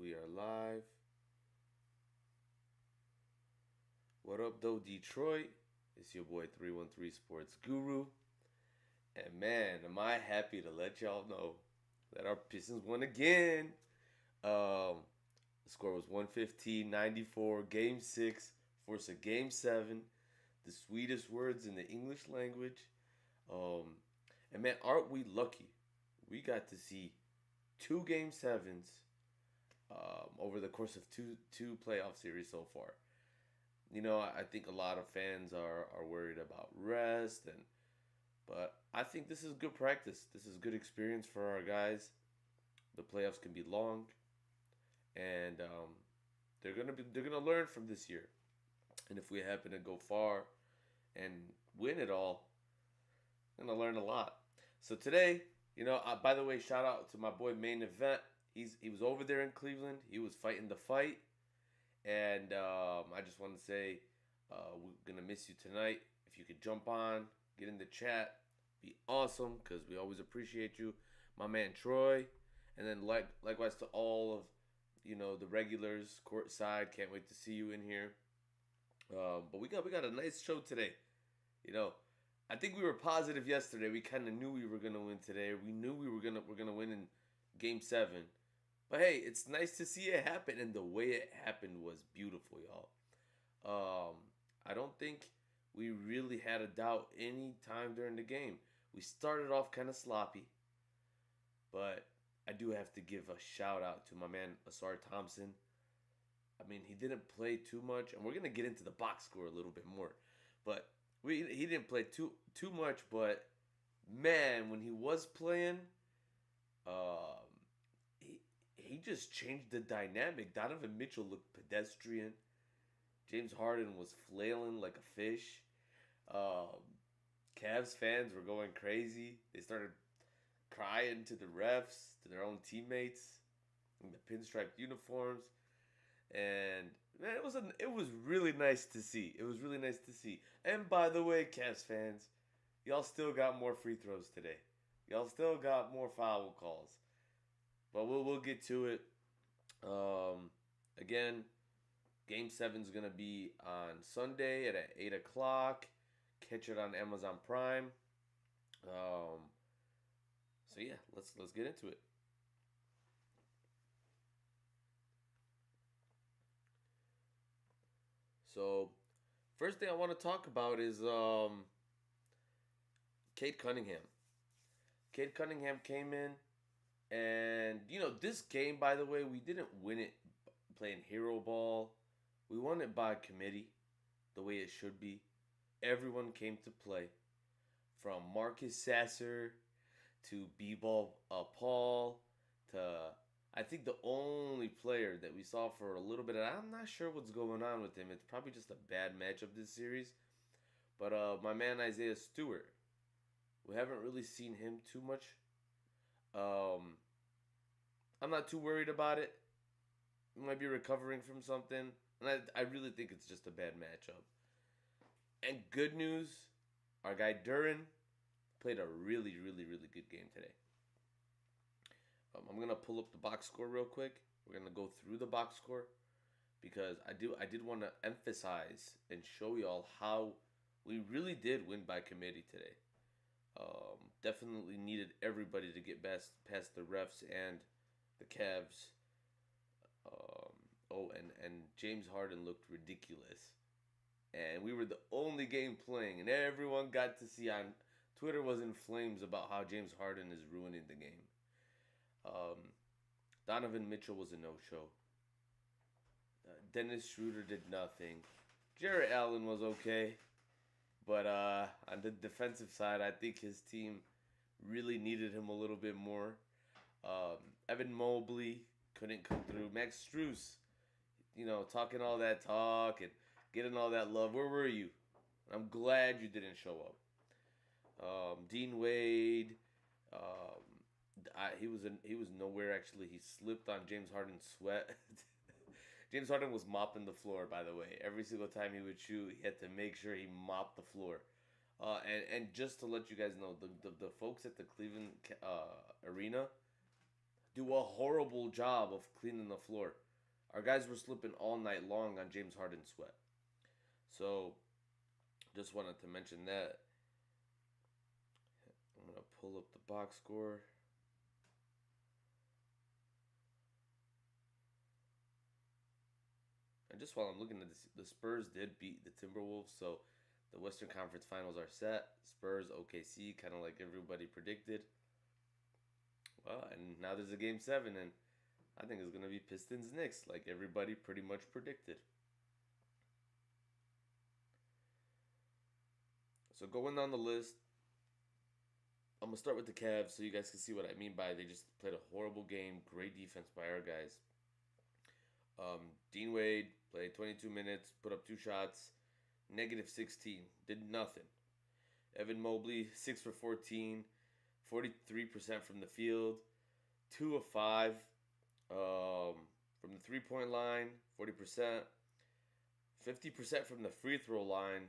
We are live. What up, though, Detroit? It's your boy 313 Sports Guru. And man, am I happy to let y'all know that our Pistons won again. The score was 115-94, Game 6, force a Game 7. The sweetest words in the English language. Um, and man, aren't we lucky? We got to see two Game 7s over the course of two playoff series so far. I think a lot of fans are worried about rest, but I think this is good practice. This is good experience for our guys. The playoffs can be long, and they're gonna learn from this year. And if we happen to go far and win it all, I'm gonna learn a lot. So today, by the way, shout out to my boy Main Event. He was over there in Cleveland. He was fighting the fight. And I just want to say we're going to miss you tonight. If you could jump on, get in the chat, be awesome because we always appreciate you. My man Troy. And then likewise to all of, the regulars courtside. Can't wait to see you in here. But we got a nice show today. I think we were positive yesterday. We kind of knew we were going to win today. We knew we're going to win in Game 7. But hey, it's nice to see it happen, and the way it happened was beautiful, y'all. I don't think we really had a doubt any time during the game. We started off kind of sloppy, but I do have to give a shout out to my man Ausar Thompson. I mean, he didn't play too much, and we're gonna get into the box score a little bit more, but he didn't play too much. But man, when he was playing, uh, he just changed the dynamic. Donovan Mitchell looked pedestrian. James Harden was flailing like a fish. Um, Cavs fans were going crazy. They started crying to the refs, to their own teammates in the pinstripe uniforms. And man, it was really nice to see. It was really nice to see. And by the way, Cavs fans, y'all still got more free throws today. Y'all still got more foul calls. But we'll get to it. Again, Game 7 is gonna be on Sunday at 8 o'clock. Catch it on Amazon Prime. So yeah, let's get into it. So first thing I want to talk about is Cade Cunningham. Cade Cunningham came in. And, this game, by the way, we didn't win it playing hero ball. We won it by committee, the way it should be. Everyone came to play. From Marcus Sasser to B-Ball Paul to, I think, the only player that we saw for a little bit. And I'm not sure what's going on with him. It's probably just a bad matchup this series. But my man Isaiah Stewart, we haven't really seen him too much. I'm not too worried about it. He might be recovering from something. And I really think it's just a bad matchup. And good news, our guy Duran played a really, really, really good game today. I'm going to pull up the box score real quick. We're going to go through the box score because I did want to emphasize and show y'all how we really did win by committee today. Definitely needed everybody to get past the refs and the Cavs. And James Harden looked ridiculous. And we were the only game playing, and everyone got to see on Twitter was in flames about how James Harden is ruining the game. Donovan Mitchell was a no-show. Dennis Schroeder did nothing. Jarrett Allen was okay. But on the defensive side, I think his team really needed him a little bit more. Evan Mobley couldn't come through. Max Strus, talking all that talk and getting all that love. Where were you? I'm glad you didn't show up. Dean Wade, he was nowhere actually. He slipped on James Harden's sweat. James Harden was mopping the floor, by the way. Every single time he would shoot, he had to make sure he mopped the floor. And just to let you guys know, the folks at the Cleveland Arena, do a horrible job of cleaning the floor. Our guys were slipping all night long on James Harden's sweat. So, just wanted to mention that. I'm going to pull up the box score. And just while I'm looking at this, the Spurs did beat the Timberwolves, so the Western Conference Finals are set. Spurs, OKC, kind of like everybody predicted. Well, and now there's a Game 7, and I think it's going to be Pistons Knicks, like everybody pretty much predicted. So going down the list, I'm going to start with the Cavs so you guys can see what I mean by they just played a horrible game. Great defense by our guys. Dean Wade played 22 minutes, put up 2 shots, negative 16, did nothing. Evan Mobley, 6 for 14, 43% from the field, 2 of 5 from the 3-point line, 40%, 50% from the free throw line.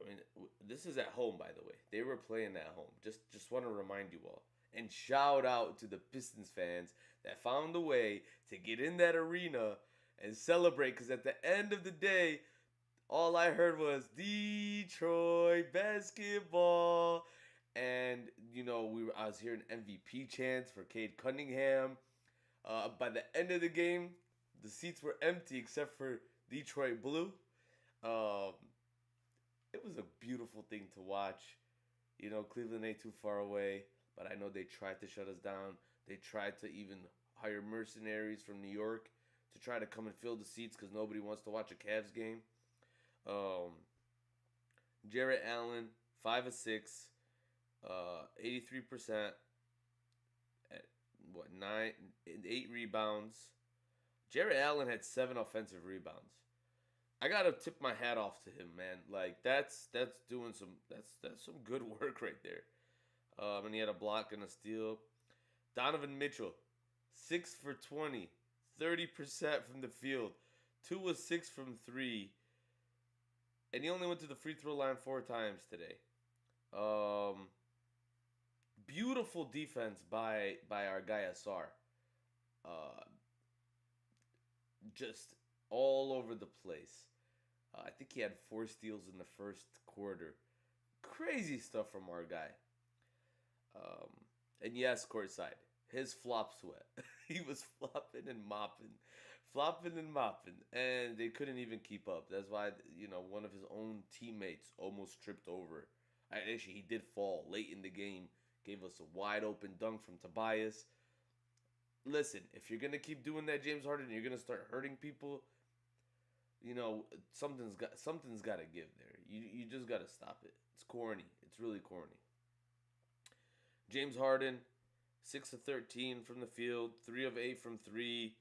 I mean, this is at home, by the way. They were playing at home. Just want to remind you all. And shout out to the Pistons fans that found a way to get in that arena and celebrate. Because at the end of the day, all I heard was Detroit basketball. And, you know, I was hearing MVP chants for Cade Cunningham. By the end of the game, the seats were empty except for Detroit Blue. It was a beautiful thing to watch. You know, Cleveland ain't too far away. But I know they tried to shut us down. They tried to even hire mercenaries from New York to try to come and fill the seats because nobody wants to watch a Cavs game. Jarrett Allen, 5 of 6, 83%, at 8 rebounds. Jarrett Allen had 7 offensive rebounds. I gotta tip my hat off to him, man. Like that's doing some good work right there. And he had a block and a steal. Donovan Mitchell, 6 for 20, 30% from the field, 2 of 6 from 3, and he only went to the free throw line 4 times today. Beautiful defense by our guy Ausar. Just all over the place. I think he had 4 steals in the first quarter. Crazy stuff from our guy. And yes, courtside, his flop sweat. He was flopping and mopping, and they couldn't even keep up. That's why, you know, one of his own teammates almost tripped over. Actually, he did fall late in the game, gave us a wide open dunk from Tobias. Listen, if you're gonna keep doing that, James Harden, you're gonna start hurting people. You know, something's got to give there. You just got to stop it. It's corny. It's really corny. James Harden, 6 of 13 from the field, 3 of 8 from 3.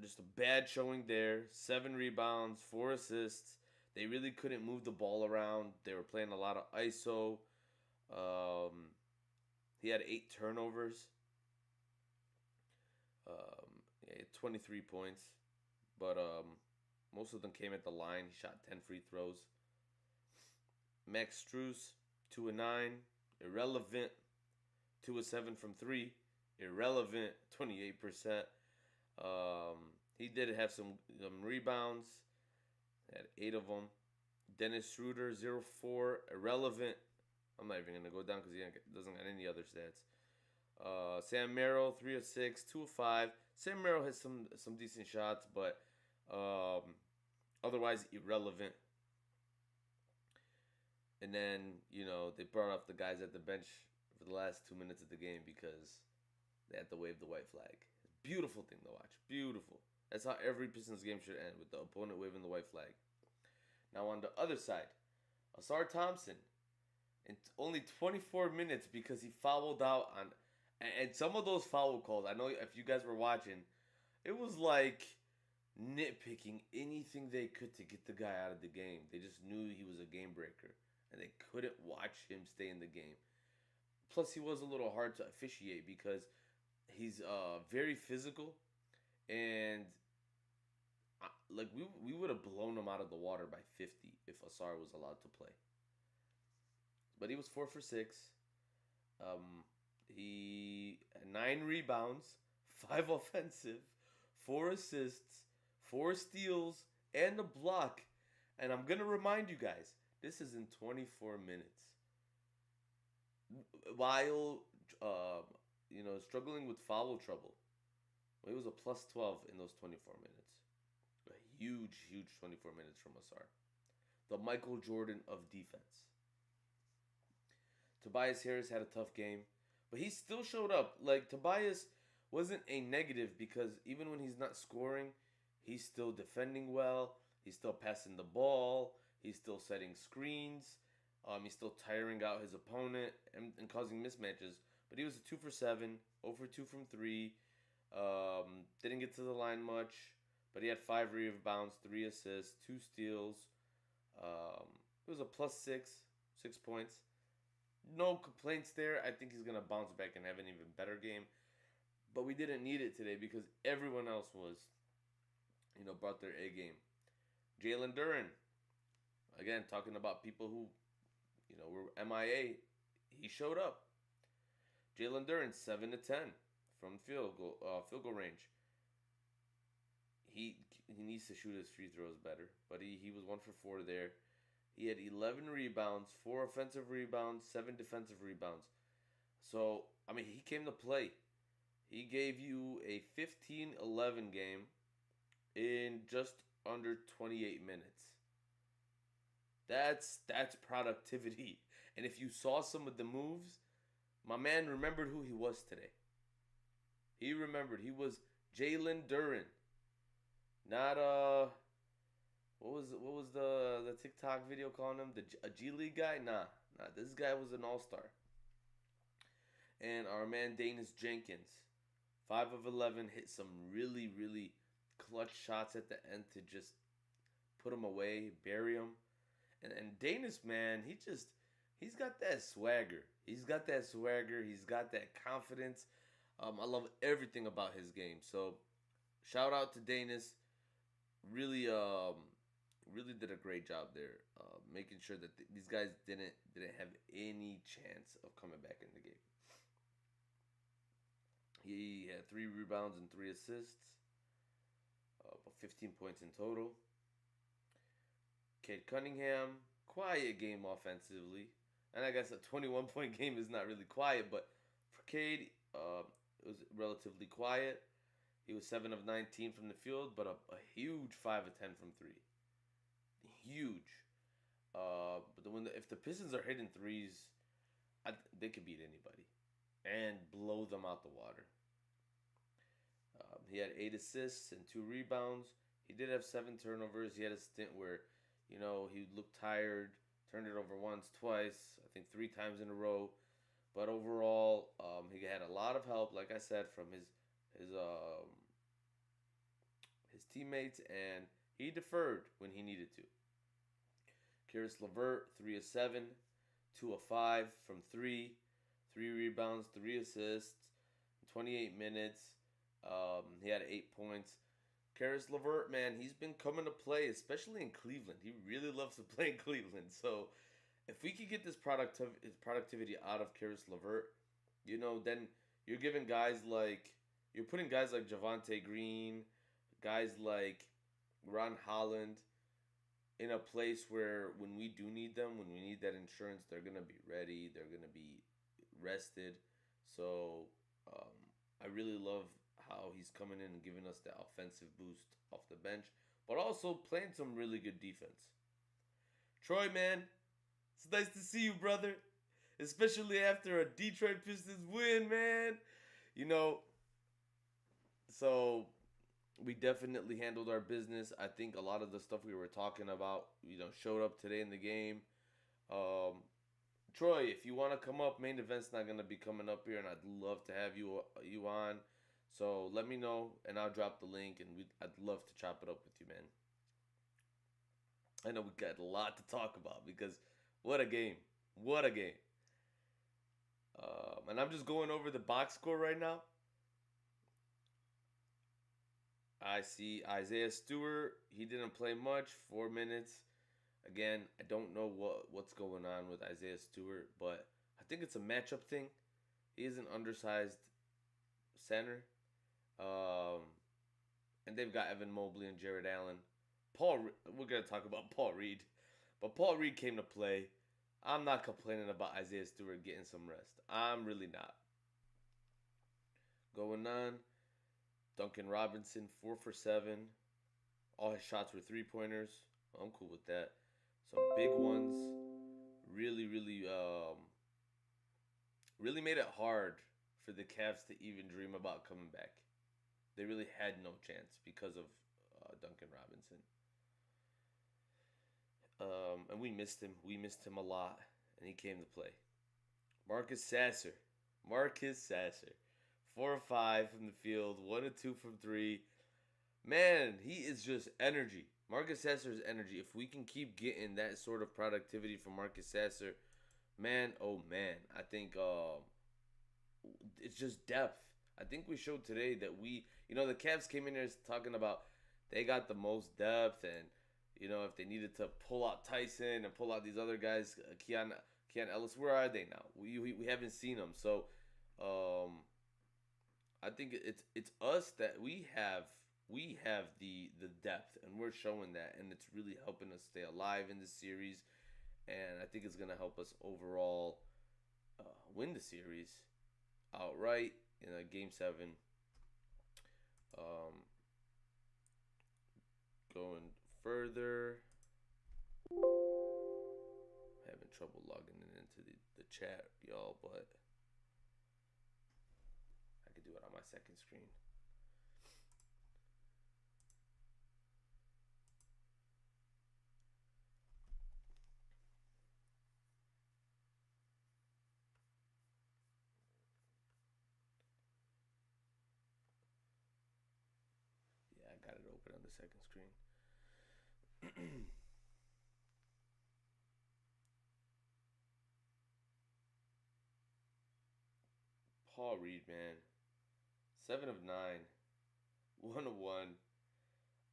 Just a bad showing there. 7 rebounds, 4 assists. They really couldn't move the ball around. They were playing a lot of ISO. He had 8 turnovers. He had 23 points. But most of them came at the line. He shot 10 free throws. Max Strus, 2 of 9. Irrelevant. 2 of 7 from 3. Irrelevant. 28%. He did have some rebounds. Had 8 of them. Dennis Schroeder, 0-4. Irrelevant. I'm not even going to go down because he doesn't got any other stats. Sam Merrill, 3 of 6. 2 of 5. Sam Merrill has some decent shots, but otherwise irrelevant. And then, you know, they brought up the guys at the bench for the last 2 minutes of the game because they had to wave the white flag. Beautiful thing to watch. Beautiful. That's how every Pistons game should end, with the opponent waving the white flag. Now on the other side, Ausar Thompson, in only 24 minutes because he fouled out on... And some of those foul calls, I know if you guys were watching, it was like nitpicking anything they could to get the guy out of the game. They just knew he was a game breaker, and they couldn't watch him stay in the game. Plus, he was a little hard to officiate because he's very physical, and like we would have blown him out of the water by 50 if Ausar was allowed to play. But he was 4 for 6. He 9 rebounds, 5 offensive, 4 assists, 4 steals, and a block. And I'm going to remind you guys, this is in 24 minutes. While, struggling with foul trouble. It was a plus 12 in those 24 minutes. A huge, huge 24 minutes from Ausar. The Michael Jordan of defense. Tobias Harris had a tough game, but he still showed up. Like, Tobias wasn't a negative because even when he's not scoring, he's still defending well. He's still passing the ball. He's still setting screens. He's still tiring out his opponent and causing mismatches. But he was a 2 for 7, 0 for 2 from 3. Didn't get to the line much, but he had 5 rebounds, 3 assists, 2 steals. It was a plus 6 points. No complaints there. I think he's going to bounce back and have an even better game. But we didn't need it today because everyone else was, brought their A game. Jalen Duren, again, talking about people who, were MIA. He showed up. Jalen Duren, 7 to 10 from field goal range. He needs to shoot his free throws better, but he was 1 for 4 there. He had 11 rebounds, 4 offensive rebounds, 7 defensive rebounds. So, he came to play. He gave you a 15-11 game in just under 28 minutes. That's productivity. And if you saw some of the moves, my man remembered who he was today. He remembered. He was Jalen Duren. Not what was the TikTok video calling him? A G League guy? Nah. This guy was an all-star. And our man Danish Jenkins, 5 of 11, hit some really, really clutch shots at the end to just put him away, bury him. And Danish, man, he's got that swagger. He's got that confidence. I love everything about his game. So, shout out to Danish. Really did a great job there, making sure that these guys didn't have any chance of coming back in the game. He had 3 rebounds and 3 assists, 15 points in total. Cade Cunningham, quiet game offensively. And I guess a 21-point game is not really quiet, but for Cade, it was relatively quiet. He was 7 of 19 from the field, but a huge 5 of 10 from 3. Huge. But if the Pistons are hitting threes, they could beat anybody and blow them out the water. He had 8 assists and 2 rebounds. He did have 7 turnovers. He had a stint where, he looked tired, turned it over once, twice, I think 3 times in a row. But overall, he had a lot of help, like I said, from his teammates, and he deferred when he needed to. Caris LeVert, 3 of 7, 2 of 5 from 3, 3 rebounds, 3 assists, 28 minutes. He had 8 points. Caris LeVert, man, he's been coming to play, especially in Cleveland. He really loves to play in Cleveland. So if we could get this productivity out of Caris LeVert, then you're giving guys like, you're putting guys like Javonte Green, guys like Ron Holland in a place where when we do need them, when we need that insurance, they're going to be ready. They're going to be rested. So I really love how he's coming in and giving us the offensive boost off the bench, but also playing some really good defense. Troy, man, it's nice to see you, brother. Especially after a Detroit Pistons win, man. So we definitely handled our business. I think a lot of the stuff we were talking about, showed up today in the game. Troy, if you want to come up, main event's not going to be coming up here, and I'd love to have you on. So let me know, and I'll drop the link, and I'd love to chop it up with you, man. I know we got a lot to talk about because what a game. What a game. And I'm just going over the box score right now. I see Isaiah Stewart. He didn't play much, 4 minutes. Again, I don't know what's going on with Isaiah Stewart, but I think it's a matchup thing. He is an undersized center. Um, and they've got Evan Mobley and Jared Allen. Paul, we're gonna talk about Paul Reed, but Paul Reed came to play. I'm not complaining about Isaiah Stewart getting some rest. I'm really not. Going on, Duncan Robinson, 4 for 7. All his shots were 3 pointers. I'm cool with that. Some big ones. Really, really made it hard for the Cavs to even dream about coming back. They really had no chance because of Duncan Robinson. And we missed him. We missed him a lot, and he came to play. Marcus Sasser. Marcus Sasser. 4 of 5 from the field, 1 of 2 from three. Man, he is just energy. Marcus Sasser is energy. If we can keep getting that sort of productivity from Marcus Sasser, man, oh man, I think it's just depth. I think we showed today that the Cavs came in there talking about they got the most depth, and if they needed to pull out Tyson and pull out these other guys, Keon Ellis, where are they now? We haven't seen them, so I think it's us that we have the depth, and we're showing that, and it's really helping us stay alive in this series, and I think it's gonna help us overall win the series outright in a Game 7. Going further, having trouble logging into the chat, y'all, but I could do it on my second screen. Yeah, I got it open on the second screen. Paul Reed, man, 7 of 9, 1 of 1.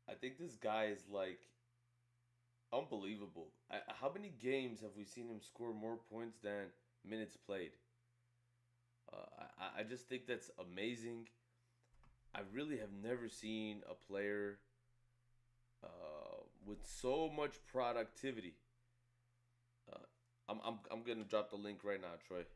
I think this guy is like unbelievable. How many games have we seen him score more points than minutes played? I just think that's amazing. I really have never seen a player with so much productivity. I'm gonna drop the link right now, Troy.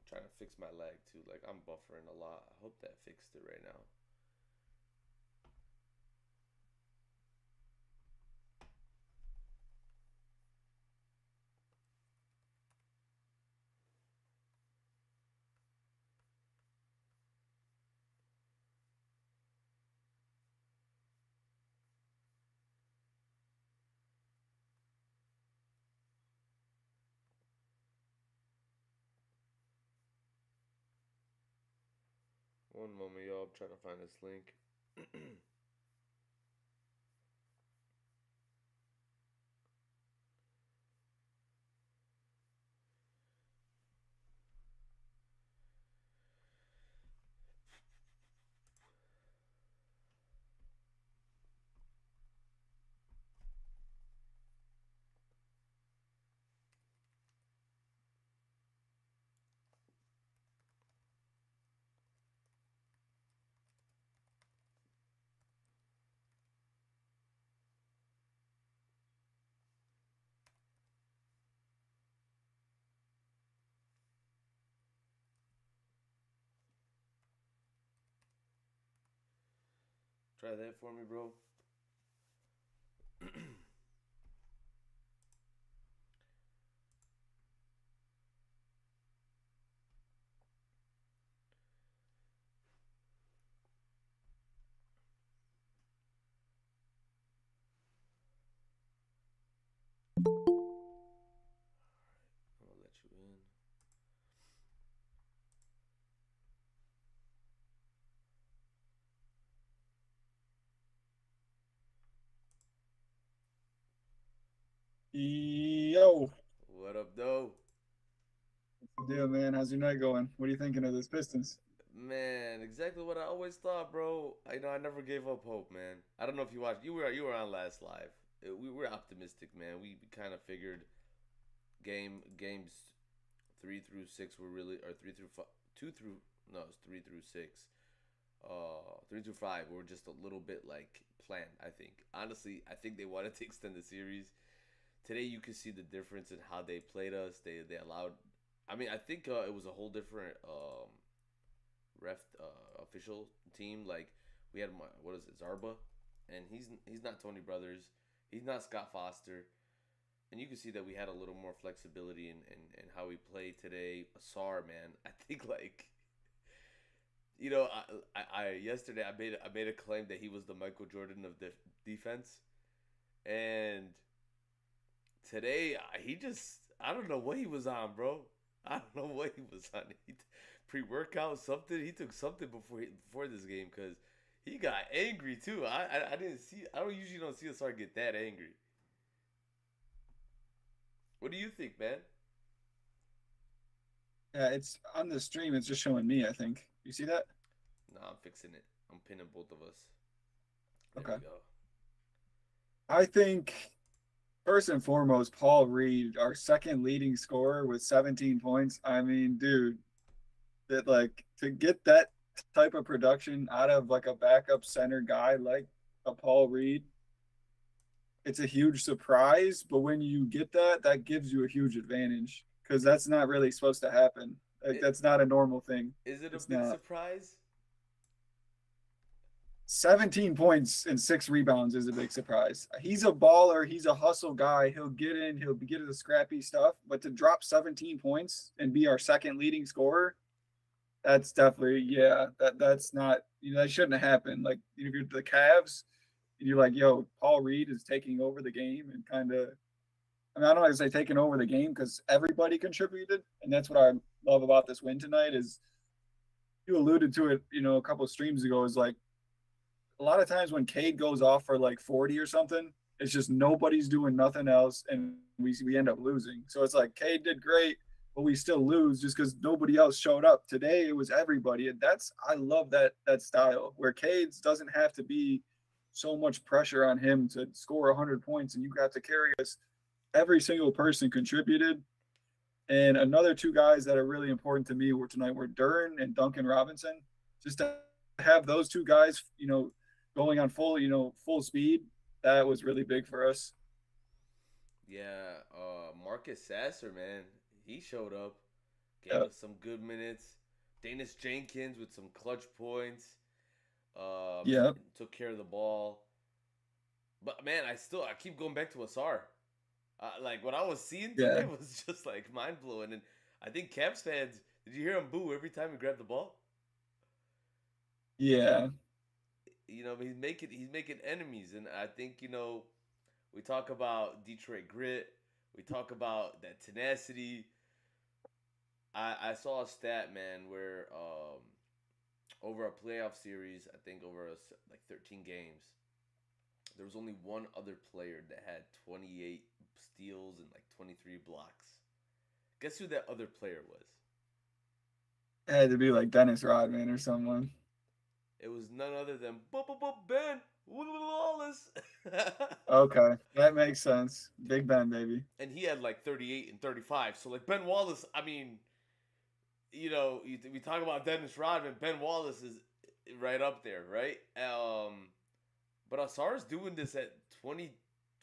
Trying to fix my lag too. Like, I'm buffering a lot. I hope that fixed it right now. One moment, y'all. I'm trying to find this link. Try that for me, bro. I'm gonna let you in. Yo, What up, though? what's the deal, man? How's your night going? What are you thinking of this Pistons? Man, exactly what I always thought, bro. I never gave up hope, man. I don't know if you watched. You were on last live. We were optimistic, man. We kind of figured games 3 through 6 were really or 3 through 5, 2 through no, it's 3 through 6. 3 through 5 were just a little bit like planned. I think honestly, I think they wanted to extend the series. Today, you can see the difference in how they played us. They allowed. I mean, I think it was a whole different ref official team. Like we had what is it, Zarba, and he's not Tony Brothers. He's not Scott Foster, and you can see that we had a little more flexibility in how we played today. Ausar, man, I think like I yesterday I made a claim that he was the Michael Jordan of the defense, and today he just I don't know what he was on, bro. I don't know what he was on. Pre-workout something. He took something before this game because he got angry too. I didn't see. I don't usually don't see a star get that angry. What do you think, man? Yeah, it's on the stream. It's just showing me, I think. You see that? Nah, I'm fixing it. I'm pinning both of us. There we Okay. go. I think first and foremost, Paul Reed, our second leading scorer with 17 points. I mean, dude, that like to get that type of production out of like a backup center guy like a Paul Reed, it's a huge surprise. But when you get that, that gives you a huge advantage because that's not really supposed to happen. Like It, that's not a normal thing. is it a It's big not. surprise? 17 points and 6 rebounds is a big surprise. He's a baller. He's a hustle guy. He'll get in, he'll get the scrappy stuff. But to drop 17 points and be our second leading scorer, that's definitely, yeah, that's not, that shouldn't happen. Like, if you're the Cavs, and you're like, yo, Paul Reed is taking over the game and kind of, I mean, I don't like to say taking over the game because everybody contributed. And that's what I love about this win tonight is you alluded to it, a couple of streams ago, is like, a lot of times when Cade goes off for like 40 or something, it's just nobody's doing nothing else, and we end up losing. So it's like Cade did great, but we still lose just because nobody else showed up. Today it was everybody, and that's I love that style where Cade's doesn't have to be so much pressure on him to score 100 points, and you got to carry us. Every single person contributed, and another two guys that are really important to me were tonight were Duran and Duncan Robinson. Just to have those two guys, going on full speed, that was really big for us. Yeah, Marcus Sasser, man, he showed up, gave Yeah. us some good minutes. Danish Jenkins with some clutch points. Yeah. Took care of the ball. But man, I keep going back to Ausar. Like what I was seeing Yeah. today was just like mind blowing, and I think Caps fans. Did you hear him boo every time he grabbed the ball? Yeah. He's making enemies, and I think we talk about Detroit grit. We talk about that tenacity. I saw a stat, man, where over a playoff series, I think over like 13 games, there was only one other player that had 28 steals and like 23 blocks. Guess who that other player was? It had to be like Dennis Rodman or someone. It was none other than Ben Wallace. Okay. That makes sense. Big Ben, baby. And he had like 38 and 35. So like Ben Wallace, I mean, we talk about Dennis Rodman. Ben Wallace is right up there, right? But Asar's doing this at 20,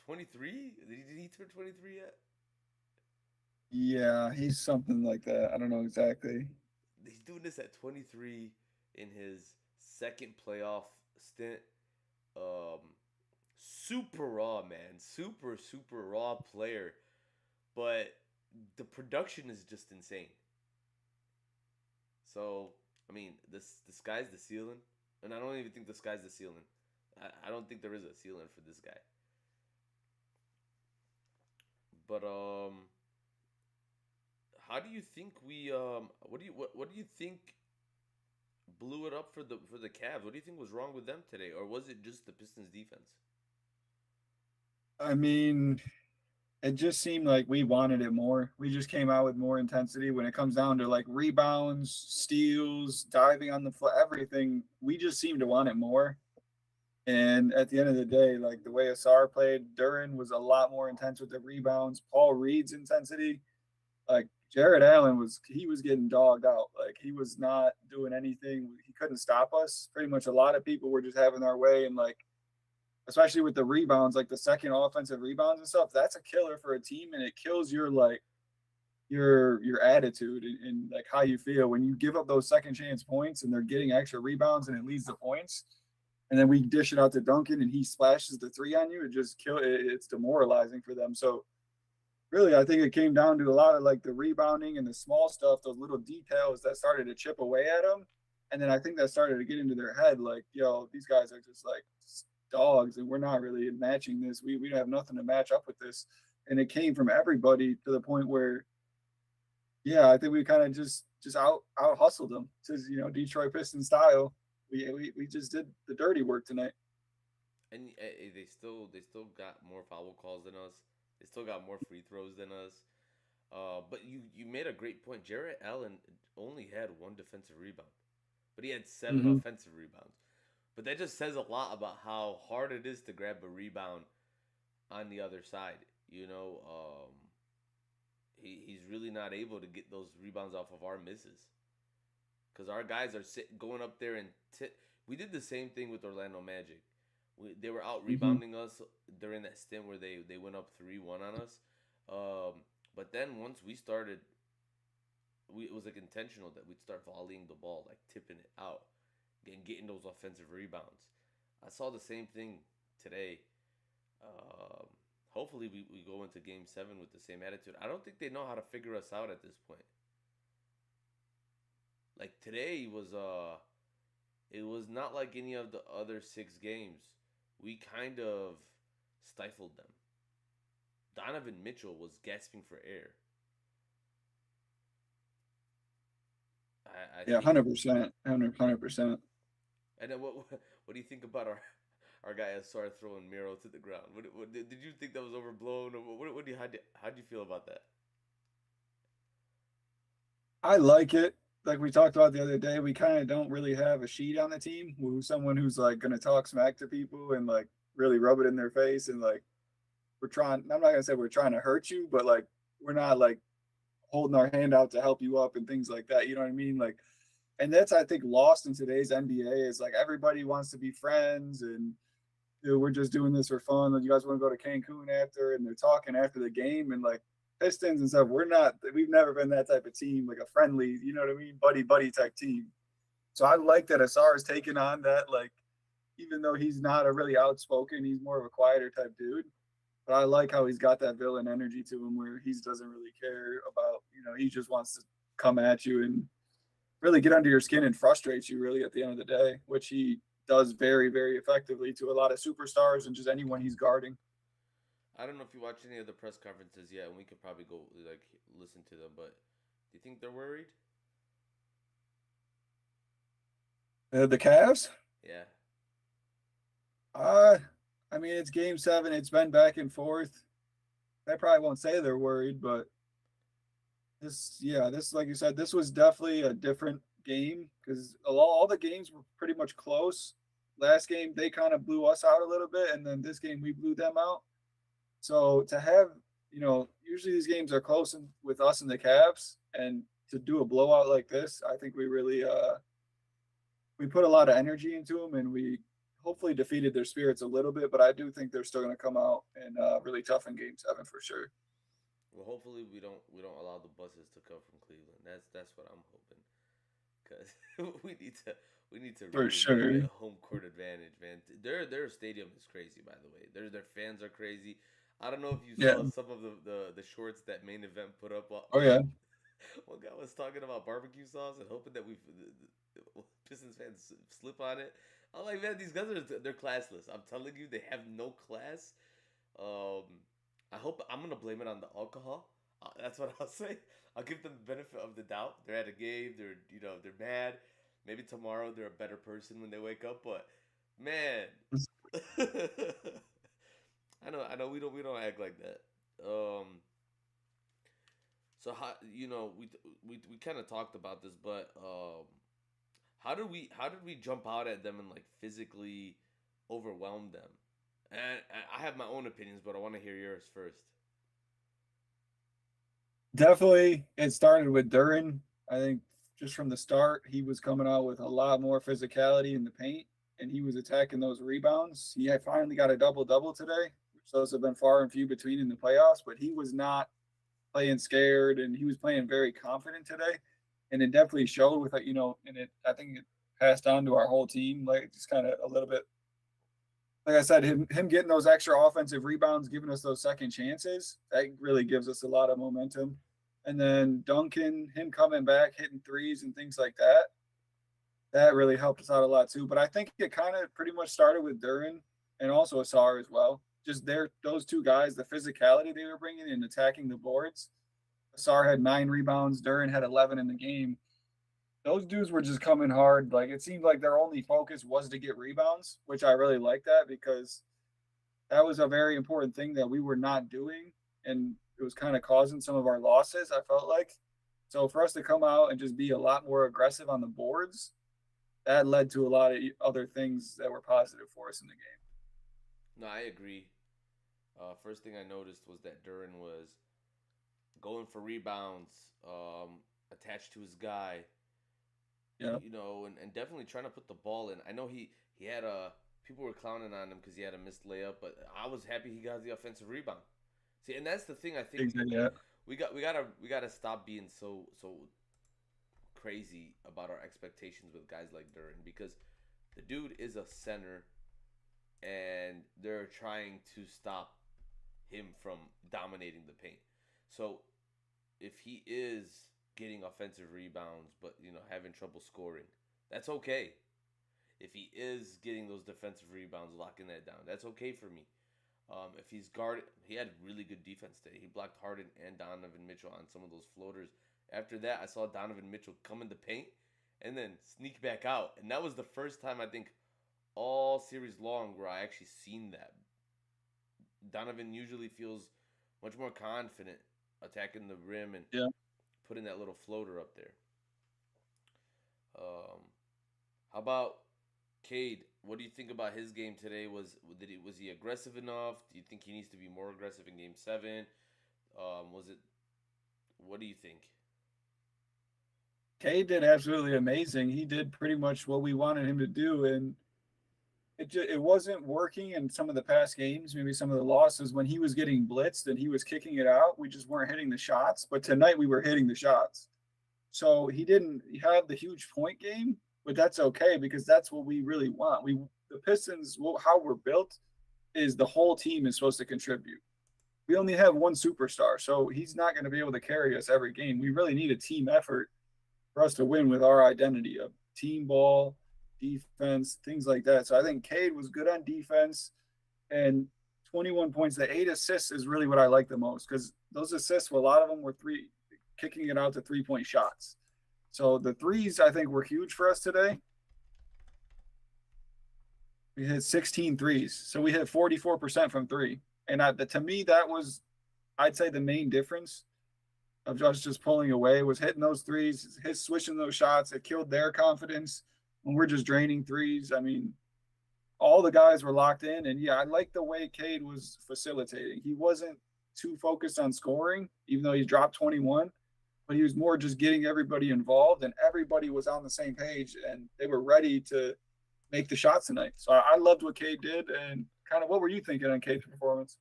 23. Did he turn 23 yet? Yeah, he's something like that. I don't know exactly. He's doing this at 23 in his second playoff stint. Um, Super raw, man. Super raw player. But the production is just insane. So, I mean, the sky's the ceiling. And I don't even think the sky's the ceiling. I don't think there is a ceiling for this guy. But how do you think what do you think blew it up for the Cavs? What do you think was wrong with them today, or was it just the Pistons defense? I mean, it just seemed like we wanted it more. We just came out with more intensity when it comes down to like rebounds, steals, diving on the foot, everything. We just seemed to want it more. And at the end of the day, like the way Ausar played, Duran was a lot more intense with the rebounds. Paul Reed's intensity, like Jared Allen he was getting dogged out. Like he was not doing anything. He couldn't stop us. Pretty much a lot of people were just having their way, and like especially with the rebounds, like the second offensive rebounds and stuff, that's a killer for a team, and it kills your like your attitude and like how you feel when you give up those second chance points and they're getting extra rebounds and it leads to points. And then we dish it out to Duncan and he splashes the three on you. It just it's demoralizing for them. So really, I think it came down to a lot of like the rebounding and the small stuff, those little details that started to chip away at them. And then I think that started to get into their head, like, yo, these guys are just like dogs, and we're not really matching this. We have nothing to match up with this. And it came from everybody to the point where, yeah, I think we kind of just out hustled them to Detroit Pistons style. We just did the dirty work tonight. And they still got more foul calls than us. They still got more free throws than us. But you made a great point. Jarrett Allen only had one defensive rebound, but he had 7 Mm-hmm. offensive rebounds. But that just says a lot about how hard it is to grab a rebound on the other side. He's really not able to get those rebounds off of our misses because our guys are going up there and we did the same thing with Orlando Magic. They were out Mm-hmm. rebounding us during that stint where they went up 3-1 on us. But then once we started, it was like intentional that we'd start volleying the ball, like tipping it out and getting those offensive rebounds. I saw the same thing today. Um, Hopefully we go into game 7 with the same attitude. I don't think they know how to figure us out at this point. Like today was it was not like any of the other 6 games. We kind of stifled them. Donovan Mitchell was gasping for air. I Yeah, think. 100%, 100%. And then what do you think about our guy Ausar throwing Miro to the ground? Did you think that was overblown, or how do you feel about that? I like it. Like we talked about the other day, we kind of don't really have a sheet on the team. Who's someone who's like going to talk smack to people and like really rub it in their face and like we're trying. I'm not gonna say we're trying to hurt you, but like we're not like holding our hand out to help you up and things like that. You know what I mean? Like, and that's I think lost in today's NBA is like everybody wants to be friends and we're just doing this for fun. And you guys want to go to Cancun after, and they're talking after the game and like Pistons and stuff. We're not. We've never been that type of team, like a friendly, you know what I mean, buddy buddy type team. So I like that Asar is taking on that. Like, even though he's not a really outspoken, he's more of a quieter type dude. But I like how he's got that villain energy to him, where he doesn't really care about, he just wants to come at you and really get under your skin and frustrate you. Really, at the end of the day, which he does very, very effectively to a lot of superstars and just anyone he's guarding. I don't know if you watch any of the press conferences yet, and we could probably go like listen to them. But do you think they're worried? The Cavs, Yeah. uh, I mean, it's Game 7. It's been back and forth. I probably won't say they're worried, but this, like you said, this was definitely a different game because all the games were pretty much close. Last game, they kind of blew us out a little bit, and then this game, we blew them out. So to have, usually these games are close with us and the Cavs, and to do a blowout like this, I think we really we put a lot of energy into them, and we hopefully defeated their spirits a little bit. But I do think they're still going to come out and really tough in Game 7 for sure. Well, hopefully we don't allow the buses to come from Cleveland. That's what I'm hoping, because we need to For really get sure. that home court advantage, man. Their stadium is crazy, by the way. Their fans are crazy. I don't know if you Yeah. saw some of the shorts that main event put up. Oh yeah. One guy was talking about barbecue sauce and hoping that the Pistons fans slip on it. I'm like, man, these guys they're classless. I'm telling you, they have no class. Um, I hope I'm gonna blame it on the alcohol. That's what I'll say. I'll give them the benefit of the doubt. They're at a game. They're mad. Maybe tomorrow they're a better person when they wake up. But man, I know we don't act like that. Um, so how we kind of talked about this, but how did we jump out at them and like physically overwhelm them? And I have my own opinions, but I want to hear yours first. Definitely, it started with Duran. I think just from the start, he was coming out with a lot more physicality in the paint, and he was attacking those rebounds. He had finally got a double double today, which those have been far and few between in the playoffs. But he was not playing scared, and he was playing very confident today, and it definitely showed with it. And it I think it passed on to our whole team, like just kind of a little bit. Like I said, him getting those extra offensive rebounds, giving us those second chances, that really gives us a lot of momentum. And then Duncan, him coming back, hitting threes and things like that, that really helped us out a lot too. But I think it kind of pretty much started with Duran and also Ausar as well. Just those two guys, the physicality they were bringing and attacking the boards. Ausar had 9 rebounds, Duran had 11 in the game. Those dudes were just coming hard. Like it seemed like their only focus was to get rebounds, which I really like that because that was a very important thing that we were not doing, and it was kind of causing some of our losses. I felt like so for us to come out and just be a lot more aggressive on the boards, that led to a lot of other things that were positive for us in the game. No, I agree. First thing I noticed was that Duran was going for rebounds, attached to his guy, Yeah, and definitely trying to put the ball in. I know he had a people were clowning on him because he had a missed layup, but I was happy he got the offensive rebound. See, and that's the thing I think exactly. Yeah, we gotta stop being so crazy about our expectations with guys like Duran because the dude is a center and they're trying to stop him from dominating the paint. So if he is getting offensive rebounds but having trouble scoring, that's okay. If he is getting those defensive rebounds, locking that down, that's okay for me. If he's guarded, he had really good defense today. He blocked Harden and Donovan Mitchell on some of those floaters. After that, I saw Donovan Mitchell come in the paint and then sneak back out, and that was the first time I think all series long where I actually seen that. Donovan usually feels much more confident attacking the rim and yeah. putting that little floater up there. Um, how about Cade? What do you think about his game today? Was he aggressive enough? Do you think he needs to be more aggressive in Game 7? Was it? What do you think? Cade did absolutely amazing. He did pretty much what we wanted him to do, and it wasn't working in some of the past games, maybe some of the losses when he was getting blitzed and he was kicking it out. We just weren't hitting the shots. But tonight we were hitting the shots. So he didn't have the huge point game, but that's okay because that's what we really want. The Pistons, how we're built is the whole team is supposed to contribute. We only have one superstar, so he's not going to be able to carry us every game. We really need a team effort for us to win with our identity of team ball, defense, things like that. So I think Cade was good on defense and 21 points. The 8 assists is really what I like the most because those assists, a lot of them were kicking it out to 3-point shots. So the threes, I think, were huge for us today. We hit 16 threes. So we hit 44% from three. And to me, that was, I'd say, the main difference of us just pulling away was hitting those threes, his switching those shots. It killed their confidence when we're just draining threes. I mean, all the guys were locked in. And yeah, I like the way Cade was facilitating. He wasn't too focused on scoring, even though he dropped 21, but he was more just getting everybody involved and everybody was on the same page and they were ready to make the shots tonight. So I loved what Cade did. And kind of what were you thinking on Cade's performance?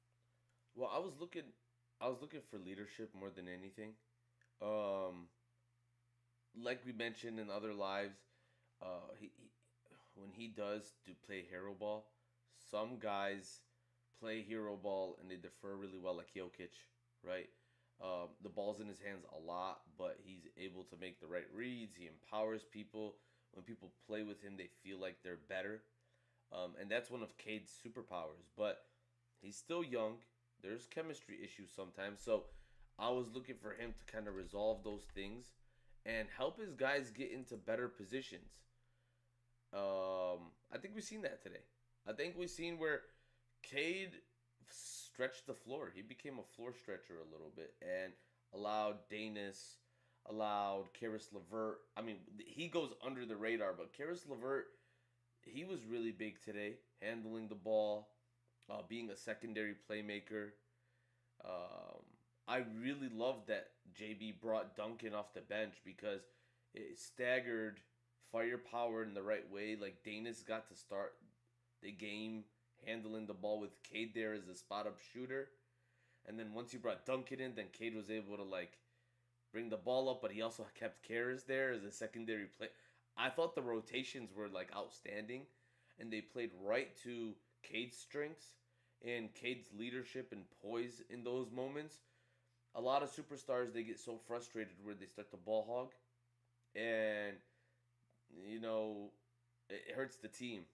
Well, I was looking for leadership more than anything. Um, like we mentioned in other lives, he when he does do play hero ball, some guys play hero ball and they defer really well, like Jokic, right? The ball's in his hands a lot, but he's able to make the right reads. He empowers people. When people play with him, they feel like they're better. And that's one of Cade's superpowers. But he's still young. There's chemistry issues sometimes. So I was looking for him to kind of resolve those things and help his guys get into better positions. I think we've seen that today. I think we've seen where Cade stretched the floor. He became a floor stretcher a little bit and allowed Danish, allowed Karis LeVert. I mean, he goes under the radar, but Karis LeVert, he was really big today, handling the ball, being a secondary playmaker. Um, I really loved that JB brought Duncan off the bench because it staggered firepower in the right way. Like Danish got to start the game handling the ball with Cade there as a spot up shooter. And then once you brought Duncan in, then Cade was able to like bring the ball up, but he also kept Karras there as a secondary play. I thought the rotations were like outstanding, and they played right to Cade's strengths and Cade's leadership and poise in those moments. A lot of superstars, they get so frustrated where they start to ball hog, and you know it hurts the team.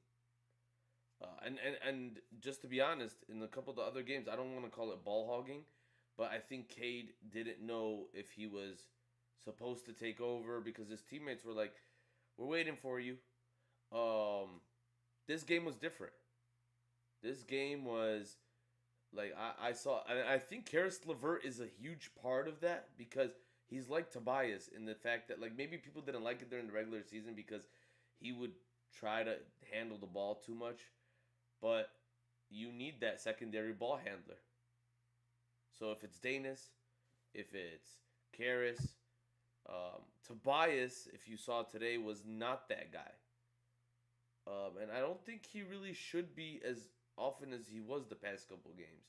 And just to be honest, in a couple of the other games, I don't want to call it ball hogging, but I think Cade didn't know if he was supposed to take over because his teammates were like, "We're waiting for you." This game was different. This game was like I saw, and I think Karis LeVert is a huge part of that because he's like Tobias in the fact that like maybe people didn't like it during the regular season because he would try to handle the ball too much, but you need that secondary ball handler. So if it's Danish, if it's Karis, Tobias, if you saw today, was not that guy. And I don't think he really should be as often as he was the past couple games.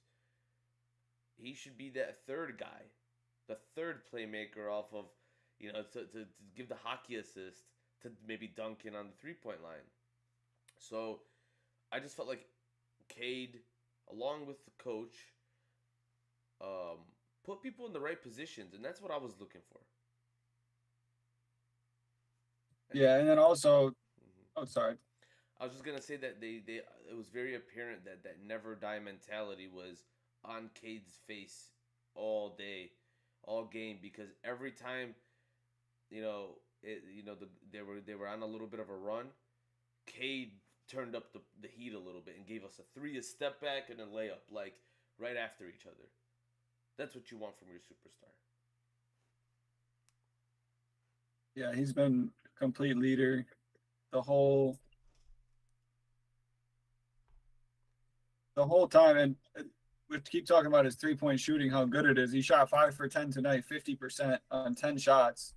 He should be that third guy, the third playmaker off of, to give the hockey assist to maybe Duncan on the three-point line. So I just felt like Cade, along with the coach, put people in the right positions, and that's what I was looking for. Yeah, and then also, oh, sorry. I was just gonna say that it was very apparent that never die mentality was on Cade's face all day, all game, because every time, they were on a little bit of a run, Cade turned up the heat a little bit and gave us a step back and a layup, like right after each other. That's what you want from your superstar. Yeah, he's been a complete leader the whole time, and we keep talking about his 3-point shooting, how good it is. He shot 5 for 10 tonight, 50% on 10 shots.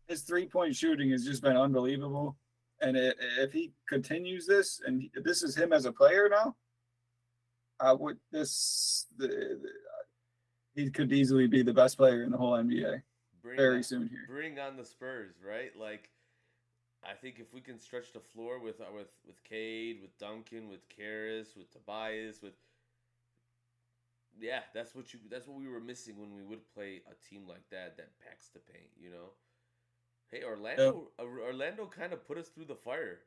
His 3-point shooting has just been unbelievable. And if he continues this, and this is him as a player now, he could easily be the best player in the whole NBA soon here. Bring on the Spurs, right? Like, I think if we can stretch the floor with Cade, with Duncan, with Karras, with Tobias, that's what we were missing when we would play a team like that packs the paint, Hey, Orlando kind of put us through the fire.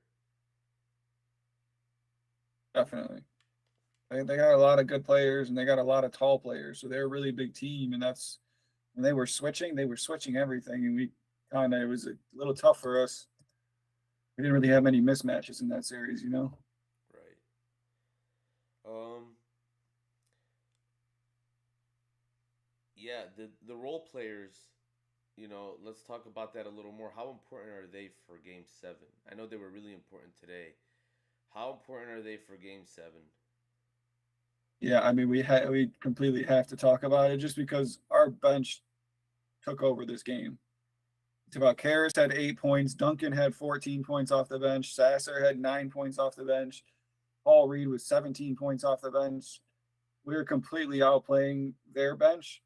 Definitely. They got a lot of good players, and they got a lot of tall players, so they're a really big team, and that's when they were switching everything, and it was a little tough for us. We didn't really have many mismatches in that series, Right. Yeah, the role players, let's talk about that a little more. How important are they for Game 7? I know they were really important today. How important are they for Game 7? Yeah, I mean, we completely have to talk about it just because our bench took over this game. It's about Karras had 8 points. Duncan had 14 points off the bench. Sasser had 9 points off the bench. Paul Reed was 17 points off the bench. We were completely outplaying their bench.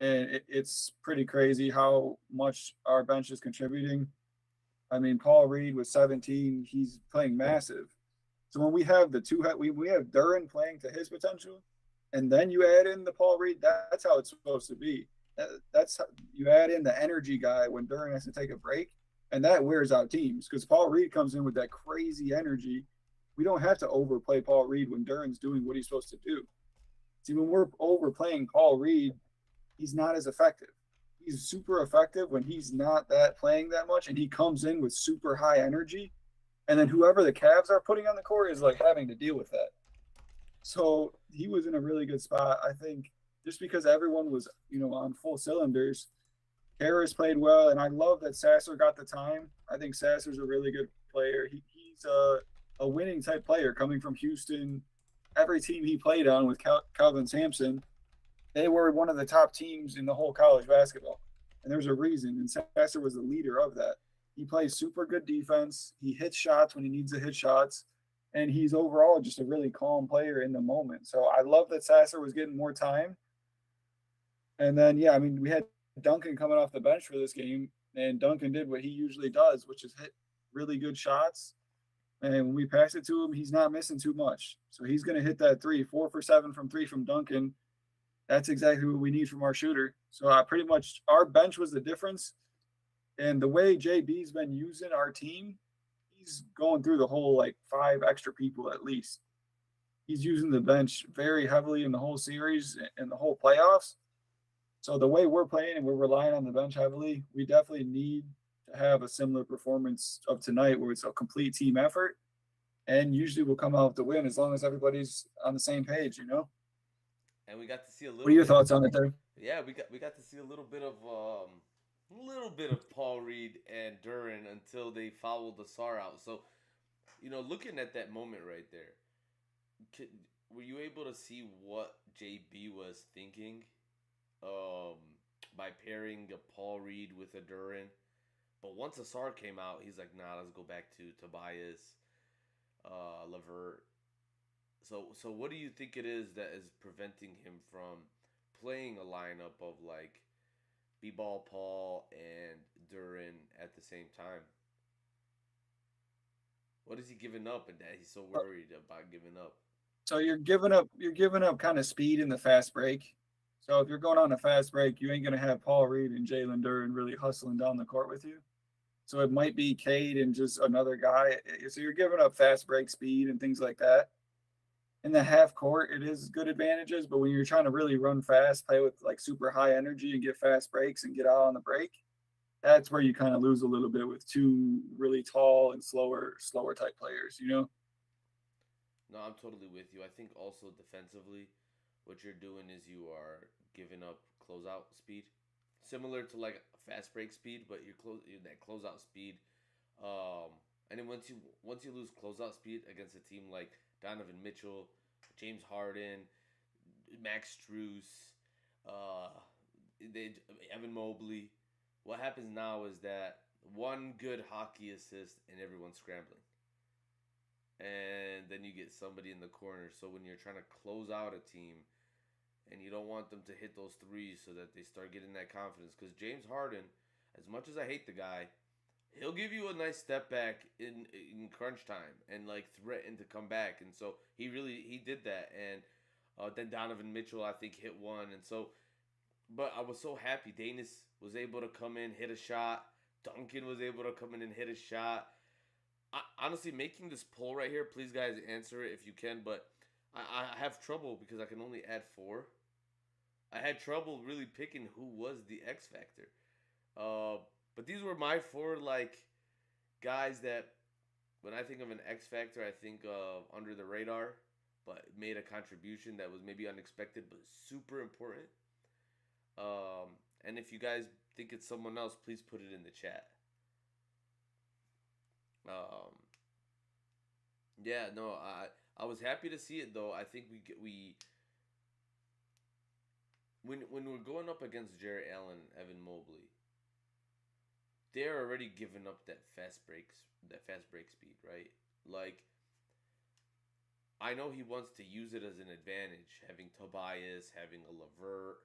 And it's pretty crazy how much our bench is contributing. I mean, Paul Reed was 17. He's playing massive. So when we have we have Duren playing to his potential, and then you add in the Paul Reed, that's how it's supposed to be. That's how you add in the energy guy when Duren has to take a break, and that wears out teams because Paul Reed comes in with that crazy energy. We don't have to overplay Paul Reed when Duren's doing what he's supposed to do. See, when we're overplaying Paul Reed, he's not as effective. He's super effective when he's not playing that much, and he comes in with super high energy, and then whoever the Cavs are putting on the court is like having to deal with that. So he was in a really good spot. I think just because everyone was, on full cylinders, Harris played well, and I love that Sasser got the time. I think Sasser's a really good player. He's a winning type player coming from Houston. Every team he played on with Calvin Sampson, they were one of the top teams in the whole college basketball. And there's a reason. And Sasser was the leader of that. He plays super good defense. He hits shots when he needs to hit shots. And he's overall just a really calm player in the moment. So I love that Sasser was getting more time. And then, yeah, I mean, we had Duncan coming off the bench for this game. And Duncan did what he usually does, which is hit really good shots. And when we pass it to him, he's not missing too much. So he's going to hit that three, 4 for 7 from three from Duncan. That's exactly what we need from our shooter. So pretty much our bench was the difference. And the way JB's been using our team, he's going through the whole like 5 extra people at least. He's using the bench very heavily in the whole series and the whole playoffs. So the way we're playing and we're relying on the bench heavily, we definitely need to have a similar performance of tonight where it's a complete team effort. And usually we'll come out with the win as long as everybody's on the same page. And we got to see a What are little your bit. thoughts on it there? Yeah, we got to see a little bit of Paul Reed and Duran until they fouled the SAR out. So, looking at that moment right there, could, were you able to see what JB was thinking um, by pairing a Paul Reed with a Duran? But once Asar came out, he's like, nah, let's go back to Tobias, Levert. So what do you think it is that is preventing him from playing a lineup of like B-Ball Paul and Duran at the same time? What is he giving up and that he's so worried about giving up? So you're giving up kind of speed in the fast break. So if you're going on a fast break, you ain't gonna have Paul Reed and Jalen Duran really hustling down the court with you. So it might be Cade and just another guy. So you're giving up fast break speed and things like that. In the half court, it is good advantages, but when you're trying to really run fast, play with like super high energy and get fast breaks and get out on the break, that's where you kind of lose a little bit with two really tall and slower type players. No, I'm totally with you. I think also defensively, what you're doing is you are giving up closeout speed, similar to like fast break speed, but that closeout speed. And then once you lose closeout speed against a team like Donovan Mitchell, James Harden, Max Strus, uh, they, Evan Mobley, what happens now is that one good hockey assist and everyone's scrambling, and then you get somebody in the corner. So when you're trying to close out a team, and you don't want them to hit those threes so that they start getting that confidence. Because James Harden, as much as I hate the guy, he'll give you a nice step back in crunch time and like threaten to come back. And so he did that. And then Donovan Mitchell I think hit one. And so, but I was so happy Danish was able to come in, hit a shot. Duncan was able to come in and hit a shot. Honestly, making this poll right here, please guys answer it if you can. But I have trouble because I can only add four. I had trouble really picking who was the X Factor. Uh, but these were my four like guys that when I think of an X Factor, I think of under the radar, but made a contribution that was maybe unexpected but super important. And if you guys think it's someone else, please put it in the chat. Um, yeah, no, I was happy to see it though. I think we when we're going up against Jarrett Allen, Evan Mobley, they're already giving up that fast break speed, right? Like I know he wants to use it as an advantage, having Tobias, having a Levert,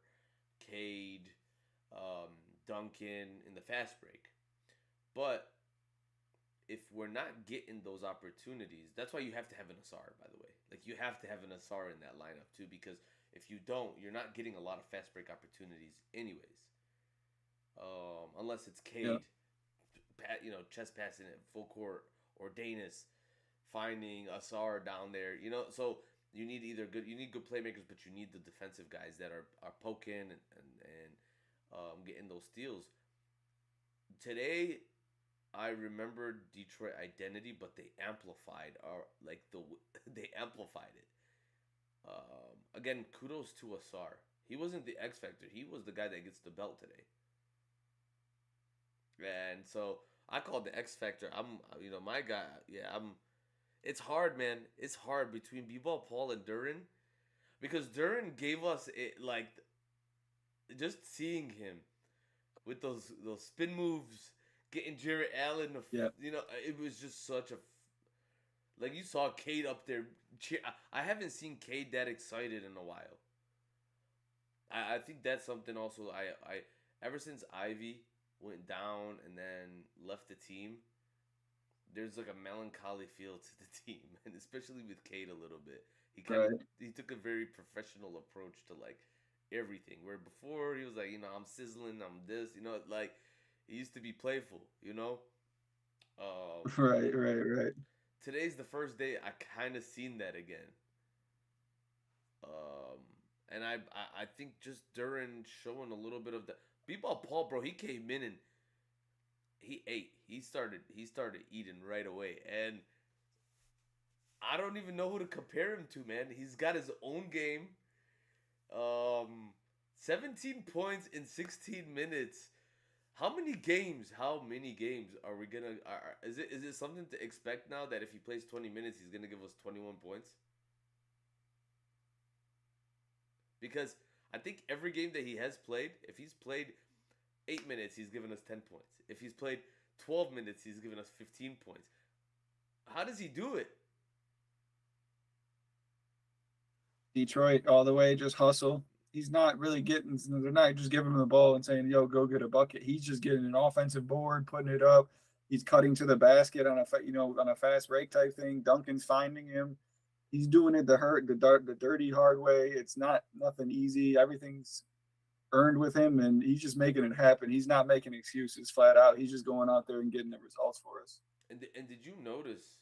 Cade, Duncan in the fast break. But if we're not getting those opportunities, that's why you have to have an Asar, by the way. Like you have to have an Asar in that lineup too, because if you don't, you're not getting a lot of fast break opportunities, anyways. Unless it's Yeah. Cade, chest passing it full court, or Danish finding Asar down there. So you need good playmakers, but you need the defensive guys that are poking and getting those steals. Today, I remember Detroit identity, but they amplified they amplified it. Again, kudos to Ausar. He wasn't the X factor. He was the guy that gets the belt today. And so I called the X factor. My guy. Yeah, It's hard, man. It's hard between B-Ball Paul and Duran because Duran gave us it like just seeing him with those spin moves, getting Jarrett Allen. Yeah. It was just such a like you saw Cade up there. I haven't seen Cade that excited in a while. I think that's something also I ever since Ivy went down and then left the team, there's like a melancholy feel to the team, and especially with Cade a little bit. He took a very professional approach to like everything. Where before he was like, I'm sizzling, I'm this, like he used to be playful, Right. Today's the first day I kind of seen that again. And I think just Duran showing a little bit of the B-Ball Paul, bro, he came in and he ate. He started eating right away. And I don't even know who to compare him to, man. He's got his own game. 17 points in 16 minutes. How many games are we gonna? Is it something to expect now that if he plays 20 minutes, he's gonna give us 21 points? Because I think every game that he has played, if he's played 8 minutes, he's given us 10 points. If he's played 12 minutes, he's given us 15 points. How does he do it? Detroit all the way, just hustle. He's not really getting. They're not just giving him the ball and saying, "Yo, go get a bucket." He's just getting an offensive board, putting it up. He's cutting to the basket on a fast break type thing. Duncan's finding him. He's doing it the dirty hard way. It's nothing easy. Everything's earned with him, and he's just making it happen. He's not making excuses flat out. He's just going out there and getting the results for us. And did you notice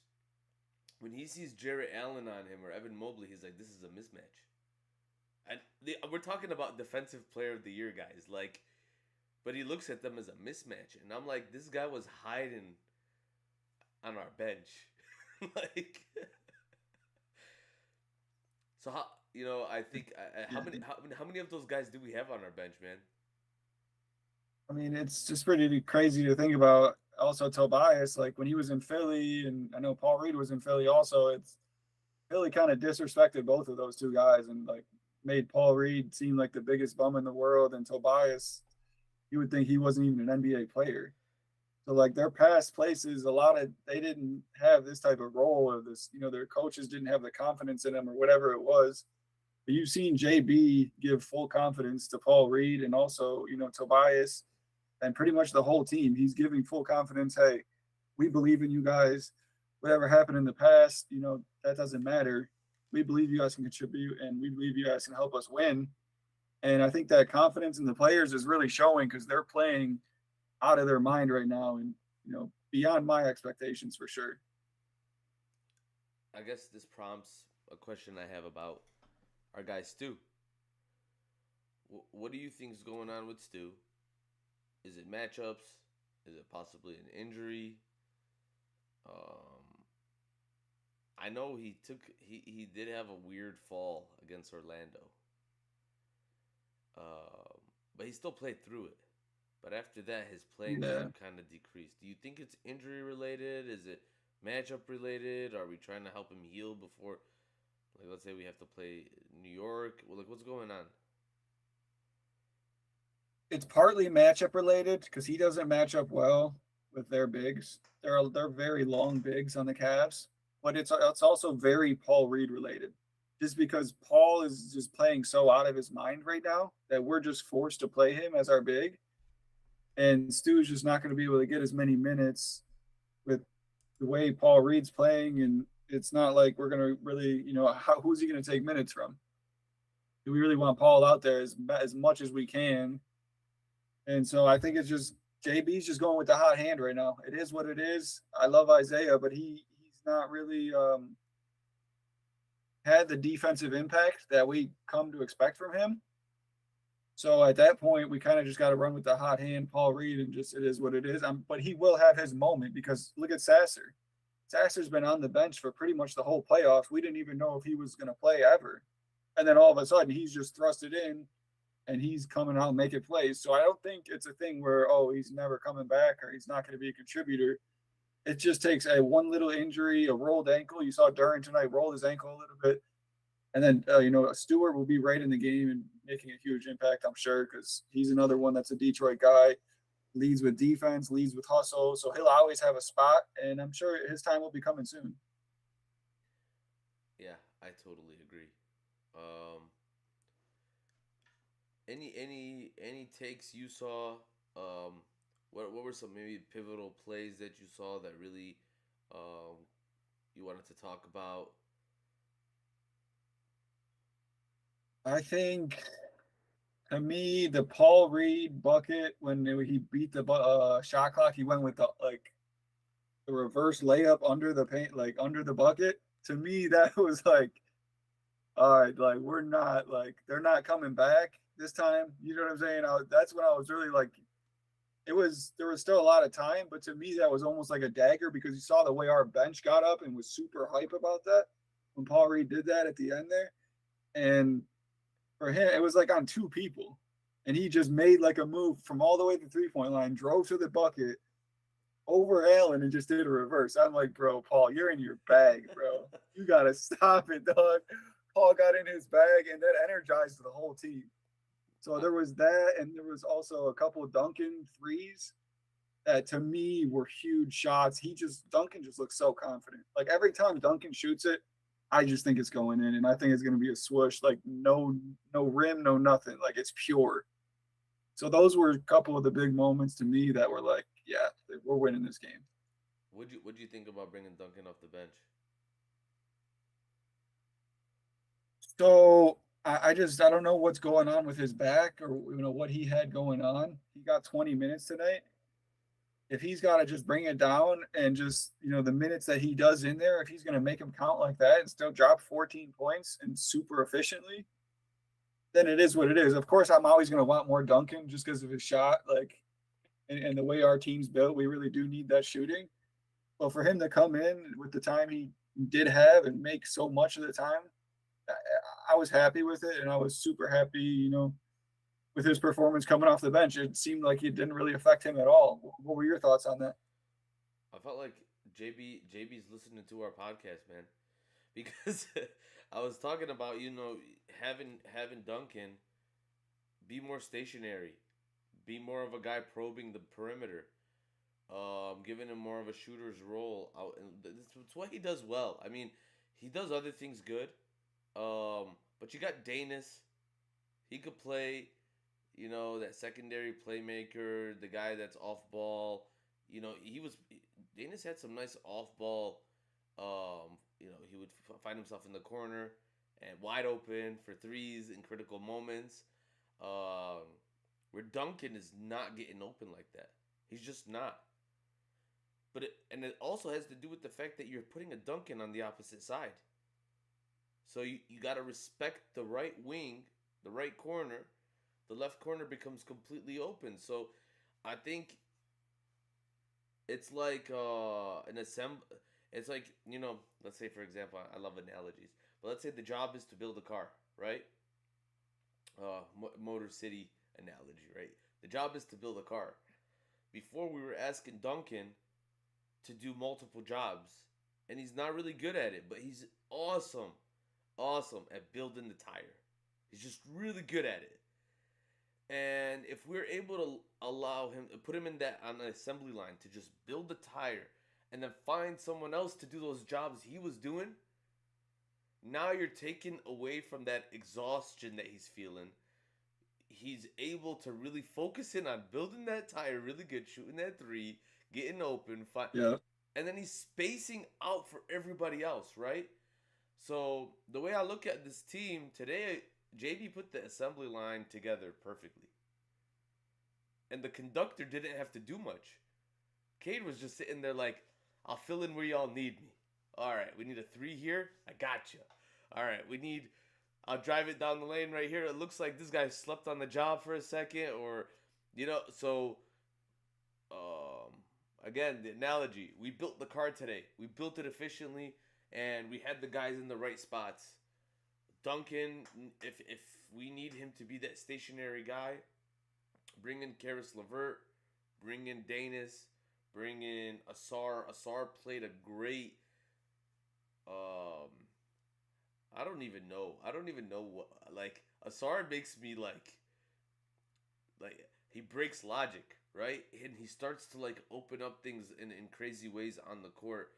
when he sees Jarrett Allen on him or Evan Mobley, he's like, "This is a mismatch." And we're talking about defensive player of the year guys, like, but he looks at them as a mismatch, and I'm like, this guy was hiding on our bench, like. So I think how many of those guys do we have on our bench, man? I mean, it's just pretty crazy to think about. Also, Tobias, like when he was in Philly, and I know Paul Reed was in Philly also. It's Philly kind of disrespected both of those two guys and like made Paul Reed seem like the biggest bum in the world, and Tobias, you would think he wasn't even an NBA player. So like their past places, they didn't have this type of role or this, their coaches didn't have the confidence in them or whatever it was. But you've seen JB give full confidence to Paul Reed and also, Tobias and pretty much the whole team. He's giving full confidence. Hey, we believe in you guys. Whatever happened in the past, that doesn't matter. We believe you guys can contribute and we believe you guys can help us win. And I think that confidence in the players is really showing because they're playing out of their mind right now and, beyond my expectations for sure. I guess this prompts a question I have about our guy Stu. What do you think is going on with Stu? Is it matchups? Is it possibly an injury? I know he did have a weird fall against Orlando. But he still played through it. But after that, his playing time kind of decreased. Do you think it's injury related? Is it matchup related? Are we trying to help him heal before, like, let's say we have to play New York? Well, like, what's going on? It's partly matchup related because he doesn't match up well with their bigs. They're very long bigs on the Cavs, but it's also very Paul Reed related. Just because Paul is just playing so out of his mind right now that we're just forced to play him as our big. And Stu's just not going to be able to get as many minutes with the way Paul Reed's playing. And it's not like we're going to really, who's he going to take minutes from? Do we really want Paul out there as much as we can? And so I think it's just JB's just going with the hot hand right now. It is what it is. I love Isaiah, but he's not really had the defensive impact that we come to expect from him. So at that point, we kind of just got to run with the hot hand, Paul Reed, and just it is what it is. But he will have his moment because look at Sasser. Sasser's been on the bench for pretty much the whole playoffs. We didn't even know if he was going to play ever. and then all of a sudden he's just thrusted in and he's coming out and making plays. So I don't think it's a thing where, oh, he's never coming back or he's not going to be a contributor. It just takes a one little injury, a rolled ankle. You saw Duran tonight rolled his ankle a little bit. And then, Stewart will be right in the game and making a huge impact, I'm sure, because he's another one that's a Detroit guy, leads with defense, leads with hustle. So he'll always have a spot, and I'm sure his time will be coming soon. Yeah, I totally agree. Um, any takes you saw? What were some maybe pivotal plays that you saw that really um, you wanted to talk about? I think, to me, the Paul Reed bucket when he beat the shot clock, he went with the reverse layup under the paint, like under the bucket. To me, that was like, all right, like we're not like they're not coming back this time. You know what I'm saying? That's when I was really like, there was still a lot of time, but to me that was almost like a dagger because you saw the way our bench got up and was super hype about that when Paul Reed did that at the end there. And for him, it was like on two people. And he just made like a move from all the way to the 3 point line, drove to the bucket over Allen and just did a reverse. I'm like, bro, Paul, you're in your bag, bro. You gotta stop it, dog. Paul got in his bag and that energized the whole team. So there was that, and there was also a couple of Duncan threes that to me were huge shots. Duncan just looks so confident. Like every time Duncan shoots it, I just think it's going in, and I think it's going to be a swoosh. Like no rim, no nothing. Like it's pure. So those were a couple of the big moments to me that were like, yeah, we're winning this game. What'd you think about bringing Duncan off the bench? So I don't know what's going on with his back or what he had going on. He got 20 minutes tonight. If he's got to just bring it down and just the minutes that he does in there, if he's going to make them count like that and still drop 14 points and super efficiently, then it is what it is. Of course, I'm always going to want more Duncan just because of his shot, like and the way our team's built. We really do need that shooting. But for him to come in with the time he did have and make so much of the time, I was happy with it, and I was super happy, with his performance coming off the bench. It seemed like it didn't really affect him at all. What were your thoughts on that? I felt like JB's listening to our podcast, man, because I was talking about having Duncan be more stationary, be more of a guy probing the perimeter, giving him more of a shooter's role. It's what he does well. I mean, he does other things good, but you got Danish. He could play, that secondary playmaker, the guy that's off ball. Danish had some nice off ball. He would find himself in the corner and wide open for threes in critical moments. Where Duncan is not getting open like that. He's just not. It also has to do with the fact that you're putting a Duncan on the opposite side. So you got to respect the right wing, the right corner. The left corner becomes completely open. So I think it's like an assembly. It's like, let's say, for example, I love analogies. But let's say the job is to build a car, right? Motor City analogy, right? The job is to build a car. Before we were asking Duncan to do multiple jobs, and he's not really good at it, but he's awesome at building the tire. He's just really good at it. And if we're able to allow him, put him in that on the assembly line to just build the tire, and then find someone else to do those jobs he was doing, now you're taking away from that exhaustion that he's feeling. He's able to really focus in on building that tire really good, shooting that three, getting open, Yeah. and then he's spacing out for everybody else, right? So the way I look at this team today, JB put the assembly line together perfectly. And the conductor didn't have to do much. Cade was just sitting there like, I'll fill in where y'all need me. All right, we need a three here. I got you. All right, I'll drive it down the lane right here. It looks like this guy slept on the job for a second, or, so, again, the analogy. We built the car today. We built it efficiently, and we had the guys in the right spots. Duncan, if we need him to be that stationary guy, bring in Karis LeVert, bring in Danish, bring in Ausar. Ausar played a great. Um, I don't even know. I don't even know what like Ausar makes me like he breaks logic, right? And he starts to like open up things in crazy ways on the court.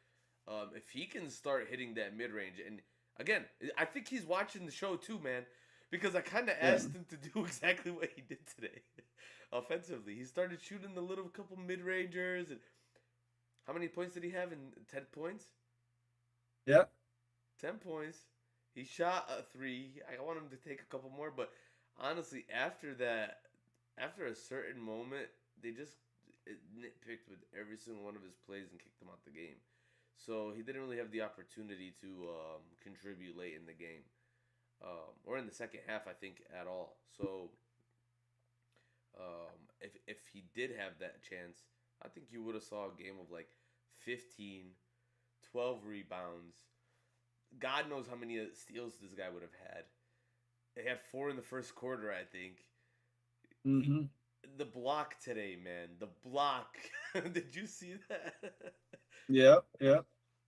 If he can start hitting that mid range, and again, I think he's watching the show too, man, because I kind of Yeah. asked him to do exactly what he did today, offensively. He started shooting the little couple mid rangers, and how many points did he have in 10 points? Yeah. 10 points. He shot a three. I want him to take a couple more, but honestly, after that, after a certain moment, they just nitpicked with every single one of his plays and kicked him out the game. So he didn't really have the opportunity to contribute late in the game, or in the second half, I think, at all. So if he did have that chance, I think you would have saw a game of like 15, 12 rebounds. God knows how many steals this guy would have had. He had 4 in the first quarter, I think. Mm-hmm. The block today, man. The block. Did you see that? Yeah. Yeah.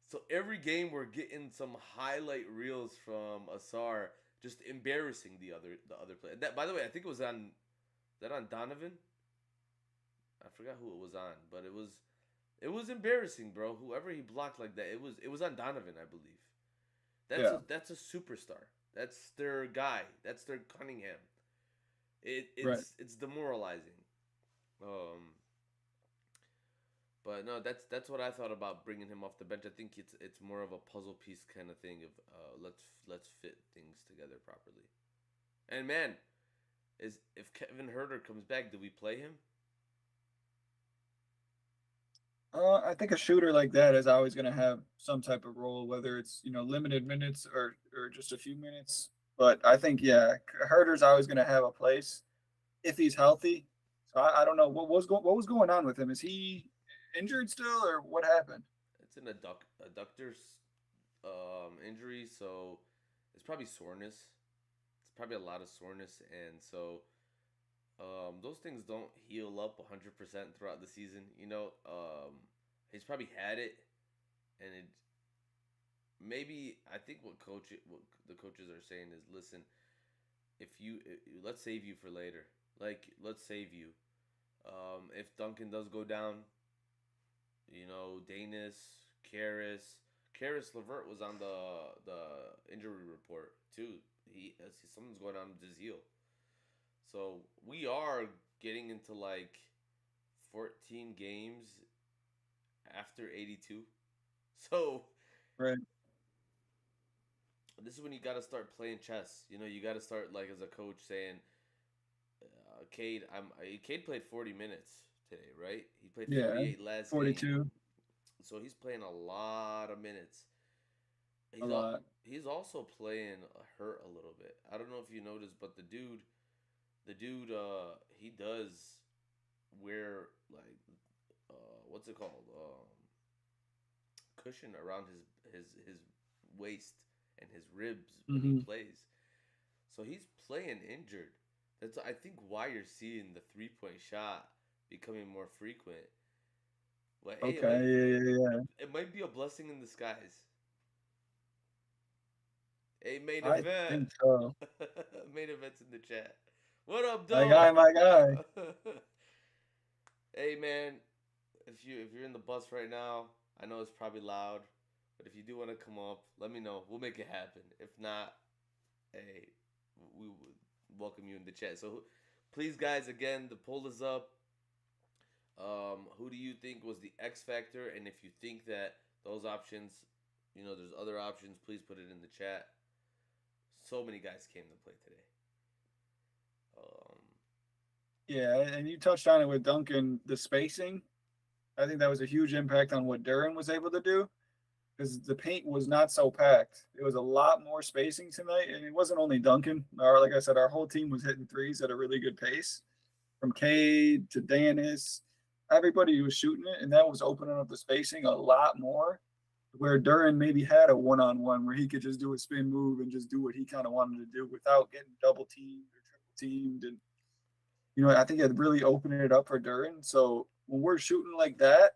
So every game we're getting some highlight reels from Ausar, just embarrassing the other player. That, by the way, I think it was on. That on Donovan? I forgot who it was on, but it was embarrassing, bro. Whoever he blocked like that, it was on Donovan, I believe. Yeah. That's a superstar. That's their guy. That's their Cunningham. It Right. it's demoralizing. Um, but no, that's what I thought about bringing him off the bench. I think it's more of a puzzle piece kind of thing of let's fit things together properly. And man, is if Kevin Herter comes back, do we play him? I think a shooter like that is always going to have some type of role, whether it's limited minutes or just a few minutes. But I think Herter's always going to have a place if he's healthy. So I don't know what was going on with him. Is he injured still, or what happened? It's an adductor injury, so it's probably soreness. It's probably a lot of soreness, and so those things don't heal up 100% throughout the season. He's probably had it, and it maybe I think what the coaches are saying is, listen, let's save you for later. Like, let's save you. If Duncan does go down, Danish, Karis LeVert was on the injury report too. Something's going on with his heel. So we are getting into like 14 games after 82. So Right. this is when you got to start playing chess. You got to start like as a coach saying, Cade played 40 minutes today, right? He played Yeah. 48 last game, 42. so he's playing a lot of minutes. A He's all, lot. he's also playing hurt a little bit. I don't know if you noticed, but the dude, he does wear like, what's it called, cushion around his waist and his ribs when he Hmm. plays. So he's playing injured. That's, I think, why you're seeing the 3 point shot becoming more frequent. But hey, it Okay. might Yeah. Yeah. Yeah. it might be a blessing in disguise. Hey, main I event. think so. Main event's in the chat. What up, My though? guy. My guy. Hey, man. If you're in the bus right now, I know it's probably loud, but if you do want to come up, let me know. We'll make it happen. If not, hey, we would welcome you in the chat. So, please, guys, again, the poll is up. Who do you think was the X factor? And if you think that those options, there's other options, please put it in the chat. So many guys came to play today. Um, Yeah, and you touched on it with Duncan, the spacing. I think that was a huge impact on what Duran was able to do because the paint was not so packed. It was a lot more spacing tonight, and it wasn't only Duncan. Like I said, our whole team was hitting threes at a really good pace, from Cade to Danish. Everybody was shooting it, and that was opening up the spacing a lot more. where Duran maybe had a one-on-one where he could just do a spin move and just do what he kind of wanted to do without getting double teamed or triple teamed. And I think it really opened it up for Duran. So when we're shooting like that,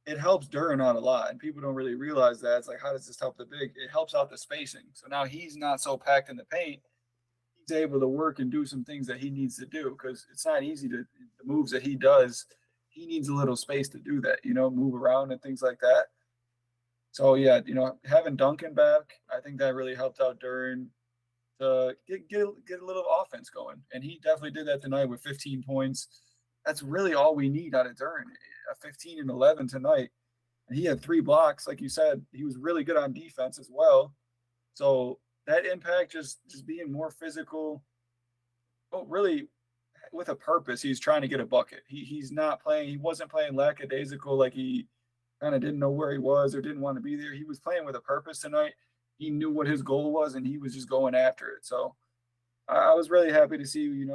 it helps Duran out a lot. And people don't really realize that. It's like, how does this help the big? It helps out the spacing. So now he's not so packed in the paint. He's able to work and do some things that he needs to do because it's not easy to the moves that he does. He needs a little space to do that, move around and things like that. So yeah, having Duncan back, I think that really helped out Duran to get a little offense going, and he definitely did that tonight with 15 points. That's really all we need out of Duran, a 15 and 11 tonight, and he had 3 blocks, like you said. He was really good on defense as well. So that impact, just being more physical, really with a purpose. He's trying to get a bucket. He's not playing. He wasn't playing lackadaisical like he kind of didn't know where he was or didn't want to be there. He was playing with a purpose tonight. He knew what his goal was, and he was just going after it. So I was really happy to see,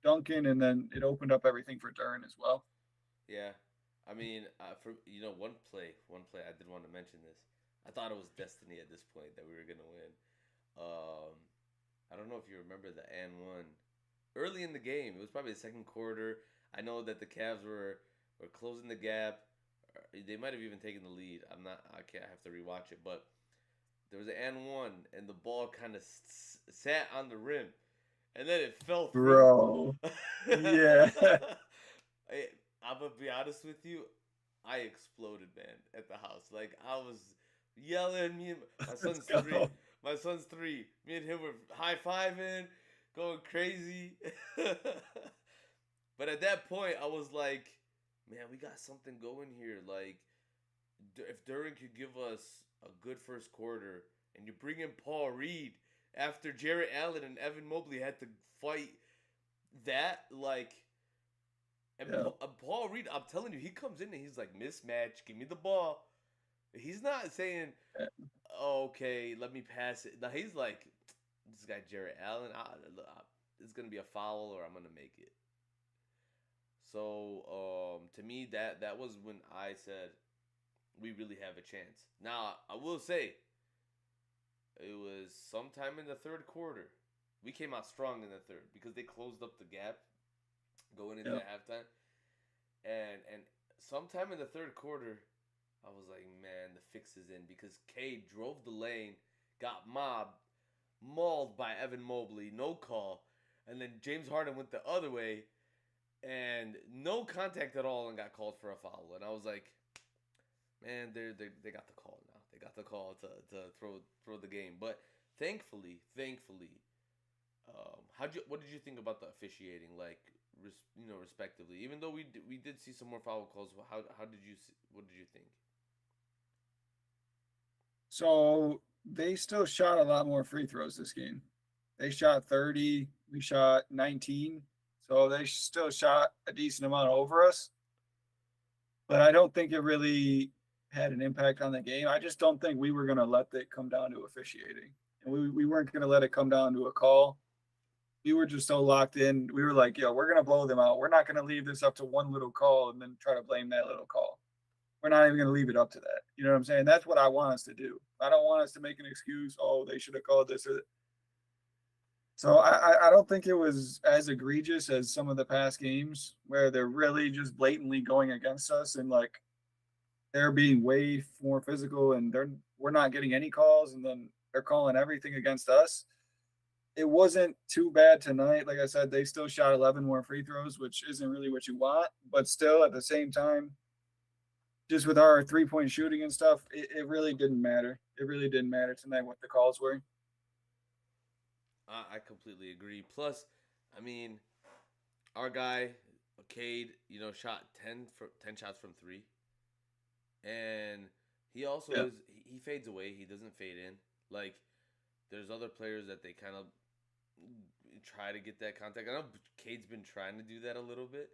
Duncan, and then it opened up everything for Duran as well. Yeah, I mean, for one play I did want to mention this. I thought it was destiny at this point that we were gonna win. Um, I don't know if you remember the and one early in the game. It was probably the second quarter. I know that the Cavs were closing the gap. They might have even taken the lead. I'm not. I can't. I have to rewatch it. But there was an and one, and the ball kind of sat on the rim, and then it fell through. Bro. Yeah. I'm gonna be honest with you. I exploded, man, at the house. Like I was yelling. Me and my Let's son's three. go. My son's 3. Me and him were high fiving, going crazy. But at that point, I was like, man, we got something going here. Like, if Duran could give us a good first quarter, and you bring in Paul Reed after Jarrett Allen and Evan Mobley had to fight that, like, and Yeah. Paul Reed, I'm telling you, he comes in and he's like, mismatch, give me the ball. He's not saying, oh, okay, let me pass it. No, he's like, this guy Jarrett Allen, it's gonna be a foul or I'm gonna make it. So to me, that was when I said we really have a chance. Now I will say it was sometime in the third quarter. We came out strong in the third because they closed up the gap going into Yeah. halftime, and sometime in the third quarter, I was like, man, the fix is in because Cade drove the lane, got mauled by Evan Mobley, no call, and then James Harden went the other way, and no contact at all, and got called for a foul. And I was like, man, they got the call now. They got the call to throw the game. But thankfully, what did you think about the officiating? Like, respectively. Even though we did see some more foul calls, how did you see, what did you think? So they still shot a lot more free throws this game. They shot 30. We shot 19. So they still shot a decent amount over us. But I don't think it really had an impact on the game. I just don't think we were going to let it come down to officiating. And we weren't going to let it come down to a call. We were just so locked in. We were like, yo, we're going to blow them out. We're not going to leave this up to one little call and then try to blame that little call. We're not even going to leave it up to that. You know what I'm saying? That's what I want us to do. I don't want us to make an excuse. Oh, they should have called this. So I don't think it was as egregious as some of the past games where they're really just blatantly going against us and like they're being way more physical and we're not getting any calls and then they're calling everything against us. It wasn't too bad tonight. Like I said, they still shot 11 more free throws, which isn't really what you want, but still at the same time, just with our 3-point shooting and stuff, it really didn't matter. It really didn't matter tonight what the calls were. I completely agree. Plus, I mean, our guy Cade, shot 10 shots from 3, and he also Yeah. he fades away. He doesn't fade in. Like, there's other players that they kind of try to get that contact. I know Cade's been trying to do that a little bit,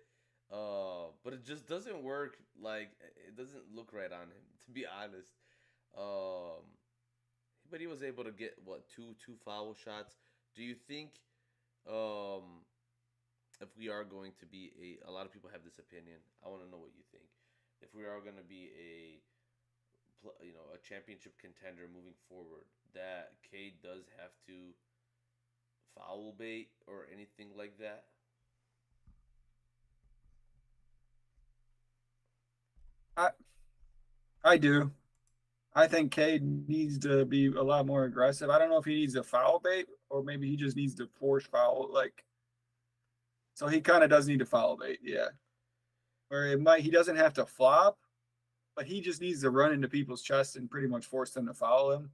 but it just doesn't work. Like, it doesn't look right on him, to be honest. Um, but he was able to get two foul shots. Do you think, um, if we are going to be a lot of people have this opinion. I want to know what you think. If we are going to be a a championship contender moving forward, that Cade does have to foul bait or anything like that? I I do. I think Cade needs to be a lot more aggressive. I don't know if he needs a foul bait or maybe he just needs to force foul. Like, so he kind of does need to foul bait, yeah. Or he doesn't have to flop, but he just needs to run into people's chests and pretty much force them to foul him.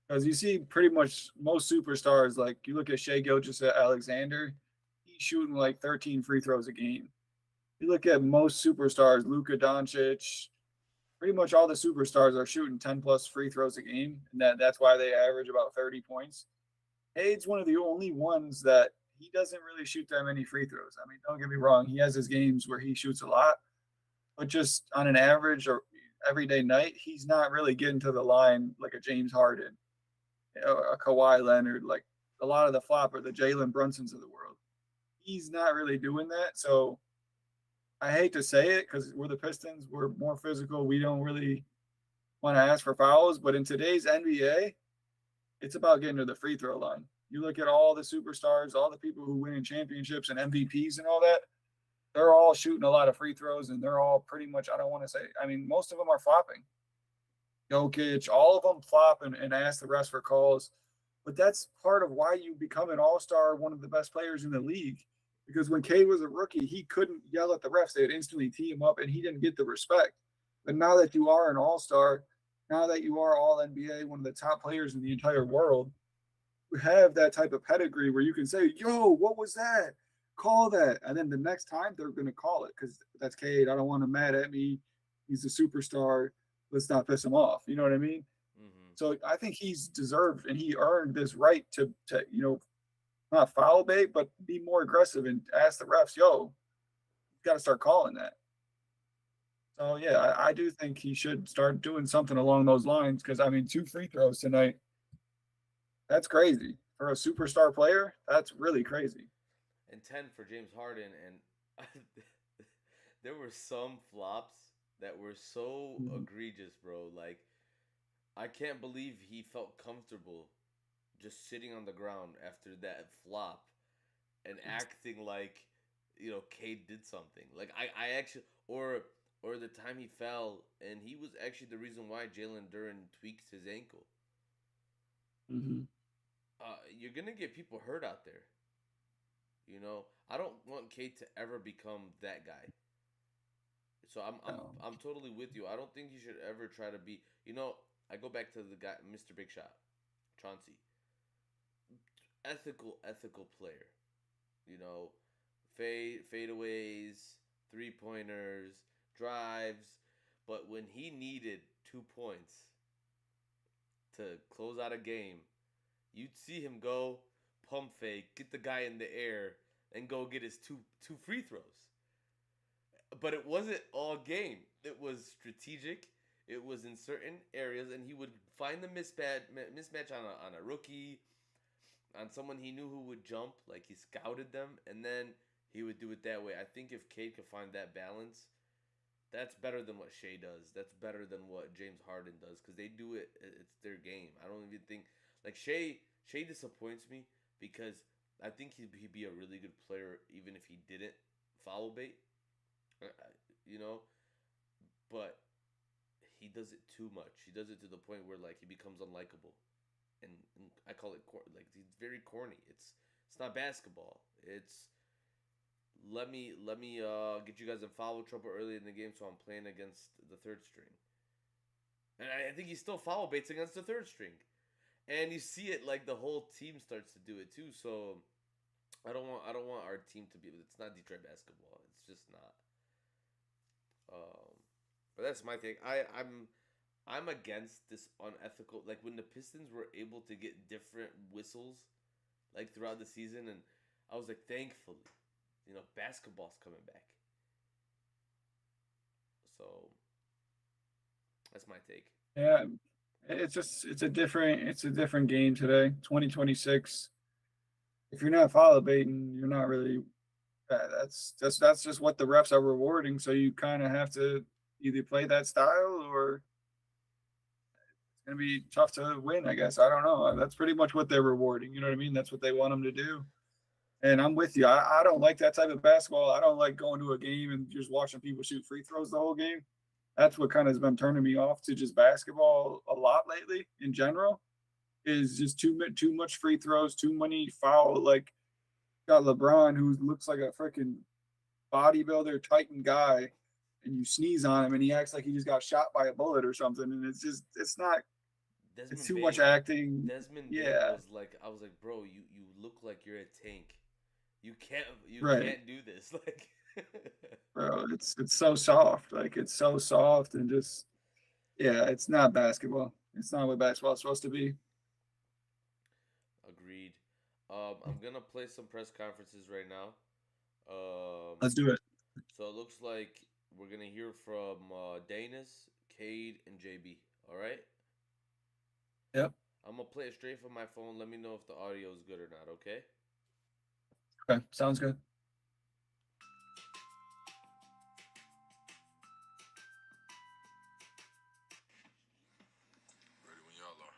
Because you see pretty much most superstars, like you look at Shea Gilgeous at Alexander, he's shooting like 13 free throws a game. You look at most superstars, Luka Doncic, pretty much all the superstars are shooting 10 plus free throws a game, and that's why they average about 30 points. Cade's one of the only ones that he doesn't really shoot that many free throws. I mean, don't get me wrong, he has his games where he shoots a lot, but just on an average or everyday night, he's not really getting to the line like a James Harden, a Kawhi Leonard, like a lot of the flopper, the Jalen Brunsons of the world. He's not really doing that. So I hate to say it because we're the Pistons. We're more physical. We don't really want to ask for fouls. But in today's NBA, it's about getting to the free throw line. You look at all the superstars, all the people who win in championships and MVPs and all that, they're all shooting a lot of free throws and they're all pretty much, I don't want to say, I mean, most of them are flopping. Jokic, all of them flop and ask the rest for calls. But that's part of why you become an all-star, one of the best players in the league. Because when Cade was a rookie, he couldn't yell at the refs. They would instantly tee him up, and he didn't get the respect. But now that you are an all-star, now that you are all NBA, one of the top players in the entire world, you have that type of pedigree where you can say, yo, what was that? Call that. And then the next time they're going to call it because that's Cade. I don't want him mad at me. He's a superstar. Let's not piss him off. You know what I mean? Mm-hmm. So I think he's deserved and he earned this right to not foul bait, but be more aggressive and ask the refs, yo, you got to start calling that. So yeah, I do think he should start doing something along those lines because I mean, 2 free throws tonight, that's crazy for a superstar player. That's really crazy. And 10 for James Harden, and there were some flops that were so Mm-hmm. egregious, bro. Like, I can't believe he felt comfortable just sitting on the ground after that flop and acting like Cade did something. Like I actually or the time he fell and he was actually the reason why Jalen Duren tweaked his ankle. Mm-hmm. You're gonna get people hurt out there. I don't want Cade to ever become that guy. So I'm I'm No. I'm totally with you. I don't think he should ever try to be. I go back to the guy, Mr. Big Shot, Chauncey, ethical player. You know, fadeaways, 3 pointers, drives. But when he needed 2 points to close out a game, you'd see him go pump fake, get the guy in the air, and go get his two free throws. But it wasn't all game. It was strategic. It was in certain areas, and he would find the mismatch on a rookie, on someone he knew who would jump, like he scouted them, and then he would do it that way. I think if Cade could find that balance, that's better than what Shea does. That's better than what James Harden does because they do it. It's their game. I don't even think like Shea. Shea disappoints me because I think he'd be a really good player even if he didn't foul bait. You know, but he does it too much. He does it to the point where like he becomes unlikable, and I call it like he's very corny. It's not basketball. It's let me get you guys in foul trouble early in the game, so I'm playing against the third string, and I think he still foul baits against the third string, and you see it like the whole team starts to do it too. So I don't want our team to be. It's not Detroit basketball. It's just not. Um, but that's my thing. I'm against this unethical. Like when the Pistons were able to get different whistles, like throughout the season, and I was like, thankfully, basketball's coming back. So that's my take. Yeah, it's a different game today. 2026. If you're not foul baiting, you're not really. That's just what the refs are rewarding. So you kind of have to either play that style or going to be tough to win, I guess. I don't know. That's pretty much what they're rewarding. You know what I mean? That's what they want them to do. And I'm with you. I don't like that type of basketball. I don't like going to a game and just watching people shoot free throws the whole game. That's what kind of has been turning me off to just basketball a lot lately in general. Is just too much free throws, too many foul. Like got LeBron who looks like a freaking bodybuilder Titan guy, and you sneeze on him and he acts like he just got shot by a bullet or something. And it's not. It's Desmond too much Bain. acting. Desmond Bain Yeah, was like, I was like, bro, you look like you're a tank. You right, can't do this. Like, bro. It's so soft. Like it's so soft and just yeah. It's not basketball. It's not what basketball's supposed to be. agreed. I'm gonna play some press conferences right now. Let's do it. So it looks like we're gonna hear from Danish, Cade, and JB. All right. Yep. I'm gonna play it straight from my phone. Let me know if the audio is good or not. Okay. Okay. Sounds good. Ready when y'all are.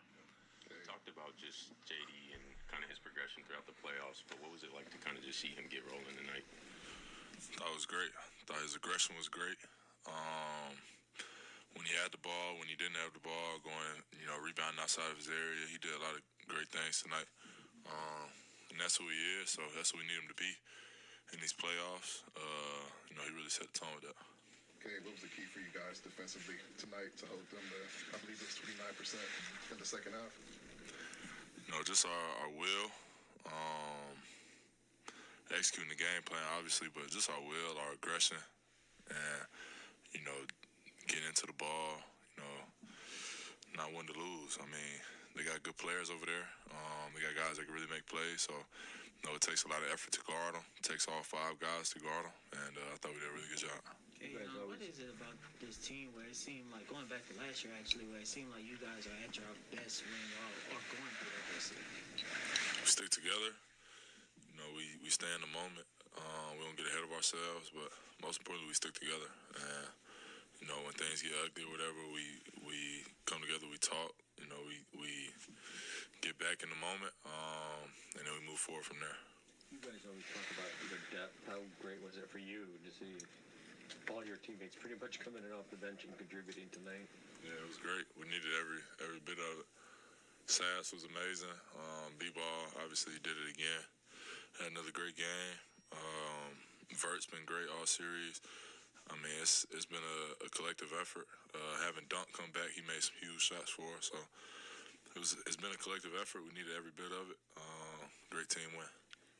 You talked about just JD and kind of his progression throughout the playoffs, but what was it like to kind of just see him get rolling tonight? Thought it was great. Thought his aggression was great. When he had the ball, when he didn't have the ball, going, rebounding outside of his area, he did a lot of great things tonight. And that's who he is, so that's who we need him to be in these playoffs. He really set the tone with that. Okay, what was the key for you guys defensively tonight to hold them to, I believe it's 29% in the second half? Just our will, executing the game plan, obviously, but just our will, our aggression, and, getting into the ball, not wanting to lose. I mean, they got good players over there. They got guys that can really make plays, so, it takes a lot of effort to guard them. It takes all 5 guys to guard them, and I thought we did a really good job. Hey, what is it about this team where it seemed like, going back to last year actually, where it seemed like you guys are at your best when y'all are going through adversity? We stick together. We stay in the moment. We don't get ahead of ourselves, but most importantly, we stick together. And, when things get ugly or whatever, we come together, we talk. We get back in the moment, and then we move forward from there. You guys always talk about your depth. How great was it for you to see all your teammates pretty much coming in off the bench and contributing tonight? Yeah, it was great. We needed every bit of it. Sass was amazing. B-Ball obviously did it again. Had another great game. Vert's been great all series. I mean, it's been a collective effort. Having Dunk come back, he made some huge shots for us. So it's been a collective effort. We needed every bit of it. Great team win.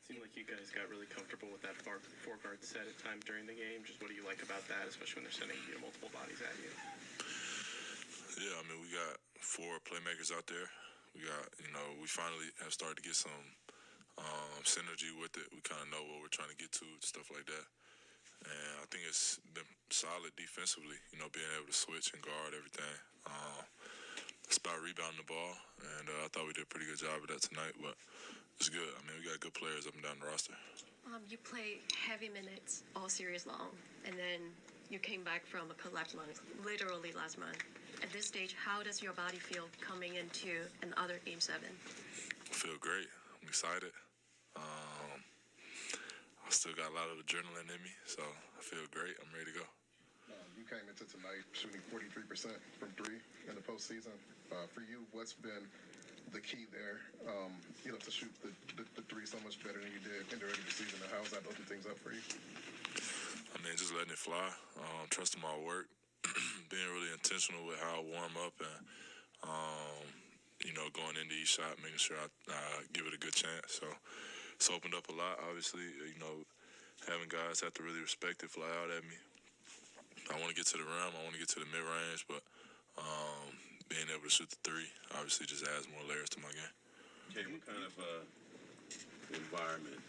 Seemed like you guys got really comfortable with that four-guard set at times during the game. Just what do you like about that, especially when they're sending multiple bodies at you? Yeah, I mean, we got 4 playmakers out there. We got, we finally have started to get some synergy with it. We kind of know what we're trying to get to, stuff like that. And I think it's been solid defensively, being able to switch and guard everything. It's about rebounding the ball, and I thought we did a pretty good job of that tonight, but it's good. I mean, we got good players up and down the roster. You play heavy minutes all series long, and then you came back from a collapsed lung, literally last month. At this stage, how does your body feel coming into another Game 7? I feel great. I'm excited. I still got a lot of adrenaline in me, so I feel great. I'm ready to go. You came into tonight shooting 43% from 3 in the postseason. For you, what's been the key there, to shoot the 3 so much better than you did in the regular season? And how has that opened things up for you? I mean, just letting it fly, trusting my work, being really intentional with how I warm up, and, going into each shot, making sure I give it a good chance. So it's opened up a lot, obviously, having guys have to really respect it, fly out at me. I want to get to the rim, I want to get to the mid-range, but being able to shoot the 3 obviously just adds more layers to my game. Okay, what kind of environment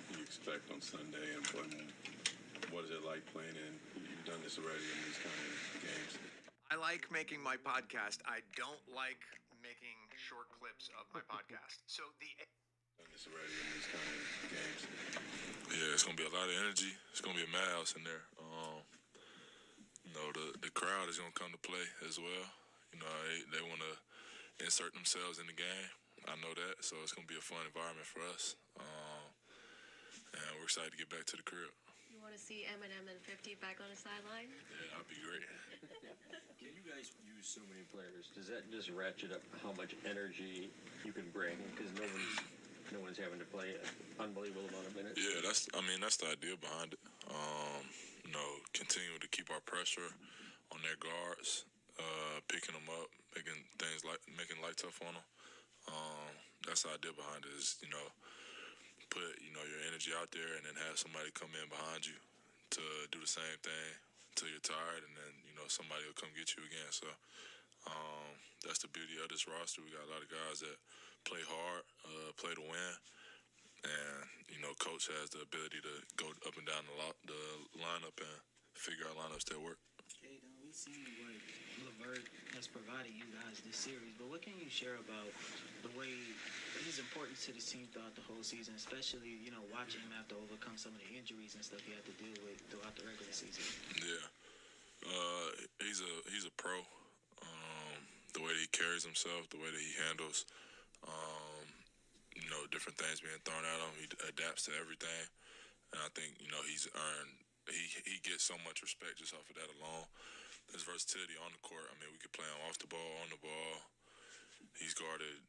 do you expect on Sunday, and what is it like playing in? You've done this already in these kind of games. I like making my podcast. I don't like making short clips of my podcast. So Done this already in these kind of games. Yeah, it's going to be a lot of energy. It's going to be a madhouse in there. The crowd is going to come to play as well. They want to insert themselves in the game. I know that, so it's going to be a fun environment for us. And we're excited to get back to the crib. You want to see Eminem and 50 back on the sideline? Yeah, that'd be great. Can you guys use so many players? Does that just ratchet up how much energy you can bring? Because no one's having to play an unbelievable amount of minutes. Yeah, that's the idea behind it. Continuing to keep our pressure on their guards, picking them up, making light tough on them. That's the idea behind it. Is put your energy out there and then have somebody come in behind you to do the same thing until you're tired, and then somebody will come get you again. So that's the beauty of this roster. We got a lot of guys that play hard, play to win, and coach has the ability to go up and down the lineup and figure out lineups that work. Okay, we've seen what LeVert has provided you guys this series, but what can you share about the way his importance to this team throughout the whole season, especially watching him have to overcome some of the injuries and stuff he had to deal with throughout the regular season? Yeah, he's a pro. The way that he carries himself, the way that he handles, different things being thrown at him, he adapts to everything, and I think he's earned. He gets so much respect just off of that alone. His versatility on the court. I mean, we could play him off the ball, on the ball. He's guarded,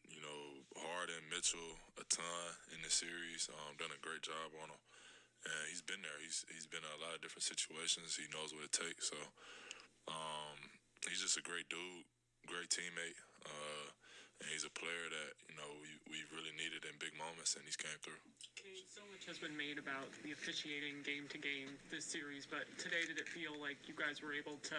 Harden, Mitchell a ton in this series. Done a great job on him, and he's been there. He's been in a lot of different situations. He knows what it takes. So he's just a great dude, great teammate, and he's a player that we really needed in big moments, and he's came through. Cade, so much has been made about the officiating game to game this series, but today did it feel like you guys were able to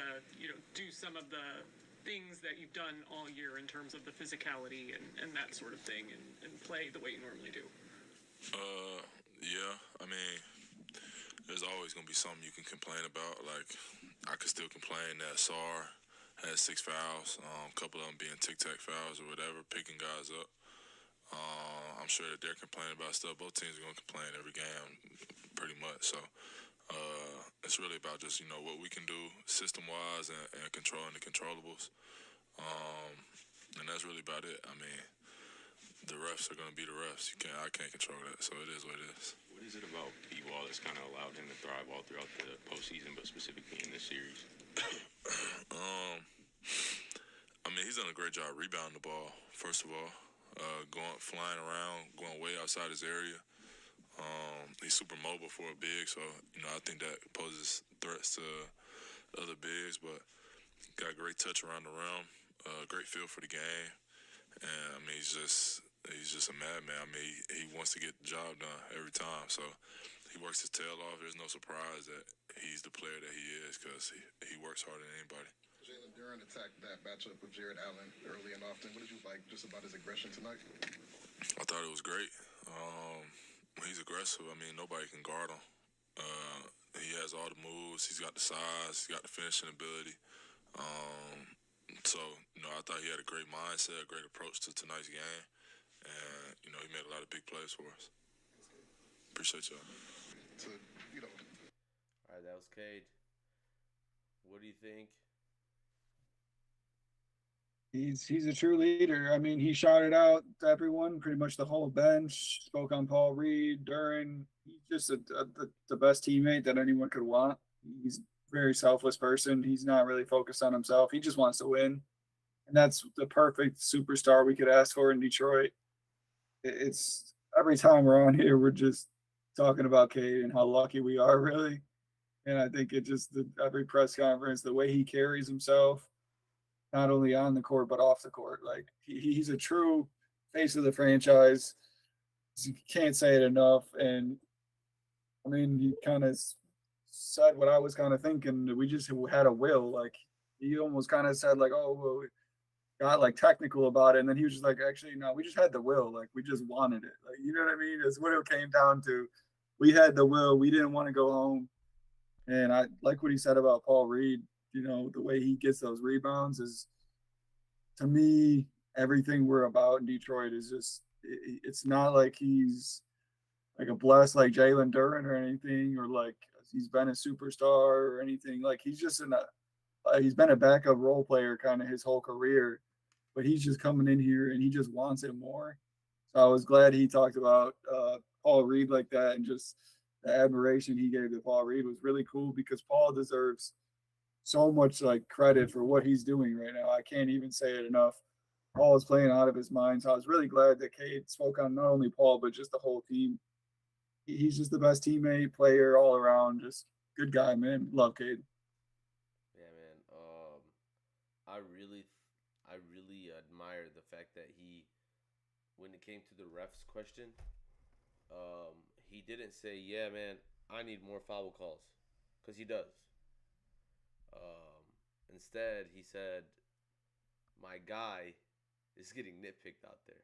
do some of the things that you've done all year in terms of the physicality and that sort of thing, and play the way you normally do? Yeah, I mean, there's always going to be something you can complain about. Like, I could still complain that Ausar had 6 fouls, a couple of them being tic-tac fouls or whatever, picking guys up. I'm sure that they're complaining about stuff. Both teams are going to complain every game, pretty much. So it's really about just, what we can do system-wise and controlling the controllables. And that's really about it. I mean, the refs are going to be the refs. I can't control that, so it is what it is. What is it about B-Wall that's kind of allowed him to thrive all throughout the postseason, but specifically in this series? I mean, he's done a great job rebounding the ball, first of all. Flying around, going way outside his area. He's super mobile for a big, so, I think that poses threats to other bigs, but got great touch around the rim, great feel for the game, and, I mean, he's just a madman. I mean, he wants to get the job done every time, so he works his tail off. There's no surprise that he's the player that he is because he works harder than anybody. Jalen Duren attacked that matchup with Jared Allen early and often. What did you like just about his aggression tonight? I thought it was great. He's aggressive. I mean, nobody can guard him. He has all the moves. He's got the size. He's got the finishing ability. So, I thought he had a great mindset, a great approach to tonight's game. And, he made a lot of big plays for us. Appreciate y'all. All right, that was Cade. What do you think? He's a true leader. I mean, he shouted out to everyone, pretty much the whole bench, spoke on Paul Reed, Duren. He's just the best teammate that anyone could want. He's a very selfless person. He's not really focused on himself. He just wants to win. And that's the perfect superstar we could ask for in Detroit. It's every time we're on here, we're just talking about Cade and how lucky we are, really. And I think every press conference, the way he carries himself, not only on the court, but off the court. Like, he's a true face of the franchise. You can't say it enough. And, I mean, he kind of said what I was kind of thinking. We just had a will. Like, he almost kind of said, like, oh, well, we got, like, technical about it. And then he was just like, actually, no, we just had the will. Like, we just wanted it. Like, you know what I mean? It's what it came down to. We had the will. We didn't want to go home. And I like what he said about Paul Reed. The way he gets those rebounds is, to me, everything we're about in Detroit is just, it's not like he's like a blessed like Jalen Duren or anything, or like he's been a superstar or anything. Like, he's just he's been a backup role player kind of his whole career. but he's just coming in here and he just wants it more. So I was glad he talked about Paul Reed like that, and just the admiration he gave to Paul Reed was really cool, because Paul deserves so much like credit for what he's doing right now. I can't even say it enough. Paul is playing out of his mind. So I was really glad that Cade spoke on not only Paul, but just the whole team. He's just the best teammate, player all around. Just good guy, man. Love Cade. Yeah, man. I really admire the fact that he, when it came to the refs question, he didn't say, "Yeah, man, I need more foul calls," because he does. Instead, he said, "My guy is getting nitpicked out there."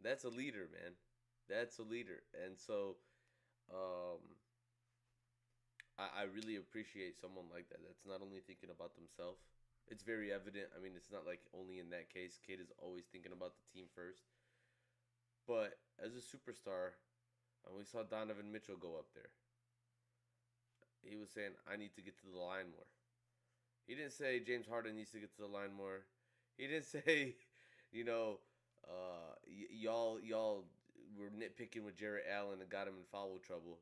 That's a leader, man. That's a leader, and so I really appreciate someone like that. That's not only thinking about themselves. It's very evident. I mean, it's not like only in that case. Cade is always thinking about the team first. But as a superstar, and we saw Donovan Mitchell go up there, he was saying, "I need to get to the line more." He didn't say James Harden needs to get to the line more. He didn't say, y'all were nitpicking with Jarrett Allen and got him in foul trouble.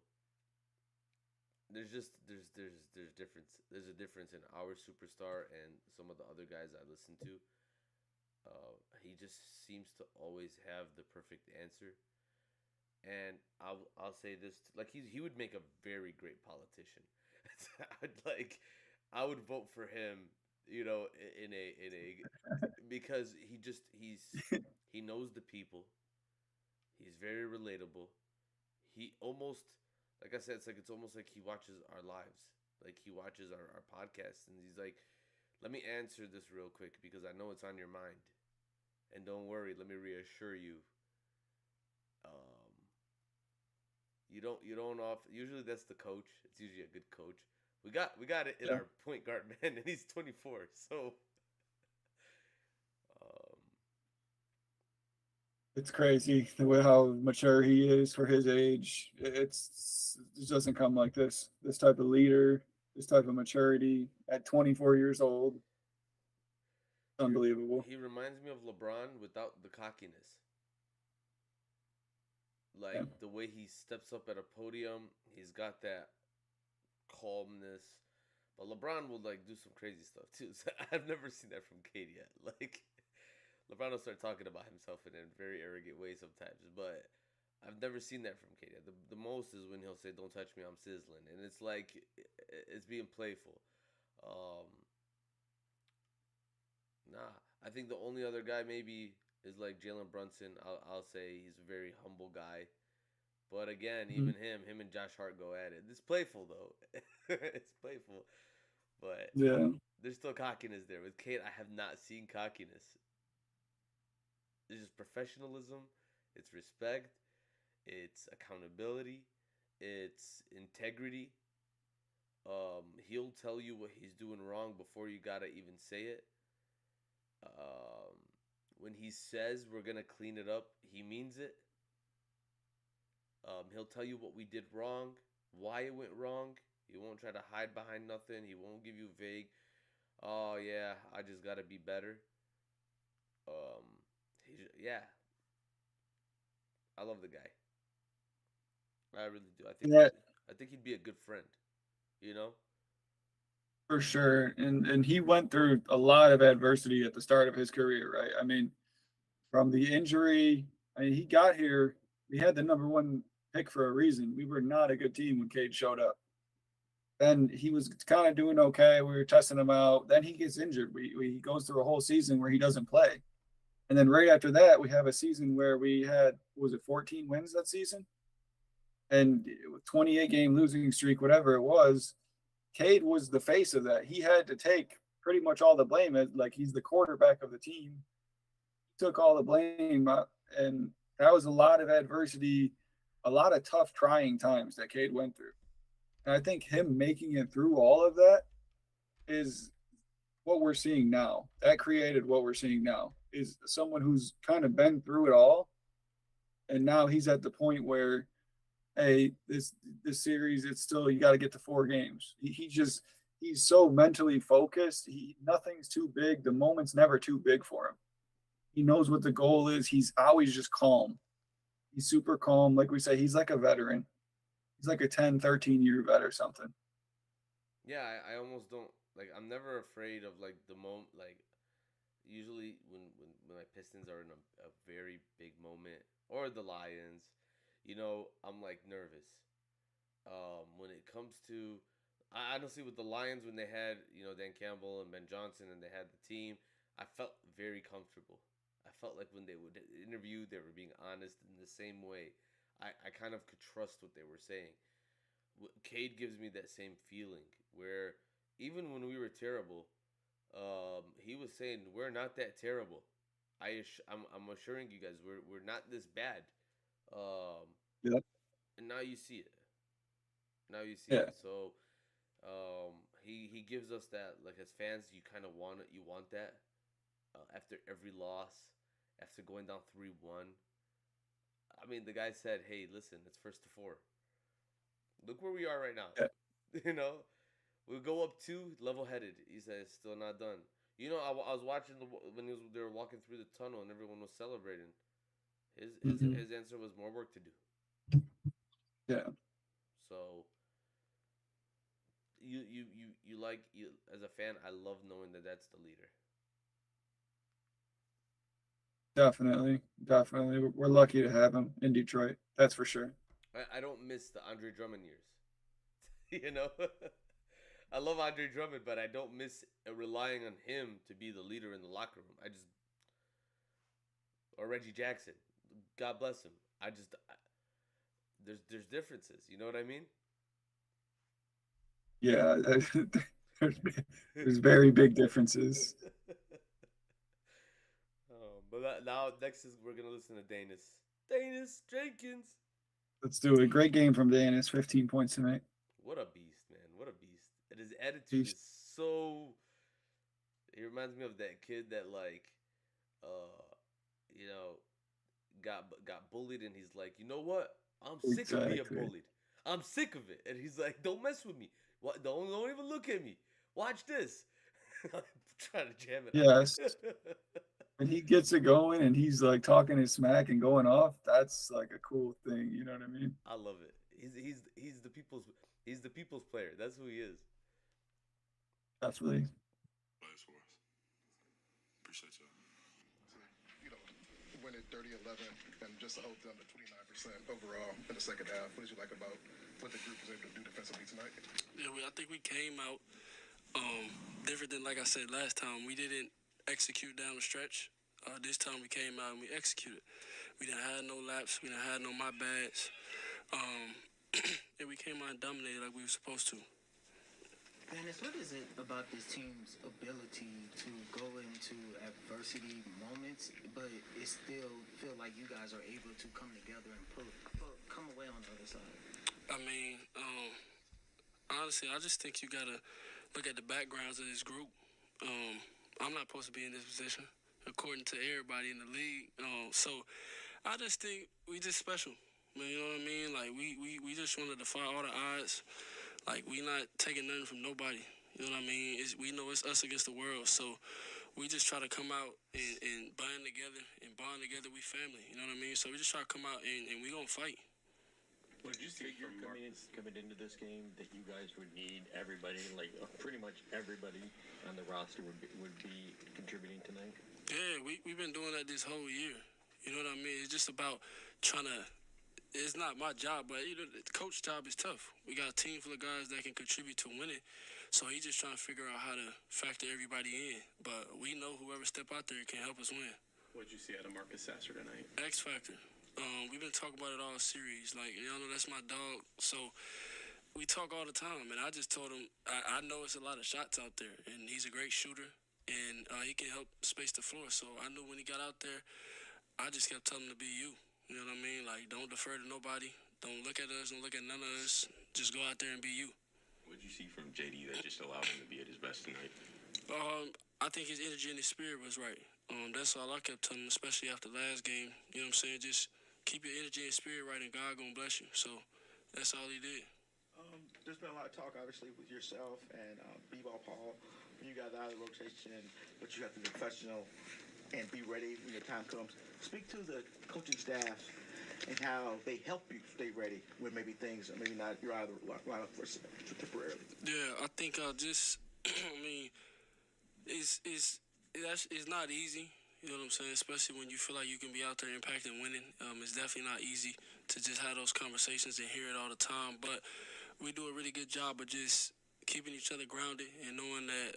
There's difference. There's a difference in our superstar and some of the other guys I listen to. He just seems to always have the perfect answer. And I'll say this, like he would make a very great politician. I would vote for him, in a because he knows the people. He's very relatable. He almost, like I said, it's almost like he watches our lives. Like he watches our podcasts, and he's like, "Let me answer this real quick because I know it's on your mind. And don't worry, let me reassure you. You don't usually that's the coach. It's usually a good coach. We got it in our point guard, man, and he's 24. So it's crazy the way how mature he is for his age. It doesn't come like this. This type of leader, this type of maturity at 24 years old. Unbelievable. He reminds me of LeBron without the cockiness. The way he steps up at a podium, he's got that calmness. But LeBron will do some crazy stuff too. So I've never seen that from Cade yet. LeBron will start talking about himself in a very arrogant way sometimes, but I've never seen that from Cade yet. The most is when he'll say, "Don't touch me, I'm sizzling," and it's like it's being playful. I think the only other guy maybe is like Jalen Brunson. I'll say he's a very humble guy. But again, even him and Josh Hart go at it. It's playful though. It's playful. But there's still cockiness there. With Cade, I have not seen cockiness. It's just professionalism. It's respect. It's accountability. It's integrity. He'll tell you what he's doing wrong before you gotta even say it. When he says we're gonna clean it up, he means it. He'll tell you what we did wrong, why it went wrong. He won't try to hide behind nothing. He won't give you vague, "Oh yeah, I just gotta be better." I love the guy. I really do. I think he'd be a good friend. For sure. And he went through a lot of adversity at the start of his career, right? I mean, from the injury, he got here. We had the number one pick for a reason. We were not a good team when Cade showed up. Then he was kind of doing okay. We were testing him out. Then he gets injured. He goes through a whole season where he doesn't play. And then right after that, we have a season where we had, 14 wins that season? And 28-game losing streak, whatever it was, Cade was the face of that. He had to take pretty much all the blame. He's the quarterback of the team. He took all the blame, and that was a lot of adversity, a lot of tough, trying times that Cade went through. And I think him making it through all of that is what we're seeing now. That created what we're seeing now, is someone who's kind of been through it all. And now he's at the point where, hey, this series, it's still, you got to get to 4 games. he's so mentally focused. Nothing's too big. The moment's never too big for him. He knows what the goal is. He's always just calm. He's super calm. Like we say, he's like a veteran. He's like a 10, 13-year vet or something. Yeah, I almost don't like. I'm never afraid of like the moment. Like usually when my Pistons are in a very big moment or the Lions, I'm like nervous. When it comes to, I honestly with the Lions when they had Dan Campbell and Ben Johnson and they had the team, I felt very comfortable. I felt like when they would interview, they were being honest in the same way. I kind of could trust what they were saying. Cade gives me that same feeling where even when we were terrible, he was saying we're not that terrible. I'm assuring you guys we're not this bad. Yep. And now you see it. Now you see Yeah. it. So he gives us that like as fans you kind of want it. You want that after every loss, after going down 3-1. I mean, the guy said, "Hey, listen, it's first to 4. Look where we are right now. Yeah. We'll go up 2, level-headed." He said, "It's still not done." I was watching when they were walking through the tunnel and everyone was celebrating. His answer was more work to do. Yeah. So you like as a fan, I love knowing that that's the leader. Definitely. We're lucky to have him in Detroit. That's for sure. I don't miss the Andre Drummond years. I love Andre Drummond, but I don't miss relying on him to be the leader in the locker room. Or Reggie Jackson, God bless him. There's differences. You know what I mean? Yeah, there's very big differences. But now next is we're gonna listen to Danish Jenkins. Let's do it. Great game from Danish. 15 points tonight. What a beast, man! What a beast! And his attitude is so. He reminds me of that kid that got bullied, and he's like, you know what? I'm sick of being bullied. I'm sick of it. And he's like, don't mess with me. What? Don't even look at me. Watch this. I'm trying to jam it. Yes. When he gets it going and he's like talking his smack and going off, that's like a cool thing. You know what I mean? I love it. He's the people's player. That's who he is. Definitely. Plays for us. Appreciate y'all. Win it 30-11 and just to hold them to 29% overall in the second half. What did you like about what the group was able to do defensively tonight? Yeah, I think we came out different than, like I said last time. We didn't execute down the stretch. This time we came out and we executed. We didn't have no laps. We didn't have no my bads. And we came out and dominated like we were supposed to. Dennis, what is it about this team's ability to go into adversity moments, but it still feel like you guys are able to come together and come away on the other side? I mean, honestly, I just think you gotta look at the backgrounds of this group. I'm not supposed to be in this position, according to everybody in the league. So I just think we just special. Man, you know what I mean? Like we just want to defy all the odds. Like, we not taking nothing from nobody. You know what I mean? We know it's us against the world. So we just try to come out and bond together. And bond together, we family. You know what I mean? So we just try to come out and we going to fight. What did you see from coming into this game that you guys would need everybody, like pretty much everybody on the roster would be contributing tonight? Yeah, we've been doing that this whole year. You know what I mean? It's just about trying to. It's not my job, but the coach's job is tough. We got a team full of guys that can contribute to winning. So he's just trying to figure out how to factor everybody in. But we know whoever step out there can help us win. What did you see out of Marcus Sasser tonight? X factor. We've been talking about it all series. Like, y'all know that's my dog. So we talk all the time. And I just told him, I know it's a lot of shots out there. And he's a great shooter. And he can help space the floor. So I knew when he got out there, I just kept telling him to be you. You know what I mean? Like, don't defer to nobody. Don't look at us. Don't look at none of us. Just go out there and be you. What did you see from JD that just allowed him to be at his best tonight? I think his energy and his spirit was right. That's all I kept telling him, especially after last game. You know what I'm saying? Just keep your energy and spirit right, and God gonna bless you. So that's all he did. there's been a lot of talk, obviously, with yourself and B-Ball Paul. You guys out of the rotation, but you have to be professional and be ready when your time comes. Speak to the coaching staff and how they help you stay ready when maybe things, maybe not, you're out of the lineup for temporarily. Yeah, I think just, I mean, it's not easy. You know what I'm saying? Especially when you feel like you can be out there impacting, winning. It's definitely not easy to just have those conversations and hear it all the time. But we do a really good job of just keeping each other grounded and knowing that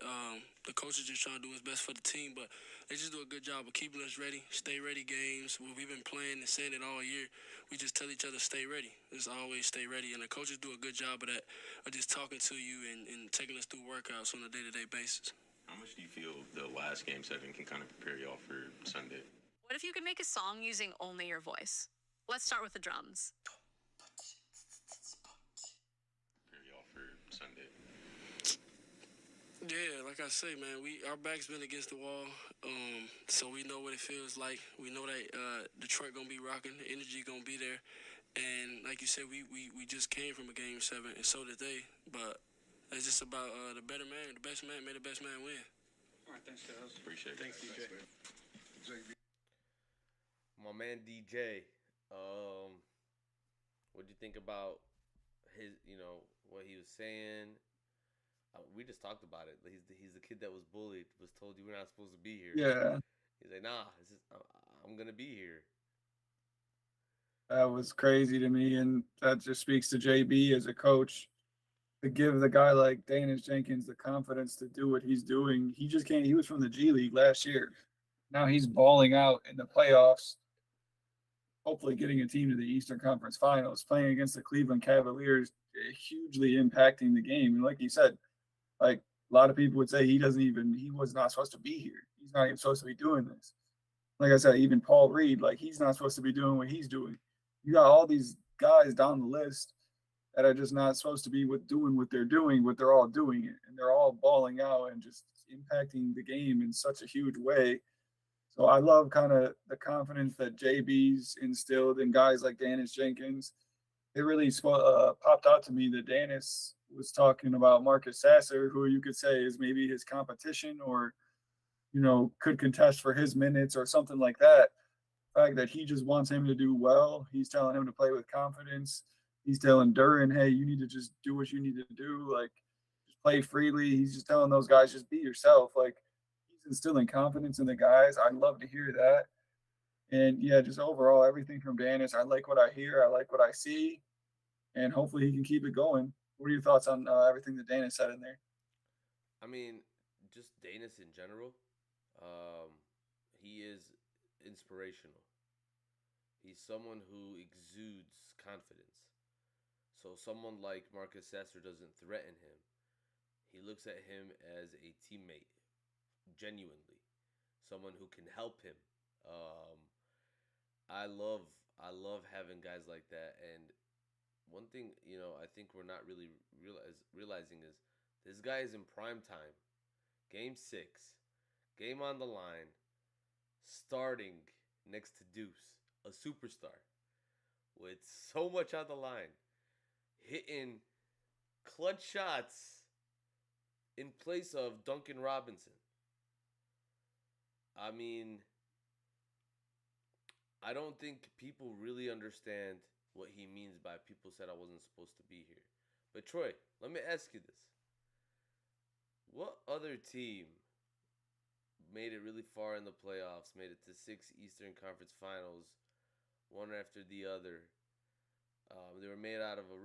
the coaches just trying to do what's best for the team. But they just do a good job of keeping us ready, stay ready games. Well, we've been playing and saying it all year. We just tell each other stay ready. Just always stay ready. And the coaches do a good job of that, of just talking to you and taking us through workouts on a day-to-day basis. How much do you feel the last game 7 can kind of prepare y'all for Sunday? What if you could make a song using only your voice? Let's start with the drums. Prepare y'all for Sunday. Yeah, like I say, man, our back's been against the wall, so we know what it feels like. We know that Detroit gonna be rocking, the energy gonna be there, and like you said, we just came from a game 7, and so did they. But it's just about the better man, the best man, may the best man win. All right, thanks, guys. Appreciate it. Thanks, DJ. My man DJ, what'd you think about his, what he was saying? We just talked about it. He's the kid that was bullied, was told you were not supposed to be here. Yeah. He's like, nah, I'm gonna be here. That was crazy to me, and that just speaks to JB as a coach. To give the guy like Danish Jenkins the confidence to do what he's doing. He just can't. He was from the G League last year. Now he's balling out in the playoffs, hopefully getting a team to the Eastern Conference Finals, playing against the Cleveland Cavaliers, hugely impacting the game. And like he said, like a lot of people would say he was not supposed to be here. He's not even supposed to be doing this. Like I said, even Paul Reed, like he's not supposed to be doing what he's doing. You got all these guys down the list that are just not supposed to be doing what they're doing, but they're all doing it. And they're all balling out and just impacting the game in such a huge way. So I love kind of the confidence that JB's instilled in guys like Danish Jenkins. It really popped out to me that Danish was talking about Marcus Sasser, who you could say is maybe his competition or, could contest for his minutes or something like that. The fact that he just wants him to do well. He's telling him to play with confidence. He's telling Duran, hey, you need to just do what you need to do. Like, just play freely. He's just telling those guys, just be yourself. Like, he's instilling confidence in the guys. I love to hear that. And, yeah, just overall, everything from Danish. I like what I hear. I like what I see. And hopefully he can keep it going. What are your thoughts on everything that Danish said in there? I mean, just Danish in general. He is inspirational. He's someone who exudes confidence. So someone like Marcus Sasser doesn't threaten him. He looks at him as a teammate, genuinely. Someone who can help him. I love having guys like that. And one thing, I think we're not really realizing is this guy is in prime time. Game 6. Game on the line. Starting next to Deuce, a superstar. With so much on the line. Hitting clutch shots in place of Duncan Robinson. I mean, I don't think people really understand what he means by people said I wasn't supposed to be here. But Troy, let me ask you this. What other team made it really far in the playoffs, made it to 6 Eastern Conference Finals, one after the other? They were made out of a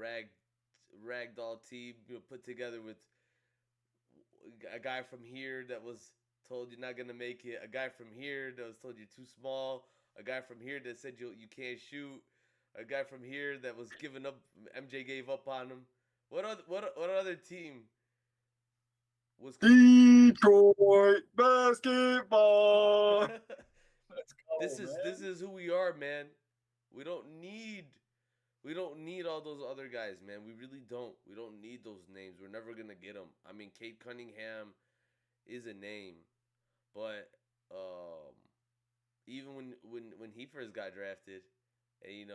ragdoll team, put together with a guy from here that was told you're not gonna make it, a guy from here that was told you're too small, a guy from here that said you can't shoot, a guy from here that was giving up. MJ gave up on him. What other team was Detroit basketball? Let's go, This is who we are, man. We don't need all those other guys, man. We really don't. We don't need those names. We're never gonna get them. I mean, Cade Cunningham is a name, but even when he first got drafted, and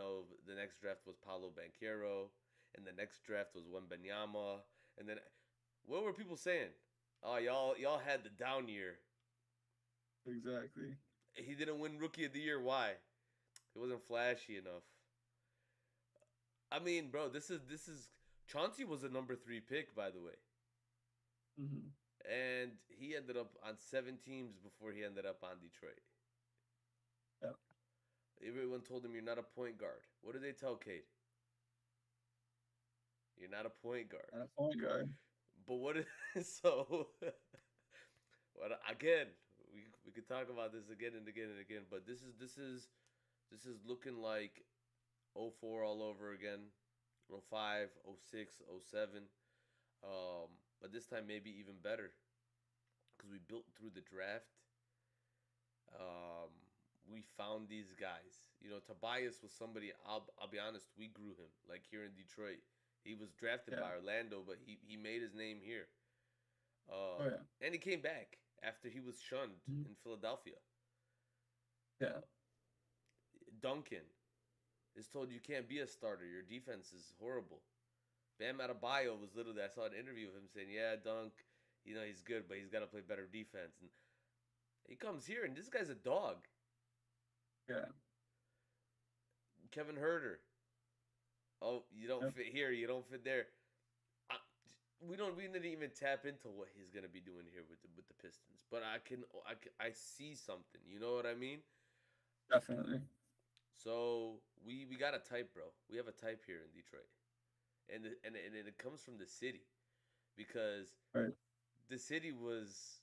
the next draft was Paolo Banchero, and the next draft was Wembanyama, and then what were people saying? Oh, y'all had the down year. Exactly. He didn't win Rookie of the Year. Why? It wasn't flashy enough. I mean, bro, this is Chauncey was a number 3 pick, by the way. Mm-hmm. And he ended up on 7 teams before he ended up on Detroit. Yep. Everyone told him you're not a point guard. What did they tell Cade? You're not a point guard. Not a point guard. But what is so? What again? We could talk about this again and again and again. But this is looking like 04 all over again, 05, 06, 07. But this time maybe even better because we built through the draft. We found these guys. You know, Tobias was somebody. I'll be honest. We grew him like here in Detroit. He was drafted by Orlando, but he made his name here. And he came back after he was shunned in Philadelphia. Yeah. Duncan is told you can't be a starter. Your defense is horrible. Bam Adebayo was literally, I saw an interview of him saying, yeah, Dunk, you know, he's good, but he's got to play better defense. And he comes here, and this guy's a dog. Yeah. Kevin Herter. Oh, you don't fit here. You don't fit there. We didn't even tap into what he's gonna be doing here with the Pistons. But I see something. You know what I mean? Definitely. So we got a type, bro. We have a type here in Detroit, and it comes from the city, because the city was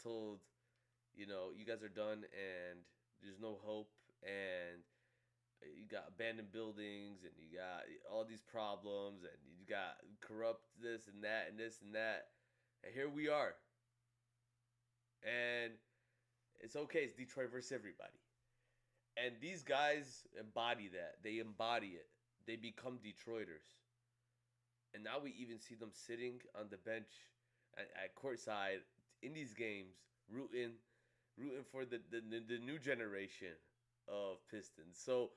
told, you know, you guys are done and there's no hope, and you got abandoned buildings, and you got all these problems, and you got corrupt this and that and this and that. And here we are. And it's okay. It's Detroit versus everybody. And these guys embody that. They embody it. They become Detroiters. And now we even see them sitting on the bench at courtside in these games, rooting for the new generation of Pistons. So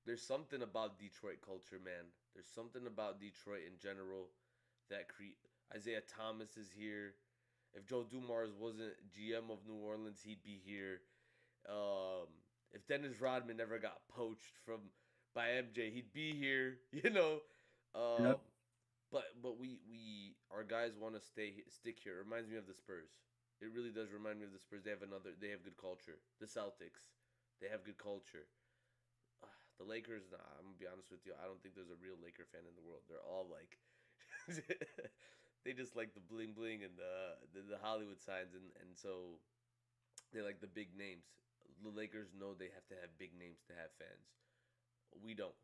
there's something about Detroit culture, man. There's something about Detroit in general that Isaiah Thomas is here. If Joe Dumars wasn't GM of New Orleans, he'd be here. If Dennis Rodman never got poached by MJ, he'd be here. You know. But we our guys want to stick here. It reminds me of the Spurs. It really does remind me of the Spurs. They have good culture. The Celtics, they have good culture. The Lakers, nah, I'm gonna be honest with you. I don't think there's a real Laker fan in the world. They're all like, they just like the bling bling and the Hollywood signs, and so they like the big names. The Lakers know they have to have big names to have fans. We don't.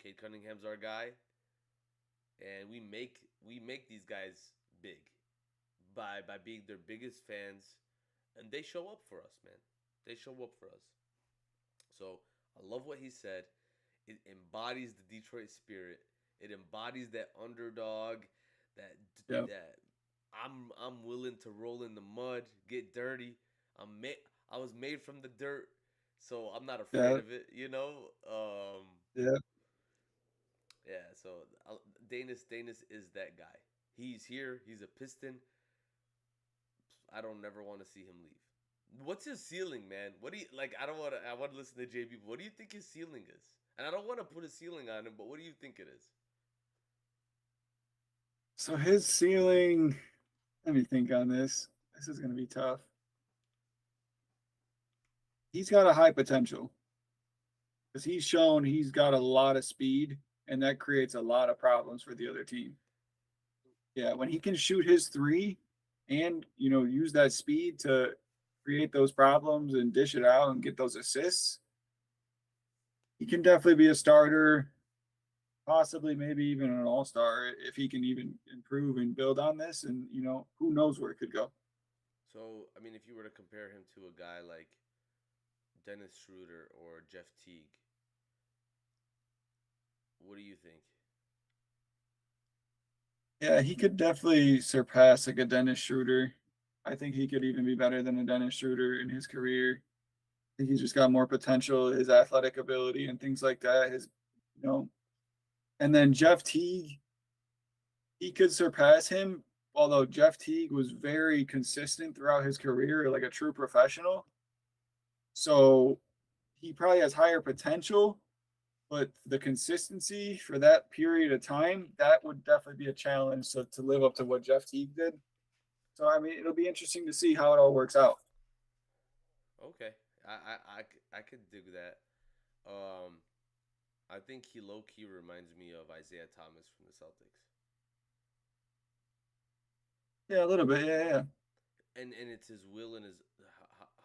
Cade Cunningham's our guy, and we make these guys big by being their biggest fans, and they show up for us, man. They show up for us. So I love what he said. It embodies the Detroit spirit. It embodies that underdog, that I'm willing to roll in the mud, get dirty. I was made from the dirt, so I'm not afraid of it. You know. Yeah. So Danish is that guy. He's here. He's a Piston. I don't never want to see him leave. What's his ceiling, man? What do you like? I want to listen to JB. But what do you think his ceiling is? And I don't want to put a ceiling on him, but what do you think it is? So his ceiling, let me think on this. This is going to be tough. He's got a high potential because he's shown he's got a lot of speed, and that creates a lot of problems for the other team. Yeah, when he can shoot his three and, you know, use that speed to create those problems and dish it out and get those assists, he can definitely be a starter, possibly maybe even an all-star if he can even improve and build on this. And, you know, who knows where it could go. So, I mean, if you were to compare him to a guy like Dennis Schroeder or Jeff Teague, what do you think? Yeah, he could definitely surpass like a Dennis Schroeder. I think he could even be better than a Dennis Schroeder in his career. I think he's just got more potential, his athletic ability and things like that. His you know. And then Jeff Teague, he could surpass him, although Jeff Teague was very consistent throughout his career, like a true professional. So he probably has higher potential, but the consistency for that period of time, that would definitely be a challenge to live up to what Jeff Teague did. So, I mean, it'll be interesting to see how it all works out. Okay, I could dig that. I think he low key reminds me of Isaiah Thomas from the Celtics. Yeah, a little bit. Yeah. And it's his will and his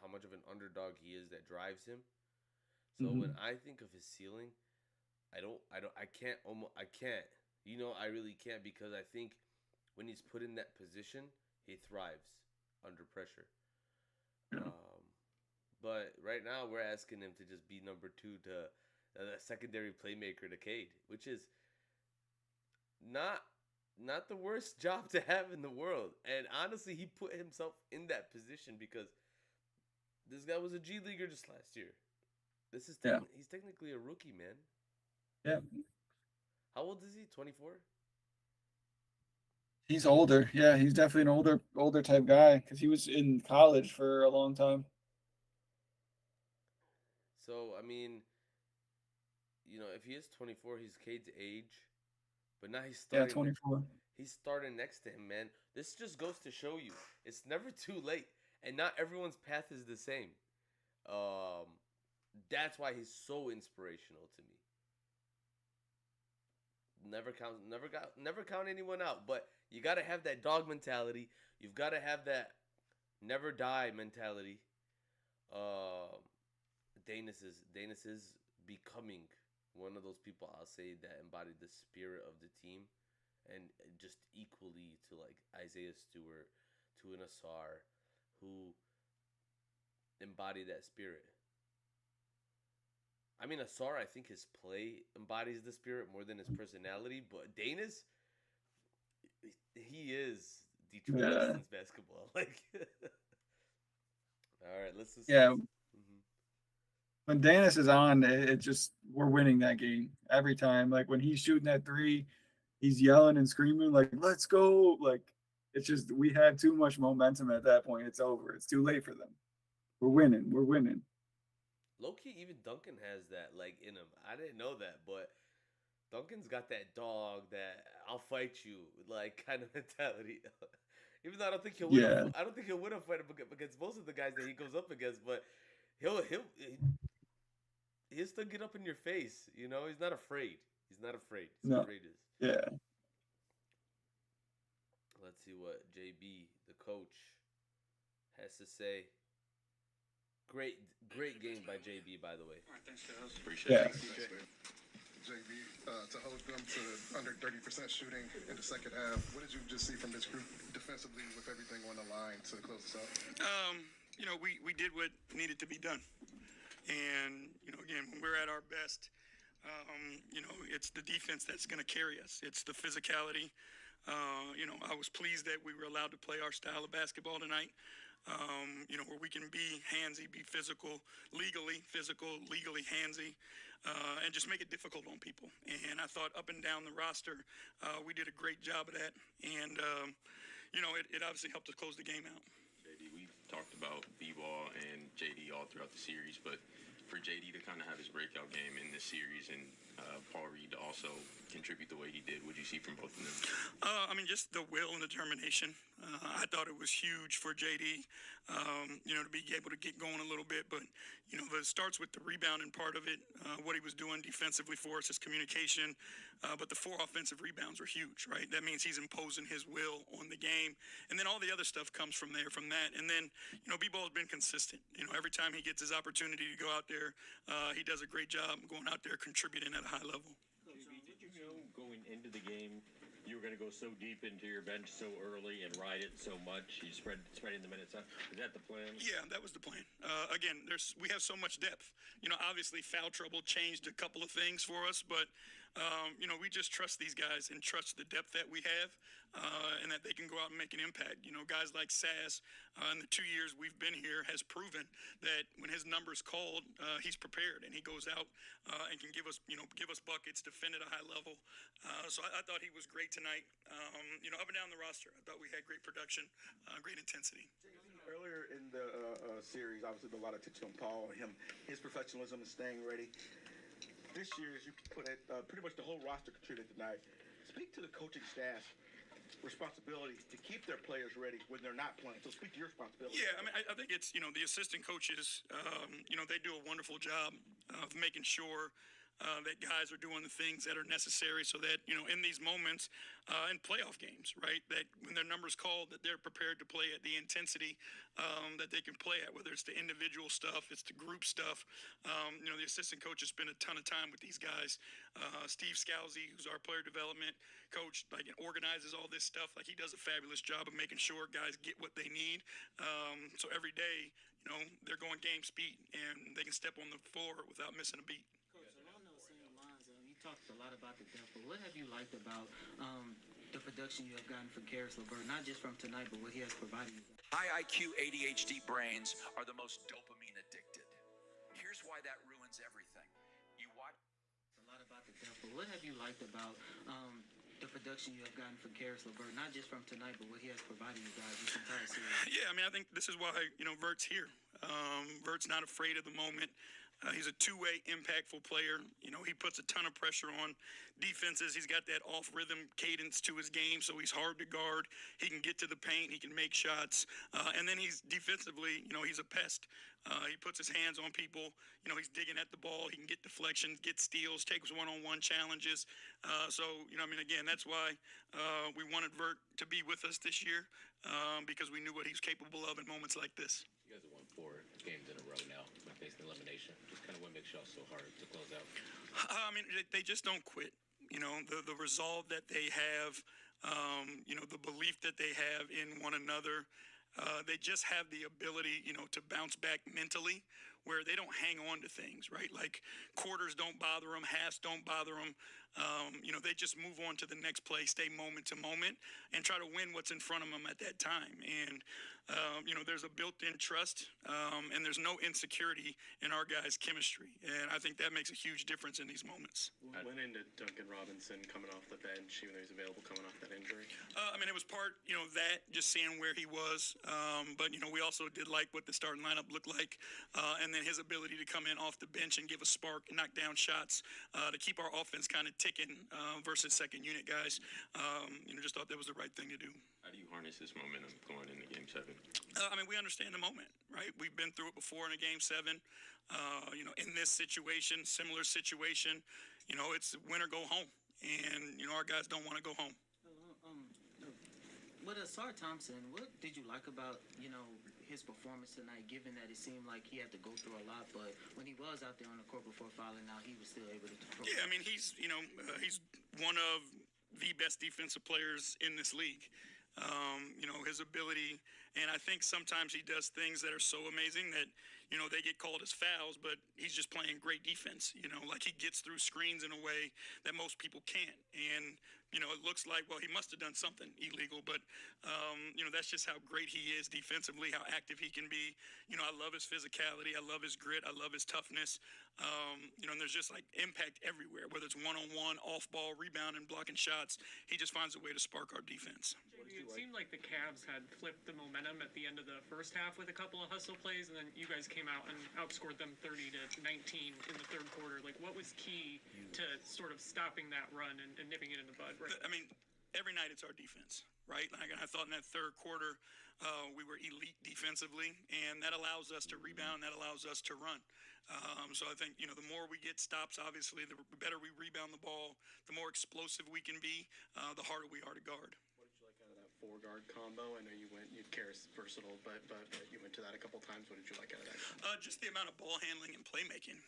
how much of an underdog he is that drives him. So Mm-hmm. when I think of his ceiling, I can't. You know, I really can't because I think when he's put in that position, he thrives under pressure. But right now we're asking him to just be number 2 to a secondary playmaker to Cade, which is not the worst job to have in the world. And honestly, he put himself in that position because this guy was a G leaguer just last year. He's technically a rookie, man. Yeah. How old is he? 24? He's older. Yeah, he's definitely an older type guy because he was in college for a long time. So, I mean, you know, if he is 24, he's Cade's age. But now he's starting. Yeah, 24. He's starting next to him, man. This just goes to show you it's never too late, and not everyone's path is the same. That's why he's so inspirational to me. Never count anyone out, but you got to have that dog mentality. You've got to have that never die mentality. Danish is becoming one of those people, I'll say, that embodied the spirit of the team, and just equally to like Isaiah Stewart, to an Ausar, who embody that spirit. I mean, Ausar, I think his play embodies the spirit more than his personality, but Danish, he is Detroit Pistons basketball. Like, all right, let's just. Yeah. Mm-hmm. When Danish is on, it just we're winning that game every time. Like when he's shooting that 3, he's yelling and screaming like "Let's go!" Like it's just we had too much momentum at that point. It's over. It's too late for them. We're winning. Low-key, even Duncan has that, like, in him. I didn't know that, but Duncan's got that dog, that I'll fight you, like, kind of mentality. Even though I don't think he'll win. Yeah. I don't think he'll win a fight against most of the guys that he goes up against, but he'll still get up in your face. You know, he's not afraid. He's No. courageous. Yeah. Let's see what JB, the coach, has to say. Great game by JB, by the way. All right, thanks, guys. Appreciate it. JB, to hold them to under 30% shooting in the second half, what did you just see from this group defensively with everything on the line to close this out? You know, we did what needed to be done. And, you know, again, when we're at our best, you know, it's the defense that's going to carry us. It's the physicality. You know, I was pleased that we were allowed to play our style of basketball tonight. You know, where we can be handsy, be physical, legally handsy, and just make it difficult on people. And I thought up and down the roster, we did a great job of that. And, you know, it obviously helped us close the game out. JD, we've talked about B-Ball and JD all throughout the series, but for JD to kind of have his breakout game in this series and Paul Reed to also contribute the way he did, what did you see from both of them? I mean, just the will and determination. I thought it was huge for JD, you know, to be able to get going a little bit. But, you know, it starts with the rebounding part of it, what he was doing defensively for us, his communication. But the 4 offensive rebounds were huge, right? That means he's imposing his will on the game. And then all the other stuff comes from there, from that. And then, you know, B-Ball's been consistent. You know, every time he gets his opportunity to go out there, he does a great job going out there contributing at a high level. Did you know going into the game you were going to go so deep into your bench so early and ride it so much? You spreading the minutes out. Is that the plan? Yeah, that was the plan. Again, we have so much depth. You know, obviously foul trouble changed a couple of things for us, but we just trust these guys and trust the depth that we have, and that they can go out and make an impact. Guys like Sass, in the 2 years we've been here, has proven that when his number's called, he's prepared and he goes out and can give us buckets, defend at a high level. So I thought he was great tonight. Up and down the roster, I thought we had great production, great intensity. Earlier in the series, obviously, a lot of attention on Paul and his professionalism and staying ready. This year, as you put it, pretty much the whole roster contributed tonight. Speak to the coaching staff responsibility to keep their players ready when they're not playing. So speak to your responsibility. Yeah, I think it's, the assistant coaches, they do a wonderful job of making sure that guys are doing the things that are necessary so that, in these moments, in playoff games, right, that when their number's called, that they're prepared to play at the intensity that they can play at, whether it's the individual stuff, it's the group stuff. The assistant coaches spend a ton of time with these guys. Steve Scalzi, who's our player development coach, organizes all this stuff. He does a fabulous job of making sure guys get what they need. So every day, they're going game speed and they can step on the floor without missing a beat. You talked a lot about the depth, but what have you liked about the production you have gotten from Karis LeVert, not just from tonight, but what he has provided you? High IQ ADHD brains are the most dopamine addicted. Here's why that ruins everything. You watch a lot about the depth, but what have you liked about the production you have gotten from Karis LeVert, not just from tonight, but what he has provided you guys this entire series? Yeah, I think this is why, Vert's here. Vert's not afraid of the moment. He's a two-way impactful player. He puts a ton of pressure on defenses. He's got that off-rhythm cadence to his game, so he's hard to guard. He can get to the paint. He can make shots. And then he's defensively, he's a pest. He puts his hands on people. He's digging at the ball. He can get deflections, get steals, takes one-on-one challenges. Again, that's why we wanted Vert to be with us this year, because we knew what he's capable of in moments like this. You guys have won 4 games in a row now, facing elimination. Just kind of what makes y'all so hard to close out? They just don't quit. The resolve that they have, the belief that they have in one another. They just have the ability, to bounce back mentally, where they don't hang on to things, right? Like quarters don't bother them, halves don't bother them. They just move on to the next play, stay moment to moment, and try to win what's in front of them at that time. And there's a built-in trust, and there's no insecurity in our guys' chemistry. And I think that makes a huge difference in these moments. What went into Duncan Robinson coming off the bench, even though he's available coming off that injury? It was part, that, just seeing where he was. But we also did like what the starting lineup looked like. And then his ability to come in off the bench and give a spark, knock down shots, to keep our offense kind of ticking versus second unit guys. Just thought that was the right thing to do. How do you harness this momentum going into Game 7? We understand the moment, right? We've been through it before in a Game 7. In this situation, similar situation, it's win or go home. And, our guys don't want to go home. With Ausar Thompson, what did you like about, his performance tonight, given that it seemed like he had to go through a lot, but when he was out there on the court before fouling out, he was still able to perform? Yeah, he's, he's one of the best defensive players in this league. His ability, and I think sometimes he does things that are so amazing that, they get called as fouls, but he's just playing great defense. Like he gets through screens in a way that most people can't. And, it looks like, well, he must have done something illegal, but, that's just how great he is defensively, how active he can be. I love his physicality. I love his grit. I love his toughness. And there's just like impact everywhere, whether it's one-on-one, off-ball, rebounding, blocking shots. He just finds a way to spark our defense. It seemed like the Cavs had flipped the momentum at the end of the first half with a couple of hustle plays, and then you guys came out and outscored them 30-19 in the third quarter. Like, what was key to sort of stopping that run and nipping it in the bud? Right? Every night it's our defense, right? Like I thought in that third quarter, we were elite defensively, and that allows us to rebound, that allows us to run. So I think, the more we get stops, obviously, the better we rebound the ball, the more explosive we can be, the harder we are to guard. What did you like out of that 4-guard combo? I know you Karis versatile, but you went to that a couple times. What did you like out of that? Just the amount of ball handling and playmaking.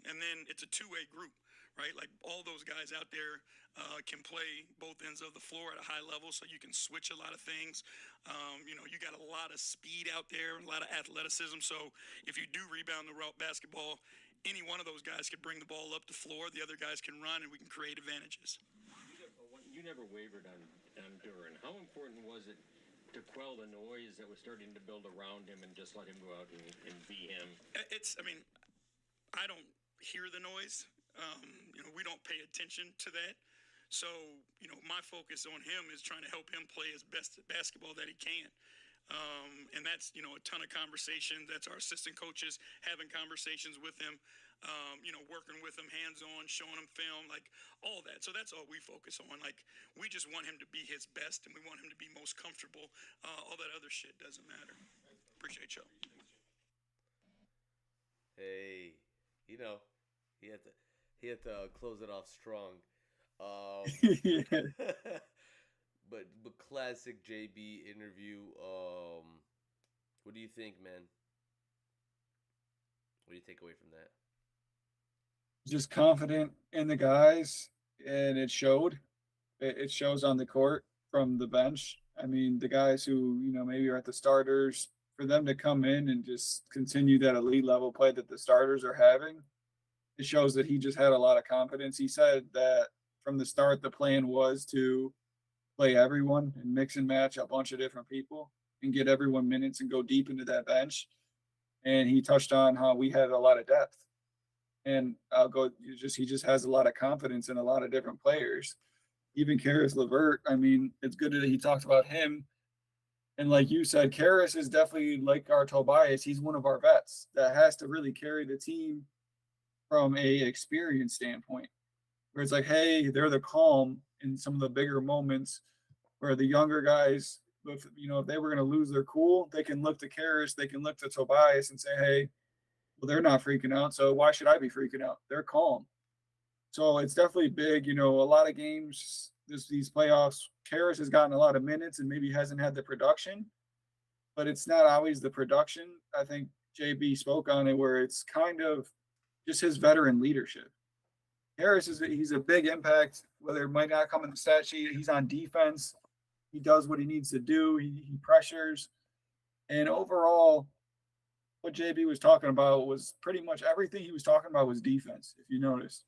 And then it's a two-way group, right? Like all those guys out there can play both ends of the floor at a high level, so you can switch a lot of things. You got a lot of speed out there, a lot of athleticism. So if you do rebound the basketball any one of those guys could bring the ball up the floor. The other guys can run, and we can create advantages. You never wavered on Duran. How important was it to quell the noise that was starting to build around him and just let him go out and be him? I don't hear the noise. We don't pay attention to that. So, my focus on him is trying to help him play his best basketball that he can. And that's, a ton of conversation. That's our assistant coaches having conversations with him, working with him hands-on, showing him film, like all that. So that's all we focus on. Like, we just want him to be his best, and we want him to be most comfortable. All that other shit doesn't matter. Appreciate y'all. Hey, he had to close it off strong. But classic JB interview. What do you think, man? What do you take away from that? Just confident in the guys, and it showed. It shows on the court from the bench. I mean, the guys who, maybe are at the starters, for them to come in and just continue that elite level play that the starters are having, it shows that he just had a lot of confidence. He said that from the start, the plan was to play everyone and mix and match a bunch of different people and get everyone minutes and go deep into that bench. And he touched on how we had a lot of depth. And he just has a lot of confidence in a lot of different players. Even Karis LeVert, it's good that he talked about him. And like you said, Karis is definitely like our Tobias. He's one of our vets that has to really carry the team from a experience standpoint, where it's like, hey, they're the calm in some of the bigger moments where the younger guys, if they were going to lose their cool, they can look to Karis, they can look to Tobias and say, hey, well, they're not freaking out, so why should I be freaking out? They're calm. So it's definitely big. A lot of games, these playoffs, Karis has gotten a lot of minutes and maybe hasn't had the production, but it's not always the production. I think JB spoke on it, where it's kind of just his veteran leadership. Harris he's a big impact, whether it might not come in the stat sheet. He's on defense. He does what he needs to do. He pressures. And overall, what JB was talking about was pretty much everything he was talking about was defense, if you noticed.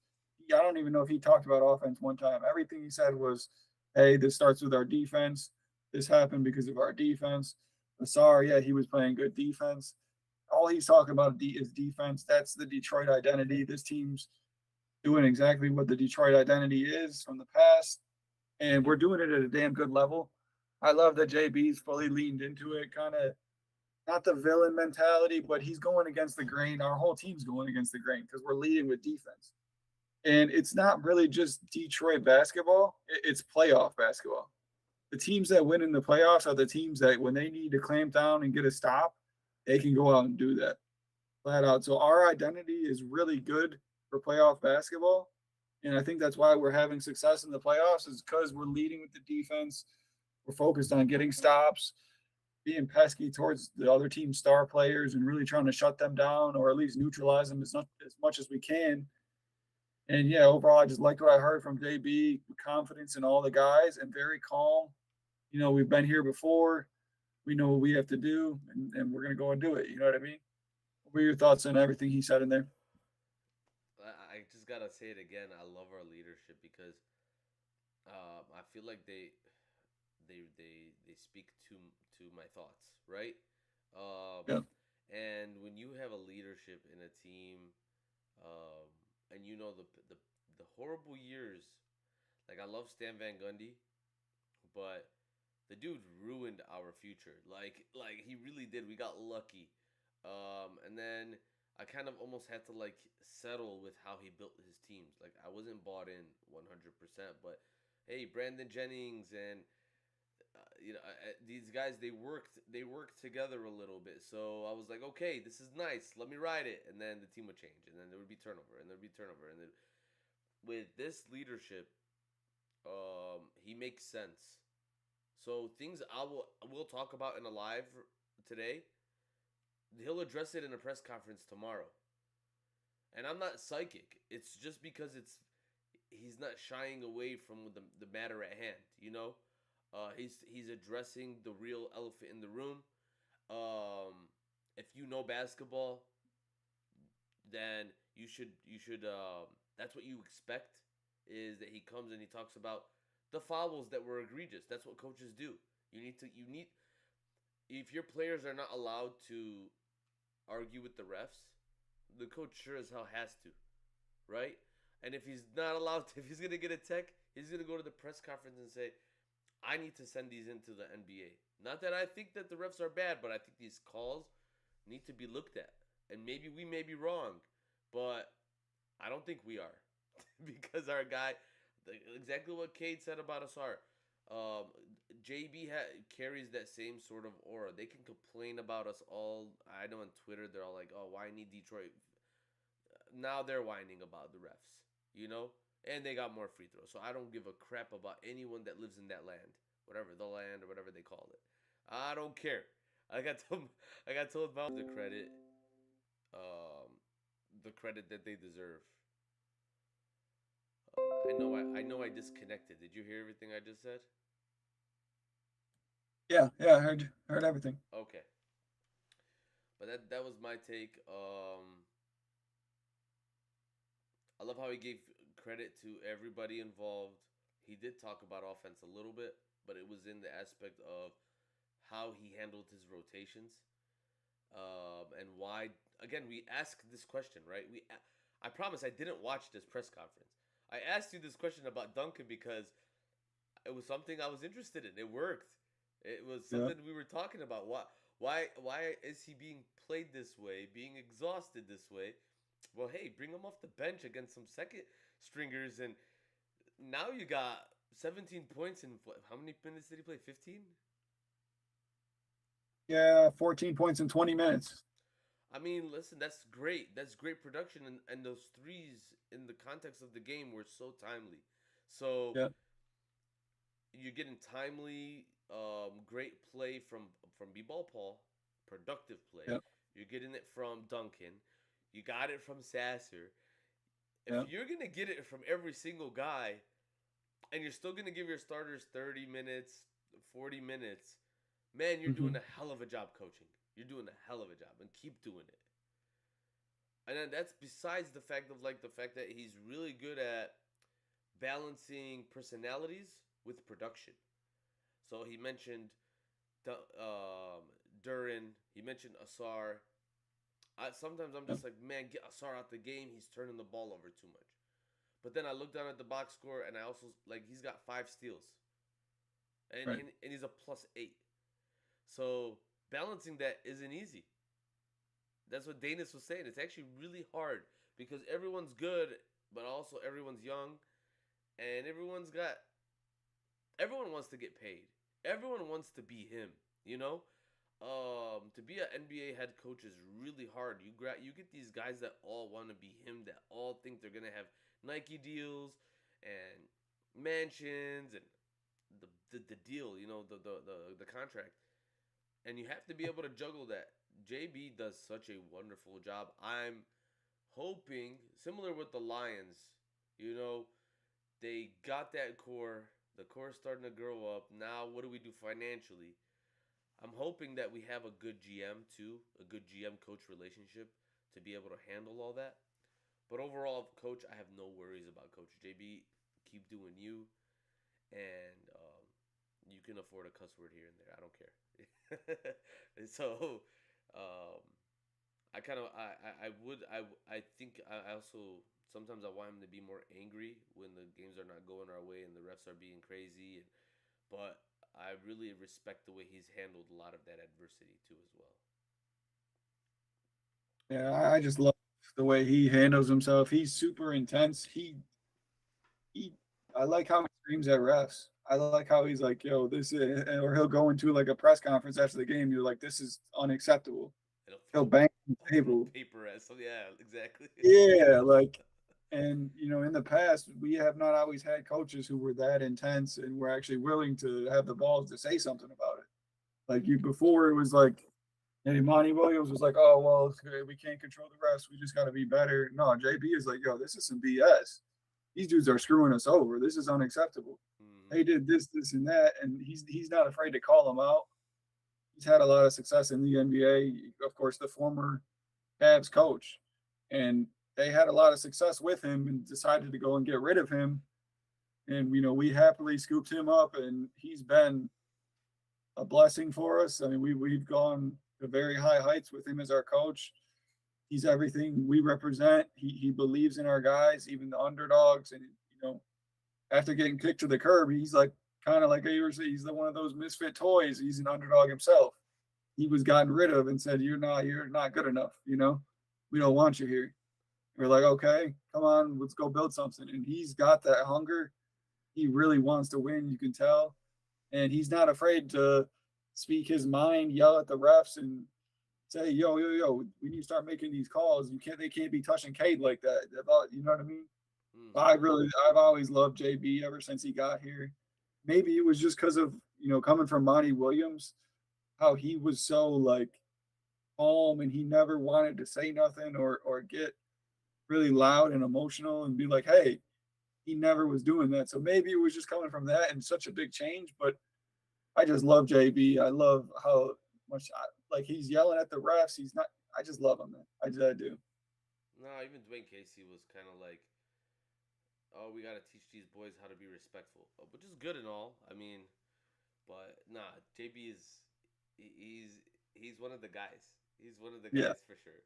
I don't even know if he talked about offense one time. Everything he said was, hey, this starts with our defense. This happened because of our defense. Ausar, yeah, he was playing good defense. All he's talking about is defense. That's the Detroit identity. This team's doing exactly what the Detroit identity is from the past, and we're doing it at a damn good level. I love that JB's fully leaned into it, kind of not the villain mentality, but he's going against the grain. Our whole team's going against the grain because we're leading with defense. And it's not really just Detroit basketball, it's playoff basketball. The teams that win in the playoffs are the teams that when they need to clamp down and get a stop, they can go out and do that flat out. So our identity is really good for playoff basketball. And I think that's why we're having success in the playoffs, is because we're leading with the defense. We're focused on getting stops, being pesky towards the other team's star players and really trying to shut them down or at least neutralize them as much as we can. And yeah, overall, I just liked what I heard from JB, confidence in all the guys and very calm. We've been here before. We know what we have to do, and we're going to go and do it. You know what I mean? What were your thoughts on everything he said in there? I just got to say it again. I love our leadership because I feel like they speak to my thoughts, right? Yeah. And when you have a leadership in a team, and the horrible years, like I love Stan Van Gundy, but the dude ruined our future. Like he really did. We got lucky, and then I kind of almost had to settle with how he built his teams. Like I wasn't bought in 100%, but hey, Brandon Jennings and these guys, they worked together a little bit. So I was like, okay, this is nice. Let me ride it. And then the team would change, and then there would be turnover, and then with this leadership, he makes sense. So things we'll talk about in a live today, he'll address it in a press conference tomorrow. And I'm not psychic. It's just because he's not shying away from the matter at hand, He's addressing the real elephant in the room. If you know basketball, then you should that's what you expect, is that he comes and he talks about the fouls that were egregious. That's what coaches do. You need if your players are not allowed to argue with the refs, the coach sure as hell has to, right? And if he's not allowed to, if he's gonna get a tech, he's gonna go to the press conference and say, I need to send these into the NBA. Not that I think that the refs are bad, but I think these calls need to be looked at. And maybe we may be wrong, but I don't think we are. Because our guy, exactly what Cade said about Ausar, JB carries that same sort of aura. They can complain about us all. I know on Twitter they're all like, oh, why need Detroit? Now they're whining about the refs, you know? And they got more free throws. So I don't give a crap about anyone that lives in that land. Whatever, the land or whatever they call it. I don't care. I got told about the credit that they deserve. I know I disconnected. Did you hear everything I just said? Yeah, I heard everything. Okay. But that was my take. I love how he gave credit to everybody involved. He did talk about offense a little bit, but it was in the aspect of how he handled his rotations, and why. Again, we asked this question, right? I promise I didn't watch this press conference. I asked you this question about Duncan because it was something I was interested in. It worked. It was something we were talking about. Why is he being played this way, being exhausted this way? Well, hey, bring him off the bench against some second stringers, and now you got 17 points in how many minutes did he play? 15? Yeah, 14 points in 20 minutes. I mean, listen, that's great. That's great production, and those threes in the context of the game were so timely. So you're getting timely, great play from B-Ball Paul, productive play. Yep. You're getting it from Duncan. You got it from Sasser. If you're going to get it from every single guy, and you're still going to give your starters 30 minutes, 40 minutes, man, you're doing a hell of a job coaching. You're doing a hell of a job, and keep doing it. And then that's besides the fact that he's really good at balancing personalities with production. So he mentioned Duran. He mentioned Ausar. Sometimes I'm just like, man, get Ausar out the game. He's turning the ball over too much. But then I look down at the box score, and I also, he's got 5 steals. And he's a +8. So balancing that isn't easy. That's what Danish was saying. It's actually really hard because everyone's good, but also everyone's young, and everyone wants to get paid. Everyone wants to be him, you know? To be an NBA head coach is really hard. You get these guys that all want to be him, that all think they're gonna have Nike deals and mansions and the deal, you know, the contract, and you have to be able to juggle that. JB does such a wonderful job. I'm hoping, similar with the Lions, you know, they got that core. The core's starting to grow up. Now, what do we do financially? I'm hoping that we have a good GM, too, a good GM-coach relationship to be able to handle all that. But overall, Coach, I have no worries about Coach JB. Keep doing you, and you can afford a cuss word here and there. I don't care. So, I think I also sometimes I want him to be more angry when the games are not going our way and the refs are being crazy. But I really respect the way he's handled a lot of that adversity too as well. Yeah, I just love the way he handles himself. He's super intense. I like how he screams at refs. I like how he's like, yo, this is, or he'll go into like a press conference after the game. You're like, this is unacceptable. He'll bang the table. Paper ass. Yeah, exactly. Yeah, and you know, in the past, we have not always had coaches who were that intense and were actually willing to have the balls to say something about it. Before it was like, hey, Monty Williams was like, oh, well, we can't control the refs. We just got to be better. No, JB is like, yo, this is some BS. These dudes are screwing us over. This is unacceptable. They did this, and that, and he's not afraid to call them out. He's had a lot of success in the NBA. Of course, the former Cavs coach, and they had a lot of success with him and decided to go and get rid of him. And, we happily scooped him up, and he's been a blessing for us. I mean, we've gone to very high heights with him as our coach. He's everything we represent. He believes in our guys, even the underdogs. And, after getting kicked to the curb, he's like, kind of like he's one of those misfit toys. He's an underdog himself. He was gotten rid of and said, you're not good enough. We don't want you here. We're like, okay, come on, let's go build something. And he's got that hunger. He really wants to win, you can tell. And he's not afraid to speak his mind, yell at the refs, and say, yo, we need to start making these calls. They can't be touching Cade like that. You know what I mean? I've always loved JB ever since he got here. Maybe it was just because of, coming from Monty Williams, how he was so like calm and he never wanted to say nothing or get really loud and emotional and be like, hey, he never was doing that. So maybe it was just coming from that and such a big change. But I just love JB. I love how much he's yelling at the refs. I just love him, man. I do. No, even Dwayne Casey was kind of like, oh, we got to teach these boys how to be respectful, which is good and all. I mean, but JB he's one of the guys. He's one of the guys for sure.